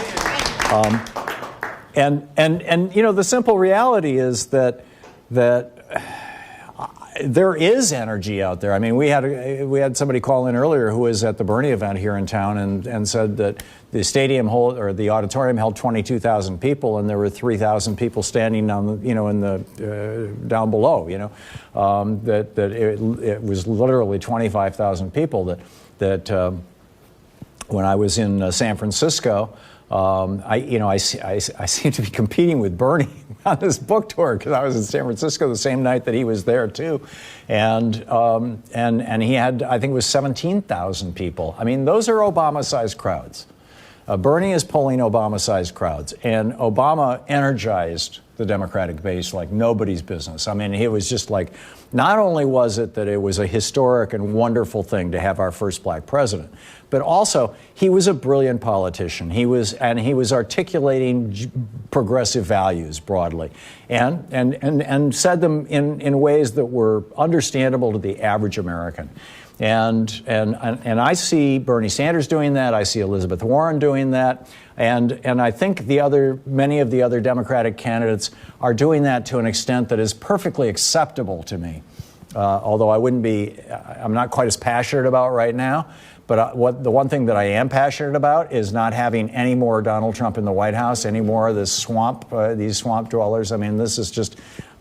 And you know, the simple reality is that there is energy out there. I mean, we had somebody call in earlier who was at the Bernie event here in town and said that the the auditorium held 22,000 people, and there were 3,000 people standing down, in the down below. That it was literally 25,000 people. That when I was in San Francisco, I seem to be competing with Bernie on this book tour because I was in San Francisco the same night that he was there too, and he had, I think it was 17,000 people. I mean, those are Obama-sized crowds. Bernie is pulling Obama-sized crowds, and Obama energized the Democratic base like nobody's business. I mean, it was just like, not only was it that it was a historic and wonderful thing to have our first black president, but also he was a brilliant politician. He was articulating progressive values broadly, and said them in ways that were understandable to the average American. And I see Bernie Sanders doing that. I see Elizabeth Warren doing that. And I think many of the other Democratic candidates are doing that to an extent that is perfectly acceptable to me. Although I'm not quite as passionate about right now. But the one thing that I am passionate about is not having any more Donald Trump in the White House, any more of this these swamp dwellers. I mean, this is just,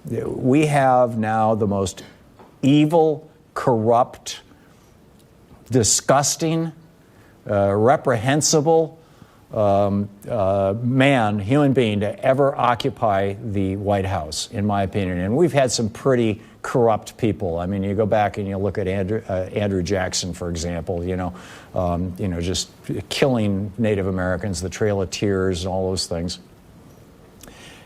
we have now the most evil, corrupt, disgusting, reprehensible human being to ever occupy the White House, in my opinion. And we've had some pretty corrupt people. I mean, you go back and you look at Andrew Jackson, for example, just killing Native Americans, the Trail of Tears, and all those things.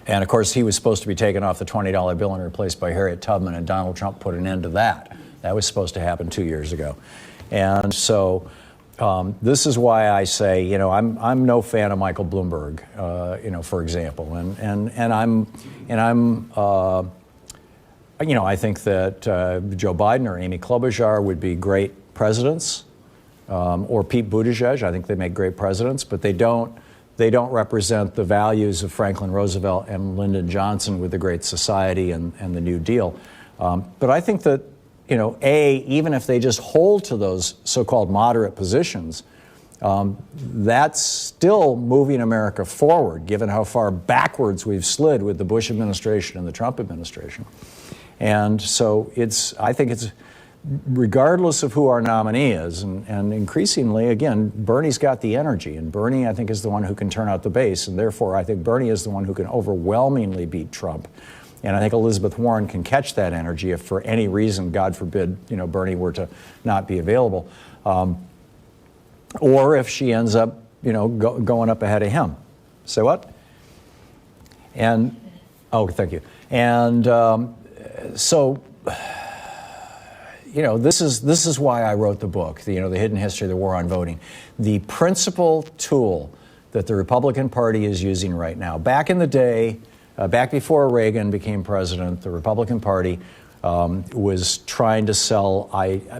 And of course, he was supposed to be taken off the $20 bill and replaced by Harriet Tubman, and Donald Trump put an end to that. That was supposed to happen 2 years ago. And so this is why I say, I'm no fan of Michael Bloomberg, for example, I think that Joe Biden or Amy Klobuchar would be great presidents, or Pete Buttigieg. I think they make great presidents, but they don't represent the values of Franklin Roosevelt and Lyndon Johnson with the Great Society and the New Deal. But I think that, even if they just hold to those so-called moderate positions, that's still moving America forward, given how far backwards we've slid with the Bush administration and the Trump administration. And so I think it's, regardless of who our nominee is, and increasingly, again, Bernie's got the energy, and Bernie, I think, is the one who can turn out the base, and therefore I think Bernie is the one who can overwhelmingly beat Trump. And I think Elizabeth Warren can catch that energy if for any reason, God forbid, Bernie were to not be available. Or if she ends up, going up ahead of him. Say what? And, thank you. And so, this is why I wrote the book, the Hidden History of the War on Voting. The principal tool that the Republican Party is using right now. Back in the day, back before Reagan became president, the Republican Party was trying to sell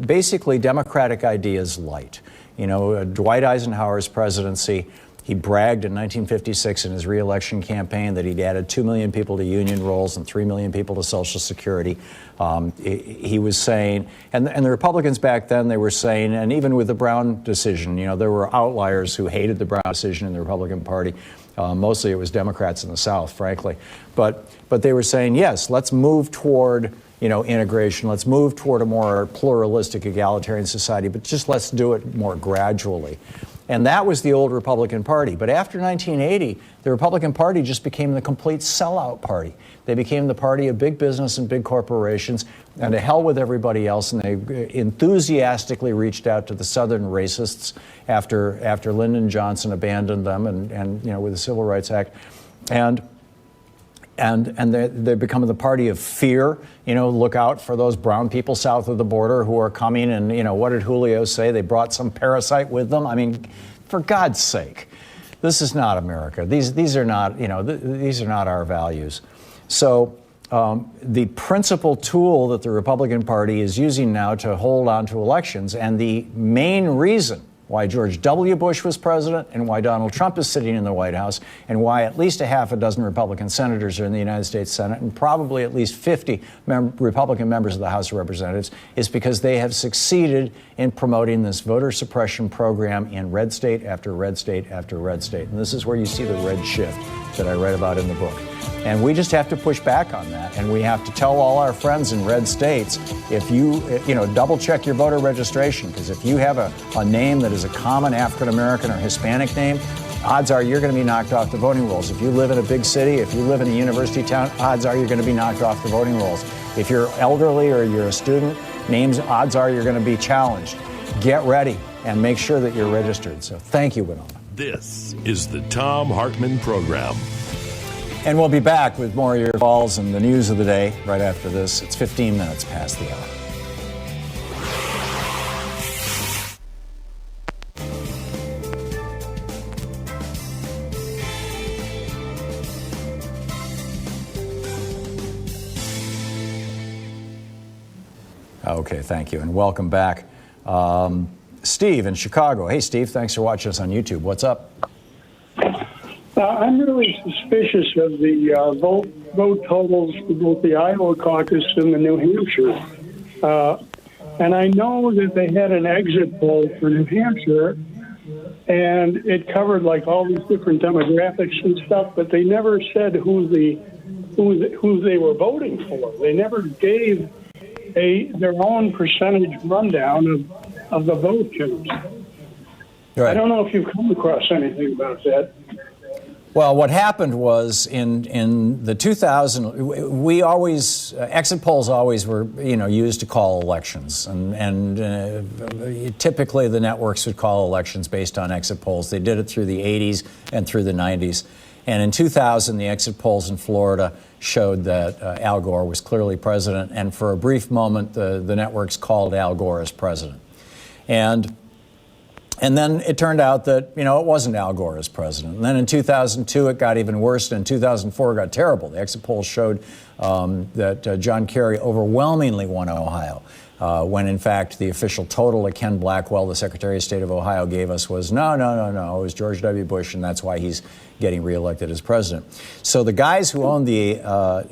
basically democratic ideas light. Dwight Eisenhower's presidency, He bragged in 1956 in his re-election campaign that he'd added 2 million people to union rolls and 3 million people to Social Security. He was saying, and the Republicans back then, they were saying, and even with the Brown decision, there were outliers who hated the Brown decision in the Republican Party. Mostly it was Democrats in the South, frankly. But they were saying, yes, let's move toward integration. Let's move toward a more pluralistic, egalitarian society, but just let's do it more gradually. And that was the old Republican Party. But after 1980, the Republican Party just became the complete sellout party. They became the party of big business and big corporations, and to hell with everybody else. And they enthusiastically reached out to the Southern racists after Lyndon Johnson abandoned them, and with the Civil Rights Act, and they become the party of fear. Look out for those brown people south of the border who are coming. And what did Julio say? They brought some parasite with them. I mean, for God's sake, this is not America. These are not these are not our values. So the principal tool that the Republican Party is using now to hold on to elections, and the main reason why George W. Bush was president and why Donald Trump is sitting in the White House and why at least a half a dozen Republican senators are in the United States Senate and probably at least 50 Republican members of the House of Representatives is because they have succeeded in promoting this voter suppression program in red state after red state after red state. And this is where you see the red shift that I write about in the book. And we just have to push back on that. And we have to tell all our friends in red states, if you double check your voter registration, because if you have a name that is a common African-American or Hispanic name, odds are you're going to be knocked off the voting rolls. If you live in a big city, if you live in a university town, odds are you're going to be knocked off the voting rolls. If you're elderly or you're a student, odds are you're going to be challenged. Get ready and make sure that you're registered. So thank you, Winona. This is the Thom Hartmann Program. And we'll be back with more of your calls and the news of the day right after this. It's 15 minutes past the hour. Okay, thank you, and welcome back. Steve in Chicago. Hey, Steve, thanks for watching us on YouTube. What's up? I'm really suspicious of the vote totals for both the Iowa caucus and the New Hampshire. And I know that they had an exit poll for New Hampshire, and it covered like all these different demographics and stuff, but they never said who they were voting for. They never gave their own percentage rundown of the vote counts. Right. I don't know if you've come across anything about that. Well, what happened was in the 2000, we always, exit polls always were, used to call elections. And typically the networks would call elections based on exit polls. They did it through the 80s and through the 90s. And in 2000, the exit polls in Florida showed that Al Gore was clearly president. And for a brief moment, the networks called Al Gore as president. And then it turned out that, it wasn't Al Gore as president. And then in 2002, it got even worse. And in 2004, it got terrible. The exit polls showed that John Kerry overwhelmingly won Ohio, when in fact the official total that Ken Blackwell, the Secretary of State of Ohio, gave us was no. It was George W. Bush, and that's why he's getting reelected as president. So the guys who owned the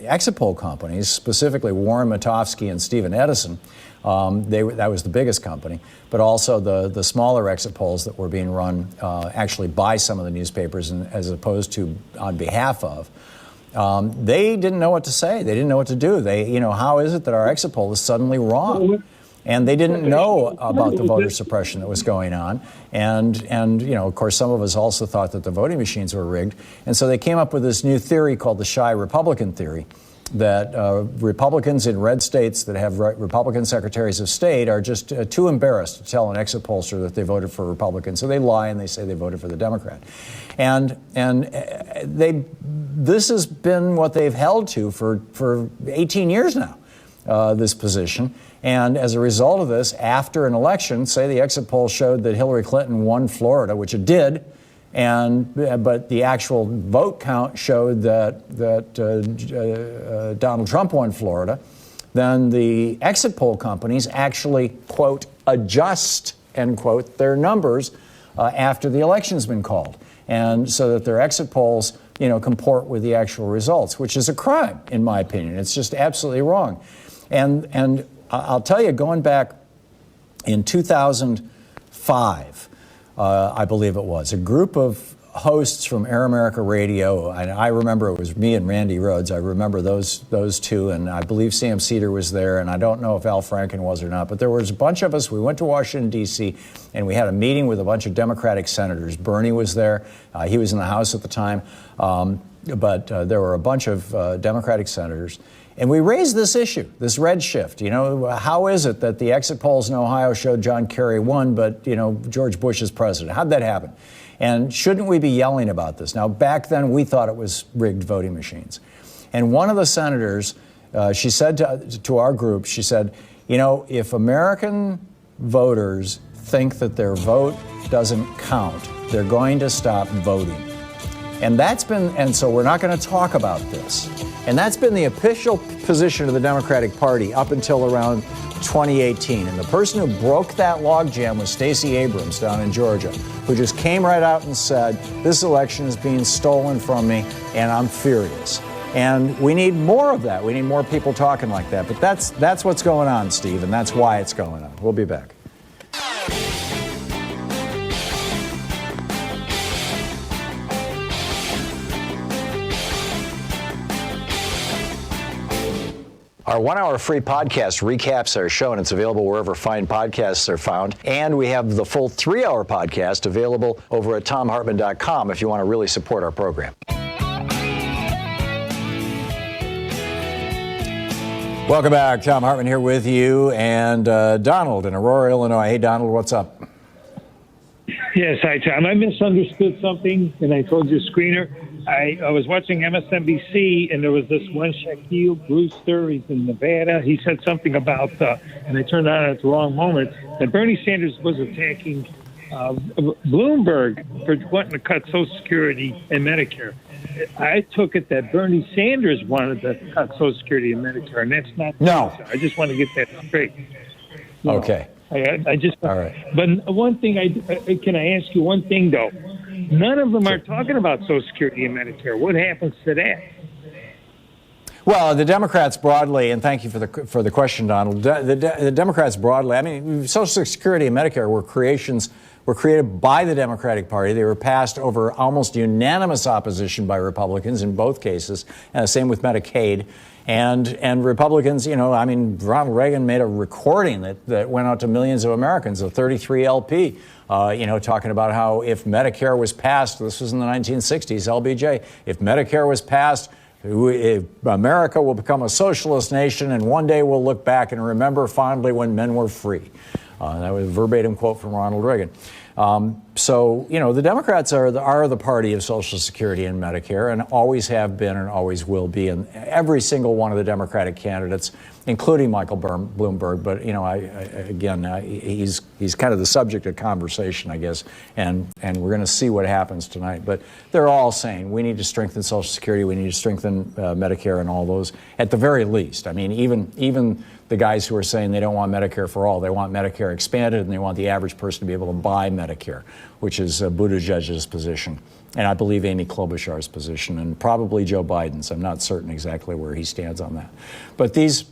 exit poll companies, specifically Warren Matofsky and Stephen Edison, that was the biggest company, but also the smaller exit polls that were being run actually by some of the newspapers as opposed to on behalf of. They didn't know what to say. They didn't know what to do. How is it that our exit poll is suddenly wrong? And they didn't know about the voter suppression that was going on. And of course, some of us also thought that the voting machines were rigged. And so they came up with this new theory called the shy Republican theory, that Republicans in red states that have Republican secretaries of state are just too embarrassed to tell an exit pollster that they voted for a Republican. So they lie and they say they voted for the Democrat. And this has been what they've held to for 18 years now, this position. And as a result of this, after an election, say the exit poll showed that Hillary Clinton won Florida, which it did, but the actual vote count showed that Donald Trump won Florida, then the exit poll companies actually, quote, adjust, end quote, their numbers after the election's been called. and so that their exit polls, comport with the actual results, which is a crime, in my opinion. It's just absolutely wrong. And I'll tell you, going back in 2005, I believe it was, a group of hosts from Air America Radio, and I remember it was me and Randy Rhodes. I remember those two, and I believe Sam Cedar was there, and I don't know if Al Franken was or not, but there was a bunch of us. We went to Washington, D.C., and we had a meeting with a bunch of Democratic senators. Bernie was there. He was in the House at the time, but there were a bunch of Democratic senators. And we raised this issue, this red shift. How is it that the exit polls in Ohio showed John Kerry won, but, George Bush is president? How'd that happen? And shouldn't we be yelling about this? Now, back then, we thought it was rigged voting machines. And one of the senators, she said to our group, she said, if American voters think that their vote doesn't count, they're going to stop voting. And so we're not going to talk about this. And that's been the official position of the Democratic Party up until around 2018. And the person who broke that logjam was Stacey Abrams down in Georgia, who just came right out and said, this election is being stolen from me, and I'm furious. And we need more of that. We need more people talking like that. But that's what's going on, Steve, and that's why it's going on. We'll be back. Our 1-hour free podcast recaps our show, and it's available wherever fine podcasts are found. And we have the full 3-hour podcast available over at thomhartmann.com if you want to really support our program. Welcome back. Thom Hartmann here with you, and Donald in Aurora, Illinois. Hey, Donald, what's up? Yes, hi, Tom. I misunderstood something, and I told your screener. I was watching MSNBC, and there was this one Shaquille Brewster. He's in Nevada. He said something about, and I turned on at the wrong moment, that Bernie Sanders was attacking Bloomberg for wanting to cut Social Security and Medicare. I took it that Bernie Sanders wanted to cut Social Security and Medicare, and that's not no. True. I just want to get that straight. Okay. I just. All right. But one thing, can I ask you one thing though? None of them are talking about Social Security and Medicare. What happens to that? Well, the Democrats broadly, and thank you for the question, Donald. The Democrats broadly, I mean, Social Security and Medicare were created by the Democratic Party. They were passed over almost unanimous opposition by Republicans in both cases. Same with Medicaid. And Republicans, Ronald Reagan made a recording that went out to millions of Americans, a 33 LP, talking about how if Medicare was passed, this was in the 1960s, LBJ, if Medicare was passed, America will become a socialist nation, and one day we'll look back and remember fondly when men were free. That was a verbatim quote from Ronald Reagan. The Democrats are the party of Social Security and Medicare, and always have been and always will be. And every single one of the Democratic candidates, including Michael Bloomberg, but he's kind of the subject of conversation, I guess, and we're going to see what happens tonight. But they're all saying we need to strengthen Social Security, we need to strengthen Medicare, and all those at the very least. I mean, even the guys who are saying they don't want Medicare for all, they want Medicare expanded, and they want the average person to be able to buy Medicare, which is Buttigieg's position, and I believe Amy Klobuchar's position, and probably Joe Biden's. I'm not certain exactly where he stands on that. But these,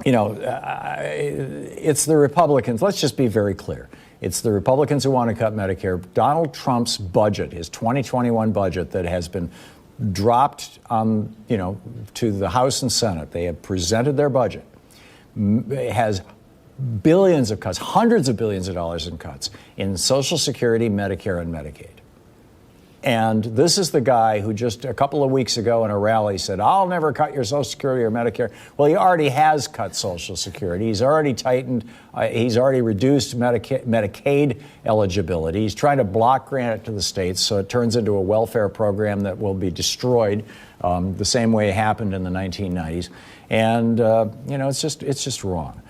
it's the Republicans. Let's just be very clear. It's the Republicans who want to cut Medicare. Donald Trump's budget, his 2021 budget that has been dropped to the House and Senate. They have presented their budget. It has billions of cuts, hundreds of billions of dollars in cuts in Social Security, Medicare, and Medicaid. And this is the guy who just a couple of weeks ago in a rally said, I'll never cut your Social Security or Medicare. Well, he already has cut Social Security. He's already tightened, he's already reduced Medicaid eligibility. He's trying to block grant it to the states so it turns into a welfare program that will be destroyed the same way it happened in the 1990s. And, it's just wrong.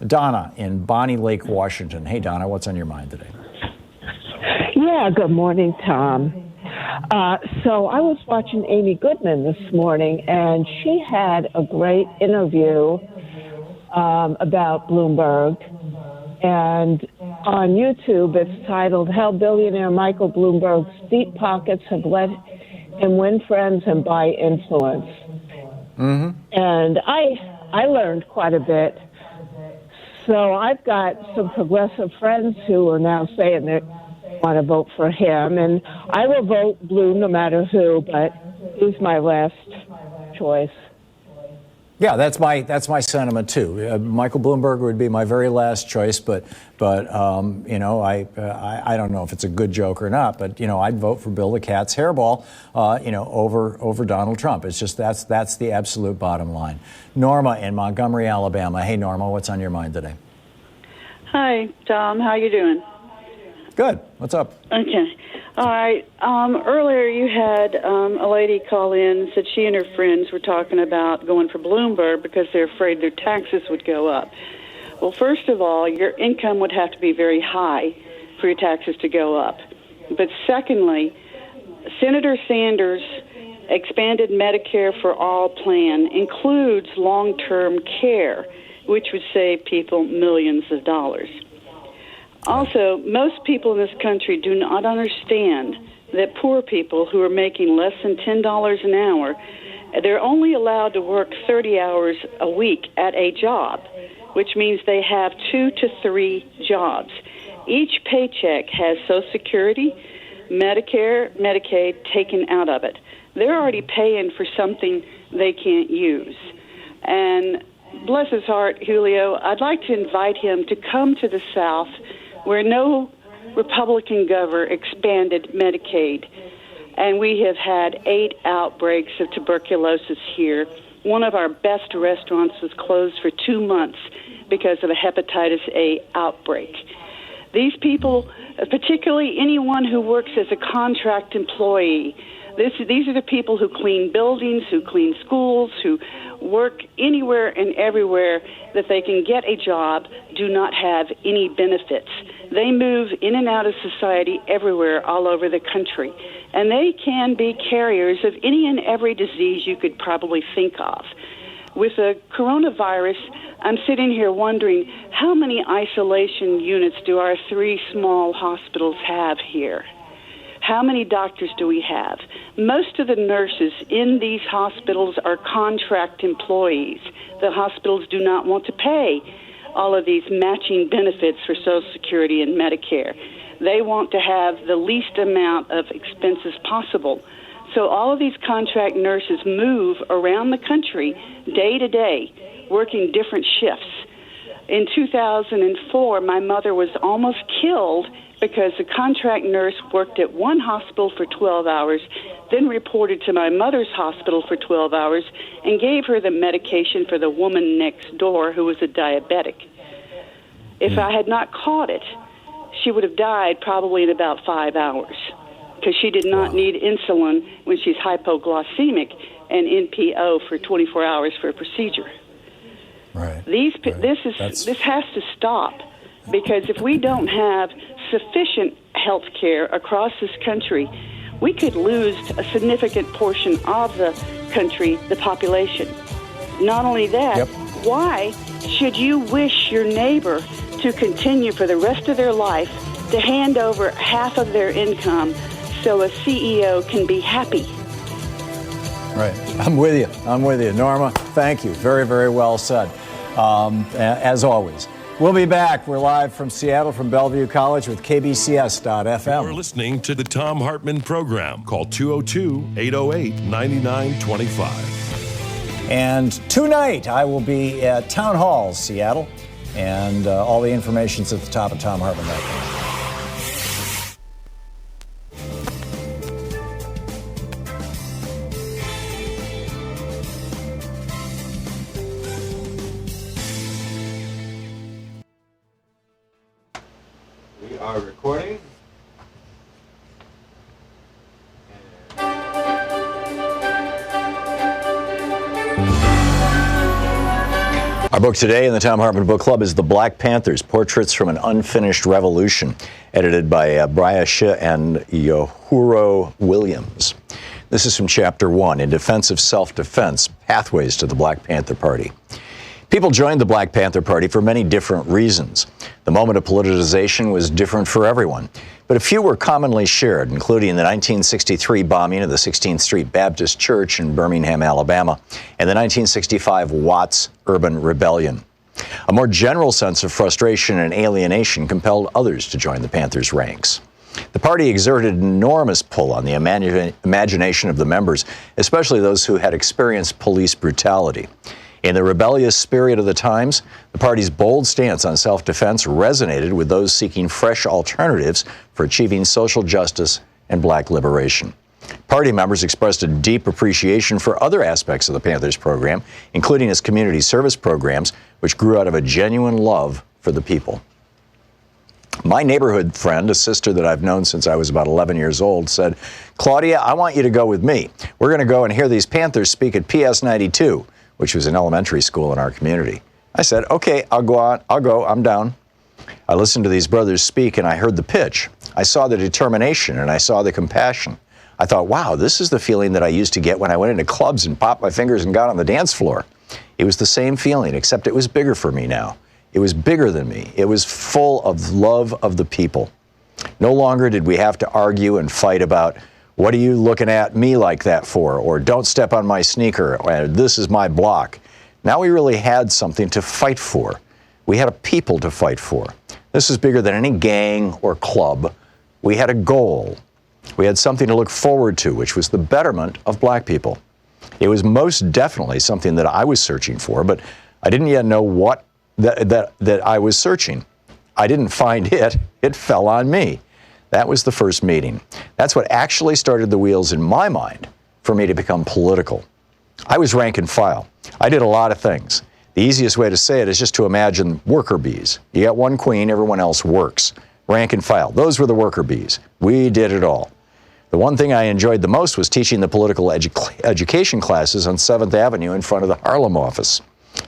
Donna in Bonnie Lake, Washington. Hey, Donna, what's on your mind today? Yeah, good morning, Tom. So I was watching Amy Goodman this morning, and she had a great interview about Bloomberg. And on YouTube. It's titled How Billionaire Michael Bloomberg's Deep Pockets Have Let Him Win Friends and Buy Influence. Mm-hmm. And I learned quite a bit. So I've got some progressive friends who are now saying they want to vote for him. And I will vote blue no matter who, but he's my last choice. Yeah, that's my sentiment too. Michael Bloomberg would be my very last choice, but you know, I don't know if it's a good joke or not, but you know, I'd vote for Bill the Cat's hairball, you know, over Donald Trump. It's just that's the absolute bottom line. Norma in Montgomery, Alabama. Hey, Norma, what's on your mind today? Hi, Tom. How you doing? Good. What's up? Okay. All right. Earlier you had a lady call in and said she and her friends were talking about going for Bloomberg because they're afraid their taxes would go up. Well, first of all, your income would have to be very high for your taxes to go up. But secondly, Senator Sanders' expanded Medicare for All plan includes long-term care, which would save people millions of dollars. Also, most people in this country do not understand that poor people who are making less than $10 an hour, they're only allowed to work 30 hours a week at a job, which means they have 2 to 3 jobs. Each paycheck has Social Security, Medicare, Medicaid taken out of it. They're already paying for something they can't use. And bless his heart, Julio, I'd like to invite him to come to the South where no Republican governor expanded Medicaid. And we have had 8 outbreaks of tuberculosis here. One of our best restaurants was closed for 2 months because of a hepatitis A outbreak. These people, particularly anyone who works as a contract employee, these are the people who clean buildings, who clean schools, who work anywhere and everywhere that they can get a job, do not have any benefits. They move in and out of society everywhere all over the country. And they can be carriers of any and every disease you could probably think of. With the coronavirus, I'm sitting here wondering how many isolation units do our 3 small hospitals have here? How many doctors do we have? Most of the nurses in these hospitals are contract employees. The hospitals do not want to pay all of these matching benefits for Social Security and Medicare. They want to have the least amount of expenses possible. So all of these contract nurses move around the country day to day, working different shifts. In 2004, my mother was almost killed because the contract nurse worked at one hospital for 12 hours, then reported to my mother's hospital for 12 hours, and gave her the medication for the woman next door who was a diabetic. If I had not caught it, she would have died probably in about 5 hours because she did not need insulin when she's hypoglycemic and NPO for 24 hours for a procedure. Right. This has to stop, because if we don't have sufficient health care across this country, we could lose a significant portion of the country, the population. Not only that, why should you wish your neighbor to continue for the rest of their life to hand over half of their income so a CEO can be happy? Right. I'm with you. Norma, thank you. Very, very well said. As always. We'll be back. We're live from Seattle, from Bellevue College with KBCS.FM. You're listening to the Thom Hartmann Program. Call 202-808-9925. And tonight, I will be at Town Hall, Seattle. And all the information's at the top of ThomHartmann.com. We are recording. Our book today in the Thom Hartmann Book Club is The Black Panthers, Portraits from an Unfinished Revolution, edited by Briasha and Yohuro Williams. This is from Chapter 1, In Defense of Self-Defense, Pathways to the Black Panther Party. People joined the Black Panther Party for many different reasons. The moment of politicization was different for everyone, but a few were commonly shared, including the 1963 bombing of the 16th Street Baptist Church in Birmingham, Alabama, and the 1965 Watts Urban Rebellion. A more general sense of frustration and alienation compelled others to join the Panthers' ranks. The party exerted enormous pull on the imagination of the members, especially those who had experienced police brutality. In the rebellious spirit of the times, the party's bold stance on self-defense resonated with those seeking fresh alternatives for achieving social justice and black liberation. Party members expressed a deep appreciation for other aspects of the Panthers program, including its community service programs, which grew out of a genuine love for the people. My neighborhood friend, a sister that I've known since I was about 11 years old, said, "Claudia, I want you to go with me. We're going to go and hear these Panthers speak at PS 92, which was an elementary school in our community." I said, "Okay, I'll go, I'm down." I listened to these brothers speak and I heard the pitch. I saw the determination and I saw the compassion. I thought, wow, this is the feeling that I used to get when I went into clubs and popped my fingers and got on the dance floor. It was the same feeling, except it was bigger for me now. It was bigger than me. It was full of love of the people. No longer did we have to argue and fight about, what are you looking at me like that for? Or don't step on my sneaker, or this is my block. Now we really had something to fight for. We had a people to fight for. This is bigger than any gang or club. We had a goal. We had something to look forward to, which was the betterment of black people. It was most definitely something that I was searching for, but I didn't yet know what that I was searching. I didn't find it. It fell on me. That was the first meeting. That's what actually started the wheels in my mind for me to become political. I was rank and file. I did a lot of things. The easiest way to say it is just to imagine worker bees. You got one queen, everyone else works. Rank and file. Those were the worker bees. We did it all. The one thing I enjoyed the most was teaching the political education classes on 7th Avenue in front of the Harlem office.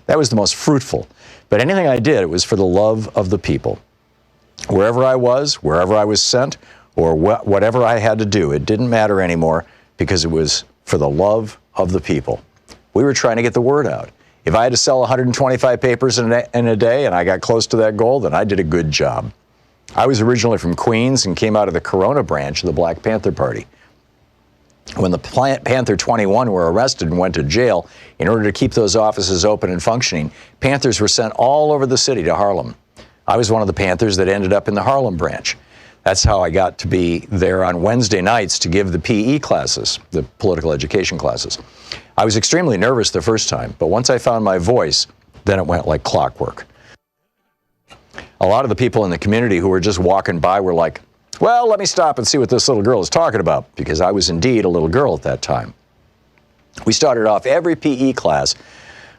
That was the most fruitful. But anything I did, it was for the love of the people. Wherever I was sent, or whatever I had to do, it didn't matter anymore because it was for the love of the people. We were trying to get the word out. If I had to sell 125 papers in a day and I got close to that goal, then I did a good job. I was originally from Queens and came out of the Corona branch of the Black Panther Party. When the Panther 21 were arrested and went to jail, in order to keep those offices open and functioning, Panthers were sent all over the city to Harlem. I was one of the Panthers that ended up in the Harlem branch. That's how I got to be there on Wednesday nights to give the PE classes, the political education classes. I was extremely nervous the first time, but once I found my voice, then it went like clockwork. A lot of the people in the community who were just walking by were like, well, let me stop and see what this little girl is talking about, because I was indeed a little girl at that time. We started off every PE class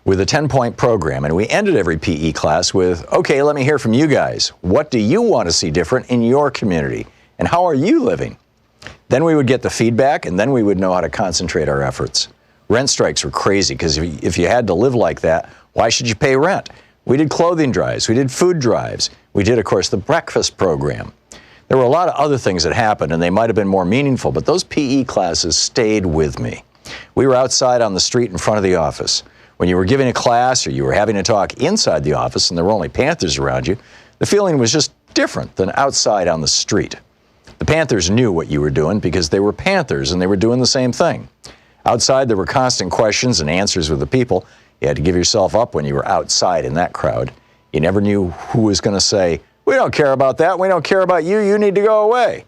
with a 10-point program, and we ended every PE class with, okay, let me hear from you guys. What do you want to see different in your community, and how are you living? Then we would get the feedback, and then we would know how to concentrate our efforts. Rent strikes were crazy, because if you had to live like that, why should you pay rent? We did clothing drives, we did food drives, we did, of course, the breakfast program. There were a lot of other things that happened, and they might have been more meaningful, but those PE classes stayed with me. We were outside on the street in front of the office. When you were giving a class or you were having a talk inside the office and there were only Panthers around you, the feeling was just different than outside on the street. The Panthers knew what you were doing because they were Panthers and they were doing the same thing. Outside, there were constant questions and answers with the people. You had to give yourself up when you were outside in that crowd. You never knew who was going to say, we don't care about that. We don't care about you. You need to go away.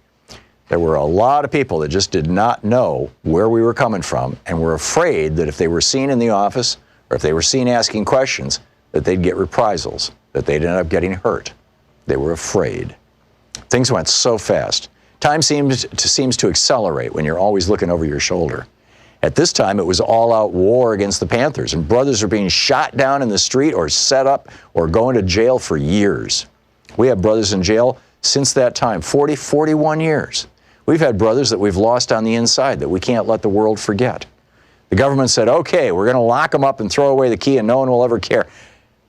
There were a lot of people that just did not know where we were coming from and were afraid that if they were seen in the office or if they were seen asking questions, that they'd get reprisals, that they'd end up getting hurt. They were afraid. Things went so fast. Time seems to accelerate when you're always looking over your shoulder. At this time, it was all-out war against the Panthers, and brothers were being shot down in the street or set up or going to jail for years. We have brothers in jail since that time, 40, 41 years. We've had brothers that we've lost on the inside that we can't let the world forget. The government said, okay, we're going to lock them up and throw away the key and no one will ever care.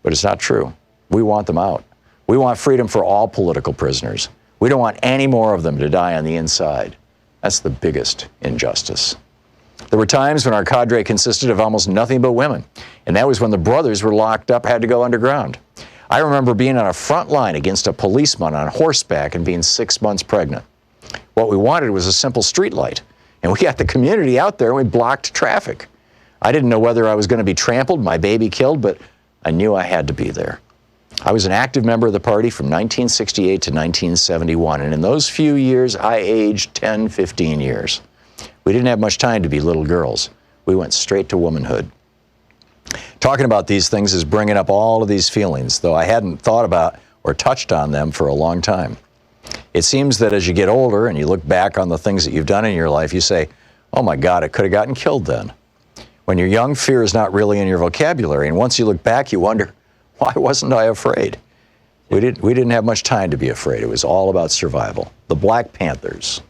But it's not true. We want them out. We want freedom for all political prisoners. We don't want any more of them to die on the inside. That's the biggest injustice. There were times when our cadre consisted of almost nothing but women, and that was when the brothers were locked up, had to go underground. I remember being on a front line against a policeman on horseback and being 6 months pregnant. What we wanted was a simple street light, and we got the community out there and we blocked traffic. I didn't know whether I was going to be trampled, my baby killed, but I knew I had to be there. I was an active member of the party from 1968 to 1971, and in those few years, I aged 10, 15 years. We didn't have much time to be little girls. We went straight to womanhood. Talking about these things is bringing up all of these feelings, though I hadn't thought about or touched on them for a long time. It seems that as you get older and you look back on the things that you've done in your life, you say, oh my God, I could have gotten killed then. When you're young, fear is not really in your vocabulary, and once you look back, you wonder, why wasn't I afraid? We didn't have much time to be afraid. It was all about survival. The Black Panthers.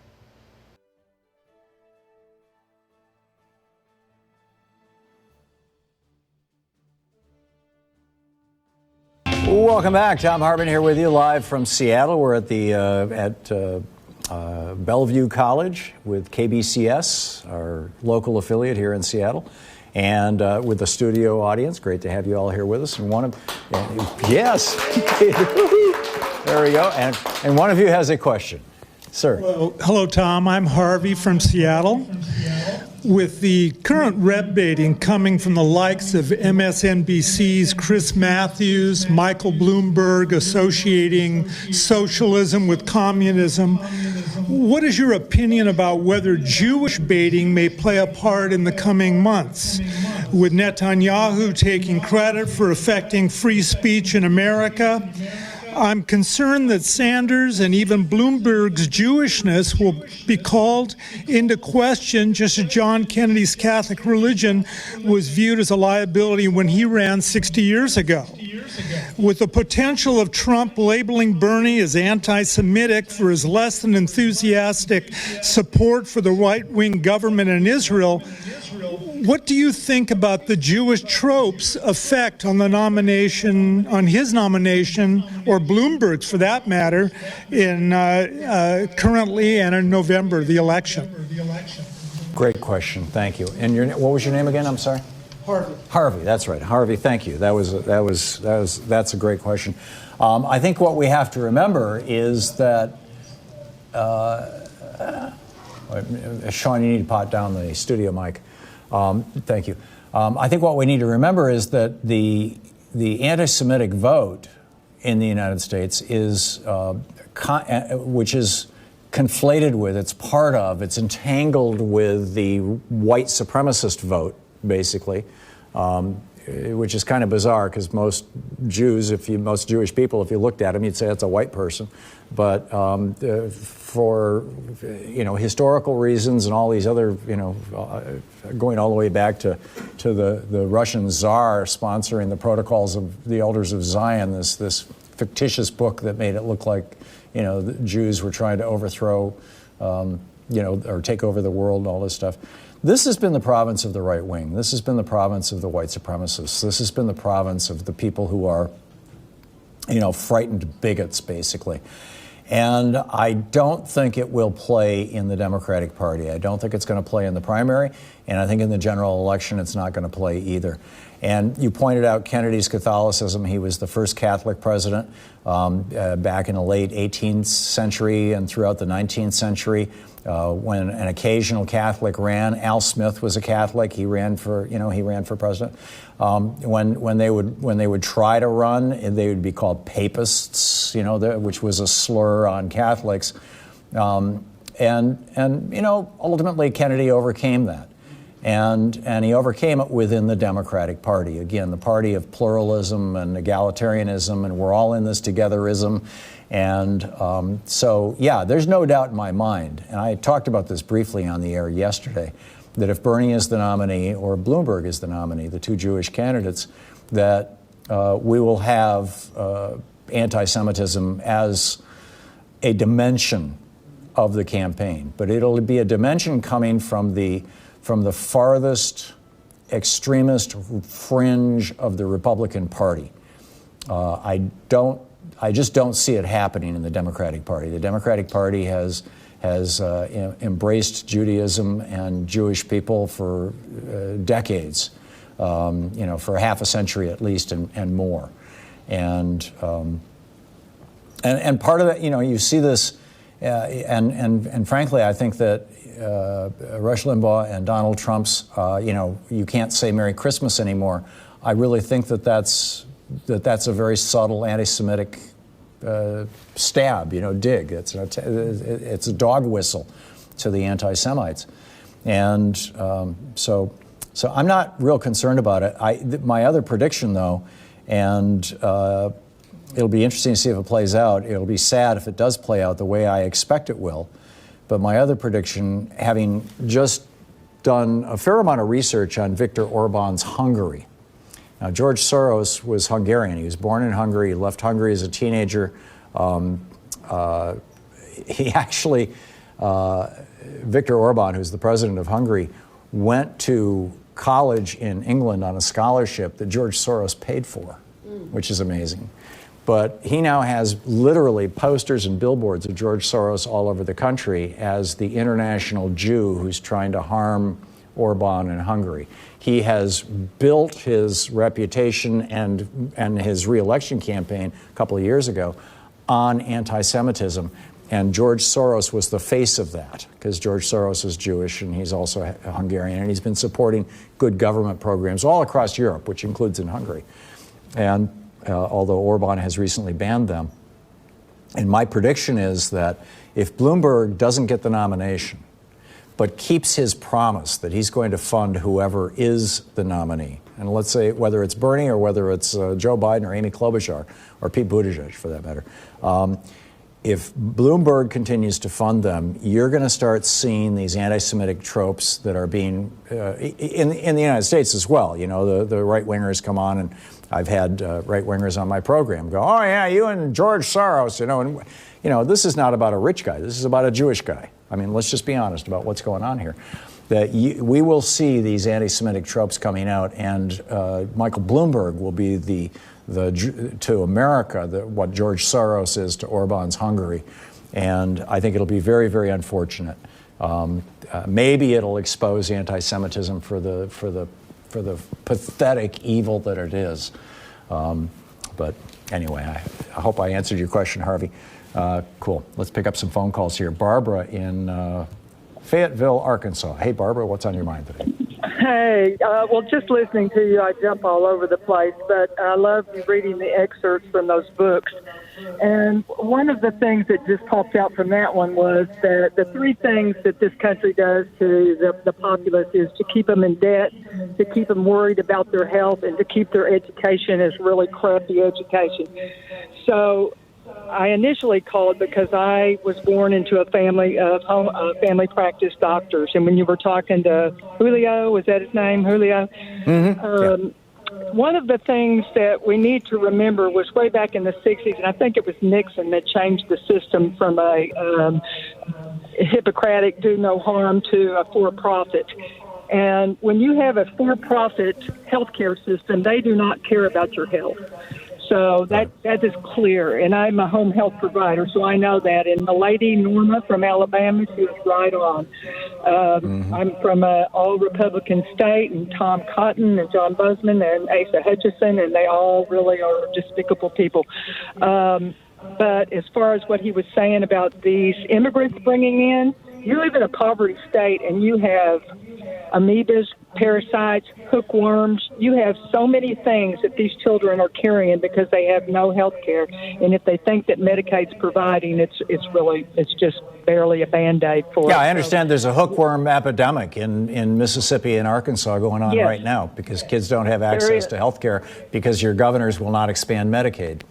Welcome back. Thom Hartmann here with you live from Seattle. We're at the Bellevue College with KBCS, our local affiliate here in Seattle, and with the studio audience. Great to have you all here with us. And yes, there we go. And one of you has a question, sir. Hello, Tom. I'm Harvey from Seattle. With the current rep baiting coming from the likes of MSNBC's Chris Matthews, Michael Bloomberg associating socialism with communism, what is your opinion about whether Jewish baiting may play a part in the coming months? With Netanyahu taking credit for affecting free speech in America, I'm concerned that Sanders and even Bloomberg's Jewishness will be called into question, just as John Kennedy's Catholic religion was viewed as a liability when he ran 60 years ago. With the potential of Trump labeling Bernie as anti-Semitic for his less than enthusiastic support for the right-wing government in Israel, what do you think about the Jewish tropes' effect on the nomination, on his nomination, or Bloomberg's for that matter, in currently and in November, the election? Great question. Thank you. And what was your name again? I'm sorry. Harvey. Harvey, that's right. Harvey, thank you. That's a great question. I think what we have to remember is that Sean, you need to pot down the studio mic. Thank you. I think what we need to remember is that the anti-Semitic vote in the United States is, which is conflated with, it's entangled with the white supremacist vote, basically, which is kind of bizarre because most Jews, most Jewish people, if you looked at them, you'd say that's a white person. But for historical reasons and all these other going all the way back to the Russian Tsar sponsoring the Protocols of the Elders of Zion, this fictitious book that made it look like the Jews were trying to overthrow or take over the world and all this stuff. This has been the province of the right wing. This has been the province of the white supremacists. This has been the province of the people who are, frightened bigots, basically. And I don't think it will play in the Democratic Party. I don't think it's going to play in the primary, and I think in the general election it's not going to play either. And you pointed out Kennedy's Catholicism. He was the first Catholic president back in the late 18th century and throughout the 19th century. When an occasional Catholic ran, Al Smith was a Catholic. He ran for president. When they would try to run, they would be called papists, which was a slur on Catholics. Ultimately Kennedy overcame that. And he overcame it within the Democratic Party. Again, the party of pluralism and egalitarianism, and we're all in this togetherism. And there's no doubt in my mind, and I talked about this briefly on the air yesterday, that if Bernie is the nominee or Bloomberg is the nominee, the two Jewish candidates, that we will have anti-Semitism as a dimension of the campaign. But it'll be a dimension coming from the farthest extremist fringe of the Republican Party. I just don't see it happening in the Democratic Party. The Democratic Party has has embraced Judaism and Jewish people for decades, for half a century at least and more. And part of that, you see this, and frankly, I think that Rush Limbaugh and Donald Trump's, you can't say Merry Christmas anymore. I really think that that's a very subtle anti-Semitic stab, dig. It's a dog whistle to the anti-Semites, and so I'm not real concerned about it. My other prediction, though, and it'll be interesting to see if it plays out. It'll be sad if it does play out the way I expect it will. But my other prediction, having just done a fair amount of research on Viktor Orban's Hungary. Now, George Soros was Hungarian. He was born in Hungary. He left Hungary as a teenager. He actually, Viktor Orban, who's the president of Hungary, went to college in England on a scholarship that George Soros paid for, which is amazing. But he now has literally posters and billboards of George Soros all over the country as the international Jew who's trying to harm Orban in Hungary. He has built his reputation and his re-election campaign a couple of years ago on anti-Semitism. And George Soros was the face of that, because George Soros is Jewish and he's also a Hungarian, and he's been supporting good government programs all across Europe, which includes in Hungary. And although Orban has recently banned them. And my prediction is that if Bloomberg doesn't get the nomination, but keeps his promise that he's going to fund whoever is the nominee, and let's say whether it's Bernie or whether it's Joe Biden or Amy Klobuchar or Pete Buttigieg for that matter, if Bloomberg continues to fund them, you're going to start seeing these anti-Semitic tropes that are being, in the United States as well. The right-wingers come on, and I've had right-wingers on my program go, oh yeah, you and George Soros, and this is not about a rich guy. This is about a Jewish guy. I mean, let's just be honest about what's going on here. That we will see these anti-Semitic tropes coming out, and Michael Bloomberg will be to America what George Soros is to Orban's Hungary, and I think it'll be very, very unfortunate. Maybe it'll expose anti-Semitism for the pathetic evil that it is. But anyway, I hope I answered your question, Harvey. Cool. Let's pick up some phone calls here. Barbara in Fayetteville, Arkansas. Hey, Barbara, what's on your mind today? Hey, well, just listening to you, I jump all over the place, but I love you reading the excerpts from those books. And one of the things that just popped out from that one was that the three things that this country does to the populace is to keep them in debt, to keep them worried about their health, and to keep their education as really crappy education. So I initially called because I was born into a family of family practice doctors. And when you were talking to Julio, was that his name, Julio? Mm-hmm. One of the things that we need to remember was way back in the 60s, and I think it was Nixon that changed the system from a Hippocratic do no harm to a for-profit. And when you have a for-profit healthcare system, they do not care about your health. So that is clear, and I'm a home health provider, so I know that. And the lady, Norma from Alabama, she was right on. I'm from an all-Republican state, and Tom Cotton and John Bozeman and Asa Hutchison, and they all really are despicable people. But as far as what he was saying about these immigrants bringing in, you live in a poverty state, and you have amoebas, parasites, hookworms. You have so many things that these children are carrying because they have no health care. And if they think that Medicaid's providing, it's just barely a Band-Aid for it. Yeah, I understand there's a hookworm epidemic in Mississippi and Arkansas going on right now because kids don't have access to health care because your governors will not expand Medicaid.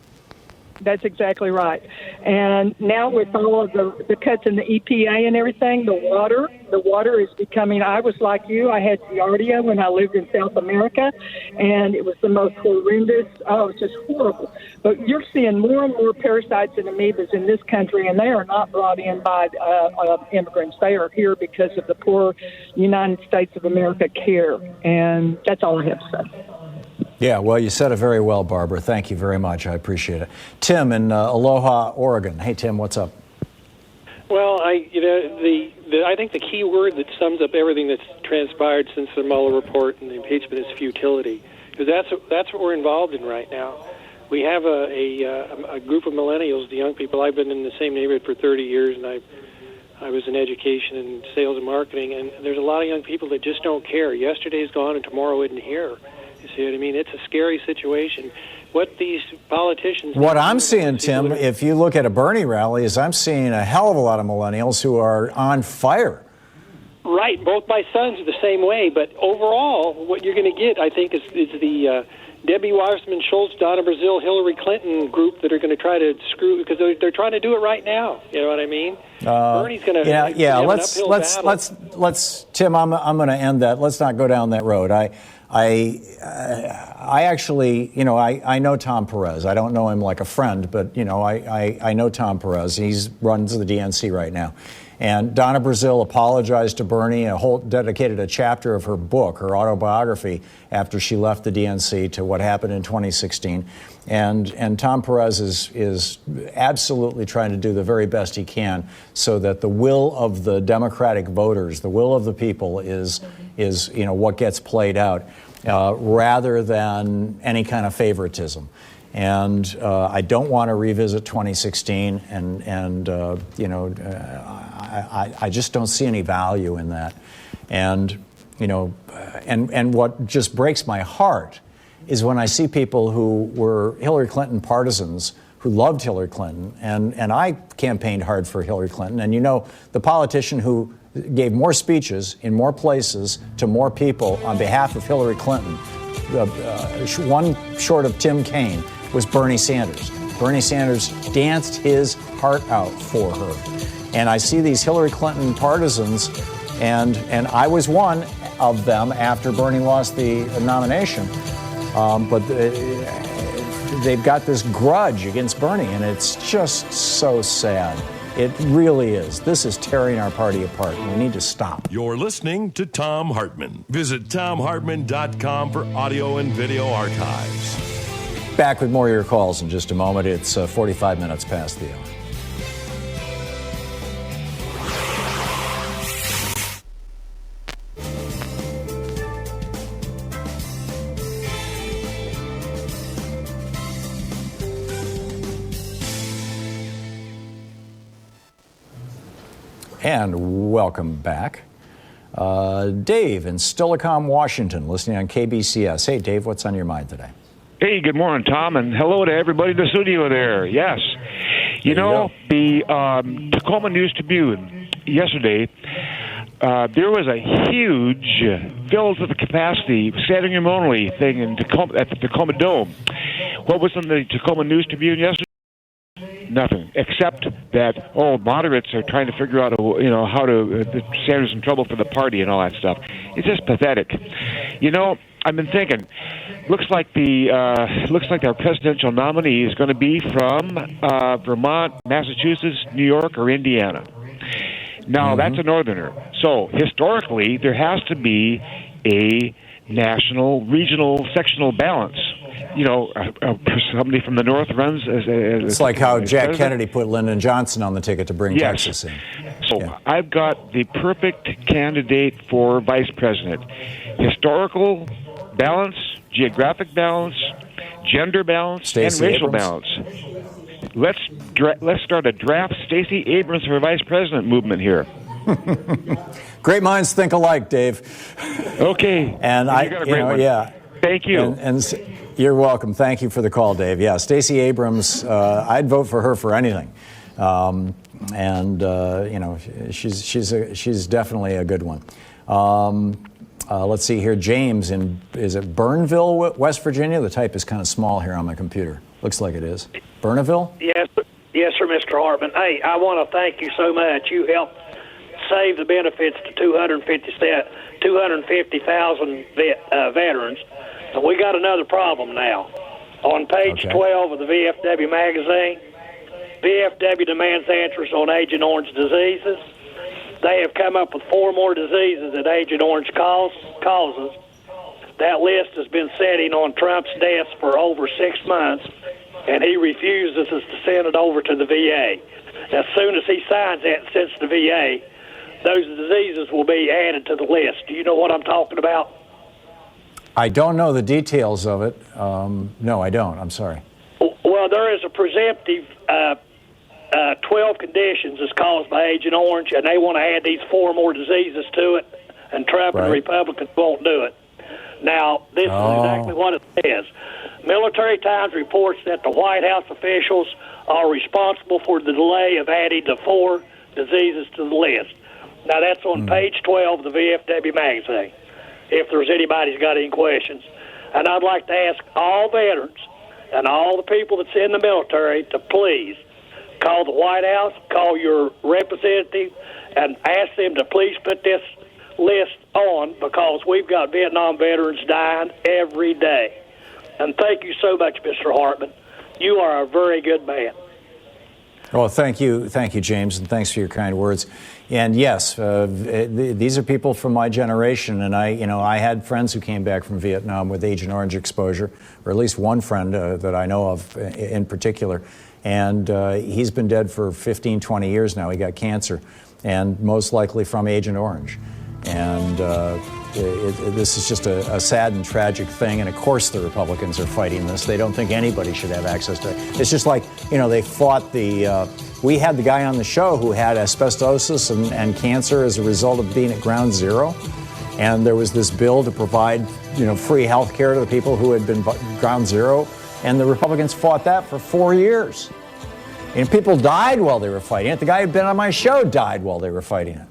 That's exactly right. And now with all of the cuts in the EPA and everything, the water is becoming, I was like you, I had Giardia when I lived in South America, and it was the most horrendous, it was just horrible. But you're seeing more and more parasites and amoebas in this country, and they are not brought in by immigrants. They are here because of the poor United States of America care. And that's all I have to say. Yeah, well, you said it very well, Barbara. Thank you very much. I appreciate it. Tim in Aloha, Oregon. Hey, Tim, what's up? Well, I think the key word that sums up everything that's transpired since the Mueller report and the impeachment is futility, because that's what we're involved in right now. We have a group of millennials, the young people. I've been in the same neighborhood for 30 years, and I was in education and sales and marketing, and there's a lot of young people that just don't care. Yesterday's gone and tomorrow isn't here. You see what I mean? It's a scary situation. What these politicians... What I'm seeing, Tim, if you look at a Bernie rally, is I'm seeing a hell of a lot of millennials who are on fire. Right. Both my sons are the same way. But overall, what you're going to get, I think, is the Debbie Wasserman Schultz, Donna Brazile, Hillary Clinton group that are going to try to screw, because they're trying to do it right now. You know what I mean? Bernie's going to have an uphill battle. Let's Tim, I'm going to end that. Let's not go down that road. I actually, I know Tom Perez. I don't know him like a friend, but, I know Tom Perez. He runs the DNC right now. And Donna Brazile apologized to Bernie and dedicated a chapter of her book, her autobiography, after she left the DNC to what happened in 2016. And Tom Perez is absolutely trying to do the very best he can so that the will of the Democratic voters, the will of the people is what gets played out rather than any kind of favoritism. And I don't want to revisit 2016, and I just don't see any value in that. And and what just breaks my heart is when I see people who were Hillary Clinton partisans who loved Hillary Clinton, and I campaigned hard for Hillary Clinton, and the politician who gave more speeches in more places to more people on behalf of Hillary Clinton, one short of Tim Kaine, was Bernie Sanders. Bernie Sanders danced his heart out for her. And I see these Hillary Clinton partisans, and I was one of them after Bernie lost the nomination. But they've got this grudge against Bernie, and it's just so sad. It really is. This is tearing our party apart, and we need to stop. You're listening to Thom Hartmann. Visit ThomHartmann.com for audio and video archives. Back with more of your calls in just a moment. It's 45 minutes past the hour. And welcome back. Dave in Stillicom, Washington, listening on KBCS. Hey, Dave, what's on your mind today? Hey, good morning, Tom, and hello to everybody in the studio there. Yes. The Tacoma News-Tribune yesterday, there was a huge filled to the capacity standing room only thing at the Tacoma Dome. What was in the Tacoma News-Tribune yesterday? Nothing, except that moderates are trying to figure out how to Sanders in trouble for the party and all that stuff. It's just pathetic. I've been thinking. Looks like our presidential nominee is going to be from Vermont, Massachusetts, New York, or Indiana. Now that's a northerner. So historically, there has to be a national, regional, sectional balance. Somebody from the north runs as it's like how Jack Kennedy put Lyndon Johnson on the ticket to bring Texas in. So I've got the perfect candidate for vice president. Historical balance, geographic balance, gender balance, Stacey and racial Abrams. balance. Let's start a draft Stacey Abrams for vice president movement here. Great minds think alike, Dave. Okay. And you got a great one. Yeah. Thank you. And you're welcome. Thank you for the call, Dave. Yeah, Stacey Abrams, I'd vote for her for anything. She's definitely a good one. Let's see here. James is it Burnville, West Virginia? The type is kind of small here on my computer. Looks like it is. Burnville? Yes, sir, Mr. Hartmann. Hey, I want to thank you so much. You helped save the benefits to 250,000 veterans. So we got another problem now. On page 12 of the VFW magazine, VFW demands answers on Agent Orange diseases. They have come up with 4 more diseases that Agent Orange causes. That list has been sitting on Trump's desk for over 6 months, and he refuses us to send it over to the VA. As soon as he signs that and sends it to VA, those diseases will be added to the list. Do you know what I'm talking about? I don't know the details of it. No, I don't. I'm sorry. Well, there is a presumptive 12 conditions that's caused by Agent Orange, and they want to add these 4 more diseases to it, and Trump and the Republicans won't do it. Now, this is exactly what it says. Military Times reports that the White House officials are responsible for the delay of adding the 4 diseases to the list. Now, that's on page 12 of the VFW magazine, if there's anybody's got any questions. And I'd like to ask all veterans and all the people that's in the military to please call the White House, call your representative, and ask them to please put this list on, because we've got Vietnam veterans dying every day. And thank you so much, Mr. Hartmann. You are a very good man. Well, thank you, James, and thanks for your kind words. And yes, these are people from my generation, and I had friends who came back from Vietnam with Agent Orange exposure, or at least one friend that I know of in particular. And he's been dead for 15, 20 years now. He got cancer, and most likely from Agent Orange. And this is just a sad and tragic thing. And of course the Republicans are fighting this. They don't think anybody should have access to it. It's just like, they fought we had the guy on the show who had asbestosis and cancer as a result of being at ground zero. And there was this bill to provide, free health care to the people who had been ground zero. And the Republicans fought that for 4 years. And people died while they were fighting it. The guy who'd been on my show died while they were fighting it.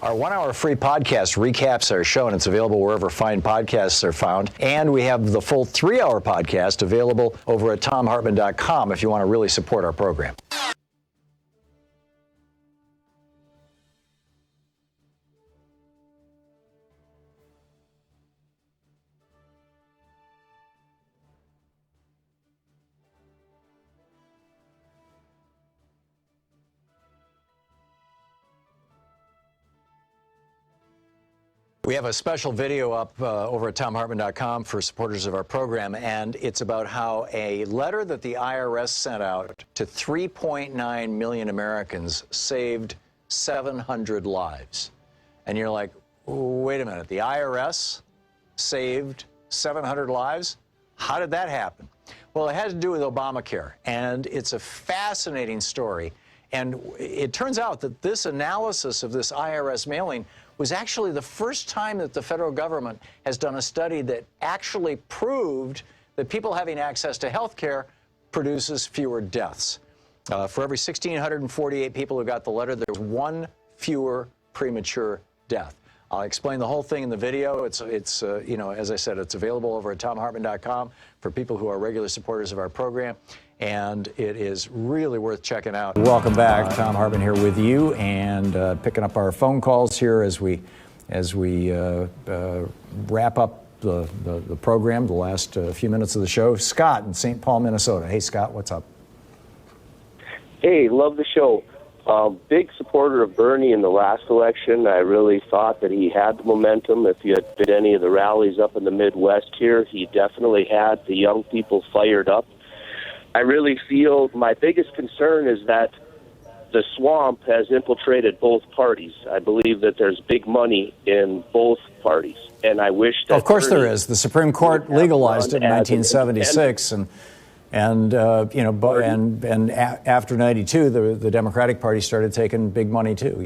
Our 1-hour free podcast recaps our show, and it's available wherever fine podcasts are found. And we have the full 3-hour podcast available over at thomhartmann.com if you want to really support our program. We have a special video up over at thomhartmann.com for supporters of our program, and it's about how a letter that the IRS sent out to 3.9 million Americans saved 700 lives. And you're like, wait a minute, the IRS saved 700 lives? How did that happen? Well, it had to do with Obamacare, and it's a fascinating story. And it turns out that this analysis of this IRS mailing was actually the first time that the federal government has done a study that actually proved that people having access to health care produces fewer deaths. For every 1,648 people who got the letter, there's 1 fewer premature death. I'll explain the whole thing in the video. It's as I said, it's available over at thomhartmann.com for people who are regular supporters of our program. And it is really worth checking out. Welcome back. Thom Hartmann here with you, and picking up our phone calls here as we wrap up the program, the last few minutes of the show. Scott in St. Paul, Minnesota. Hey, Scott, what's up? Hey, love the show. Big supporter of Bernie in the last election. I really thought that he had the momentum. If you had been any of the rallies up in the Midwest here, he definitely had the young people fired up. I really feel my biggest concern is that the swamp has infiltrated both parties. I believe that there's big money in both parties, and I wish that... Of course there is. The Supreme Court legalized it in 1976, and after '92, the Democratic Party started taking big money too.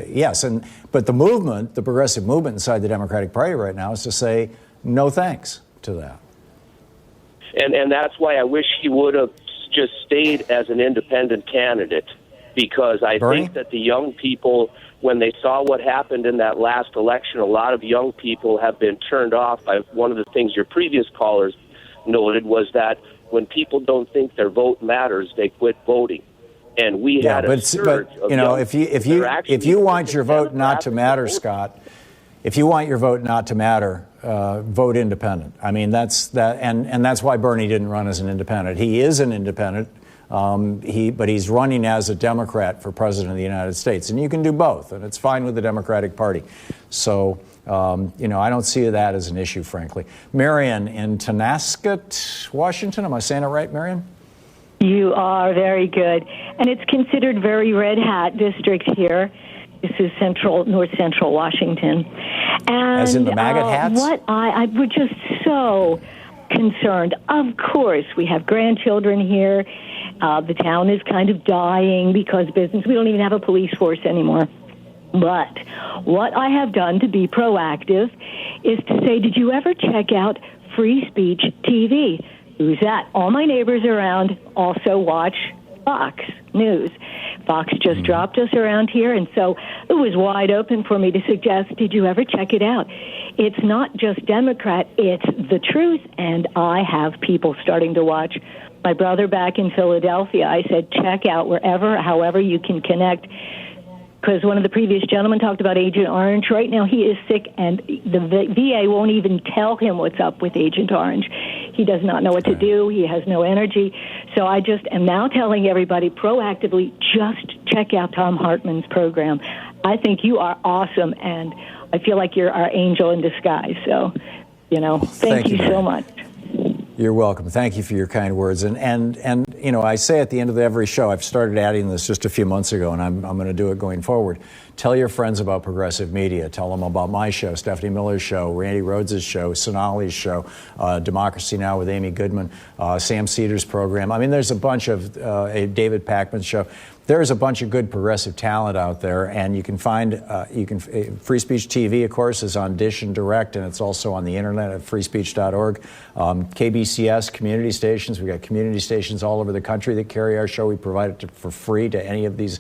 Yes, but the movement, the progressive movement inside the Democratic Party right now, is to say no thanks to that. And that's why I wish he would have just stayed as an independent candidate, because I think that the young people, when they saw what happened in that last election, a lot of young people have been turned off by one of the things your previous callers noted, was that when people don't think their vote matters, they quit voting. And we had a surge of if you want your vote not to matter, Scott, if you want your vote not to matter, vote independent. I mean, that's why Bernie didn't run as an independent. He is an independent, but he's running as a Democrat for president of the United States, and you can do both, and it's fine with the Democratic Party. So, I don't see that as an issue, frankly. Marion in Tonasket, Washington. Am I saying it right, Marion? You are very good. and it's considered very red hat district here. This is north central Washington. And as in the maggot hats? I was just so concerned. Of course, we have grandchildren here. The town is kind of dying because we don't even have a police force anymore. But what I have done to be proactive is to say, did you ever check out Free Speech TV? Who's that? All my neighbors around also watch Fox News. Fox just dropped us around here, and so it was wide open for me to suggest, did you ever check it out? It's not just Democrat, it's the truth, and I have people starting to watch. My brother back in Philadelphia, I said, check out however you can connect, because one of the previous gentlemen talked about Agent Orange. Right now he is sick, and the VA won't even tell him what's up with Agent Orange. He does not know what to do. He has no energy. So I just am now telling everybody proactively, just check out Thom Hartmann's program. I think you are awesome, and I feel like you're our angel in disguise. So, thank you so much. You're welcome. Thank you for your kind words. And I say at the end of every show, I've started adding this just a few months ago, and I'm going to do it going forward. Tell your friends about progressive media. Tell them about my show, Stephanie Miller's show, Randy Rhodes' show, Sonali's show, Democracy Now! With Amy Goodman, Sam Cedars' program. I mean, there's a bunch of David Pakman's show. There's a bunch of good progressive talent out there, and you can find Free Speech TV, of course, is on Dish and Direct, and it's also on the internet at freespeech.org. KBCS community stations. We've got community stations all over the country that carry our show. We provide it for free to any of these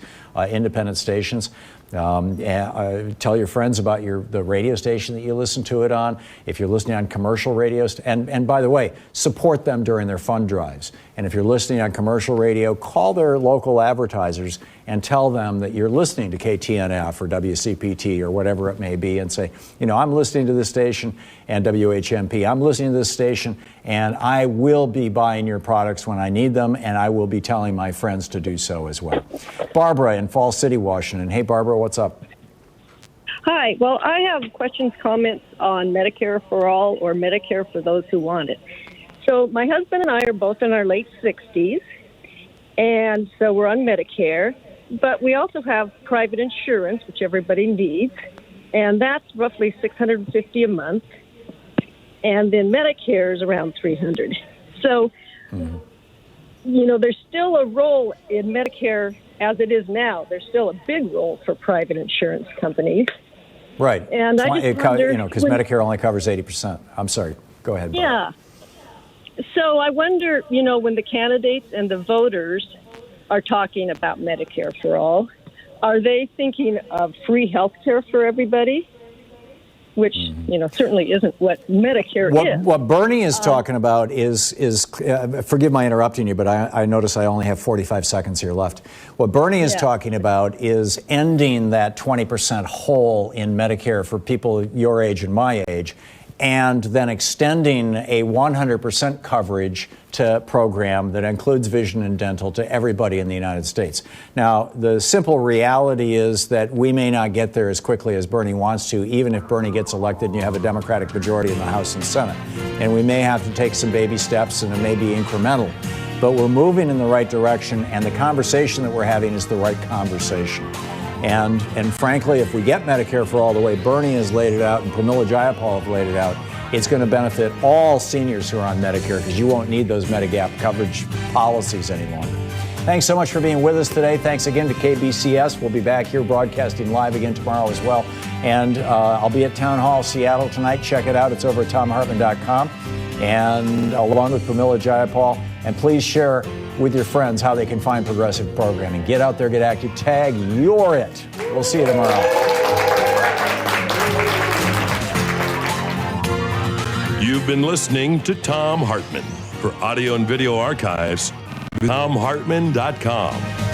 independent stations. Tell your friends about the radio station that you listen to it on. If you're listening on commercial radio, and by the way, support them during their fund drives. And if you're listening on commercial radio, call their local advertisers and tell them that you're listening to KTNF or WCPT or whatever it may be, and say, I'm listening to this station, and WHMP, I'm listening to this station, and I will be buying your products when I need them, and I will be telling my friends to do so as well. Barbara in Falls City, Washington. Hey, Barbara, what's up? Hi. Well, I have questions, comments on Medicare for all or Medicare for those who want it. So my husband and I are both in our late 60s, and so we're on Medicare, but we also have private insurance, which everybody needs, and that's roughly $650 a month, and then Medicare is around $300. So, there's still a role in Medicare as it is now. There's still a big role for private insurance companies. Right. And I just wonder, because Medicare only covers 80%. I'm sorry. Go ahead, Barbara. Yeah. So I wonder, when the candidates and the voters are talking about Medicare for all, are they thinking of free health care for everybody? Which, certainly isn't what Medicare is. What Bernie is talking about is forgive my interrupting you, but I notice I only have 45 seconds here left. What Bernie is talking about is ending that 20% hole in Medicare for people your age and my age, and then extending a 100% coverage to program that includes vision and dental to everybody in the United States. Now, the simple reality is that we may not get there as quickly as Bernie wants to, even if Bernie gets elected and you have a Democratic majority in the House and Senate. And we may have to take some baby steps, and it may be incremental. But we're moving in the right direction, and the conversation that we're having is the right conversation. And frankly, if we get Medicare for all the way Bernie has laid it out and Pramila Jayapal have laid it out, it's going to benefit all seniors who are on Medicare, because you won't need those Medigap coverage policies anymore. Thanks so much for being with us today. Thanks again to KBCS. We'll be back here broadcasting live again tomorrow as well. And I'll be at Town Hall Seattle tonight. Check it out. It's over at thomhartmann.com. And along with Pramila Jayapal. And please share with your friends how they can find progressive programming. Get out there, get active, tag You're It. We'll see you tomorrow. You've been listening to Thom Hartmann. For audio and video archives, thomhartmann.com.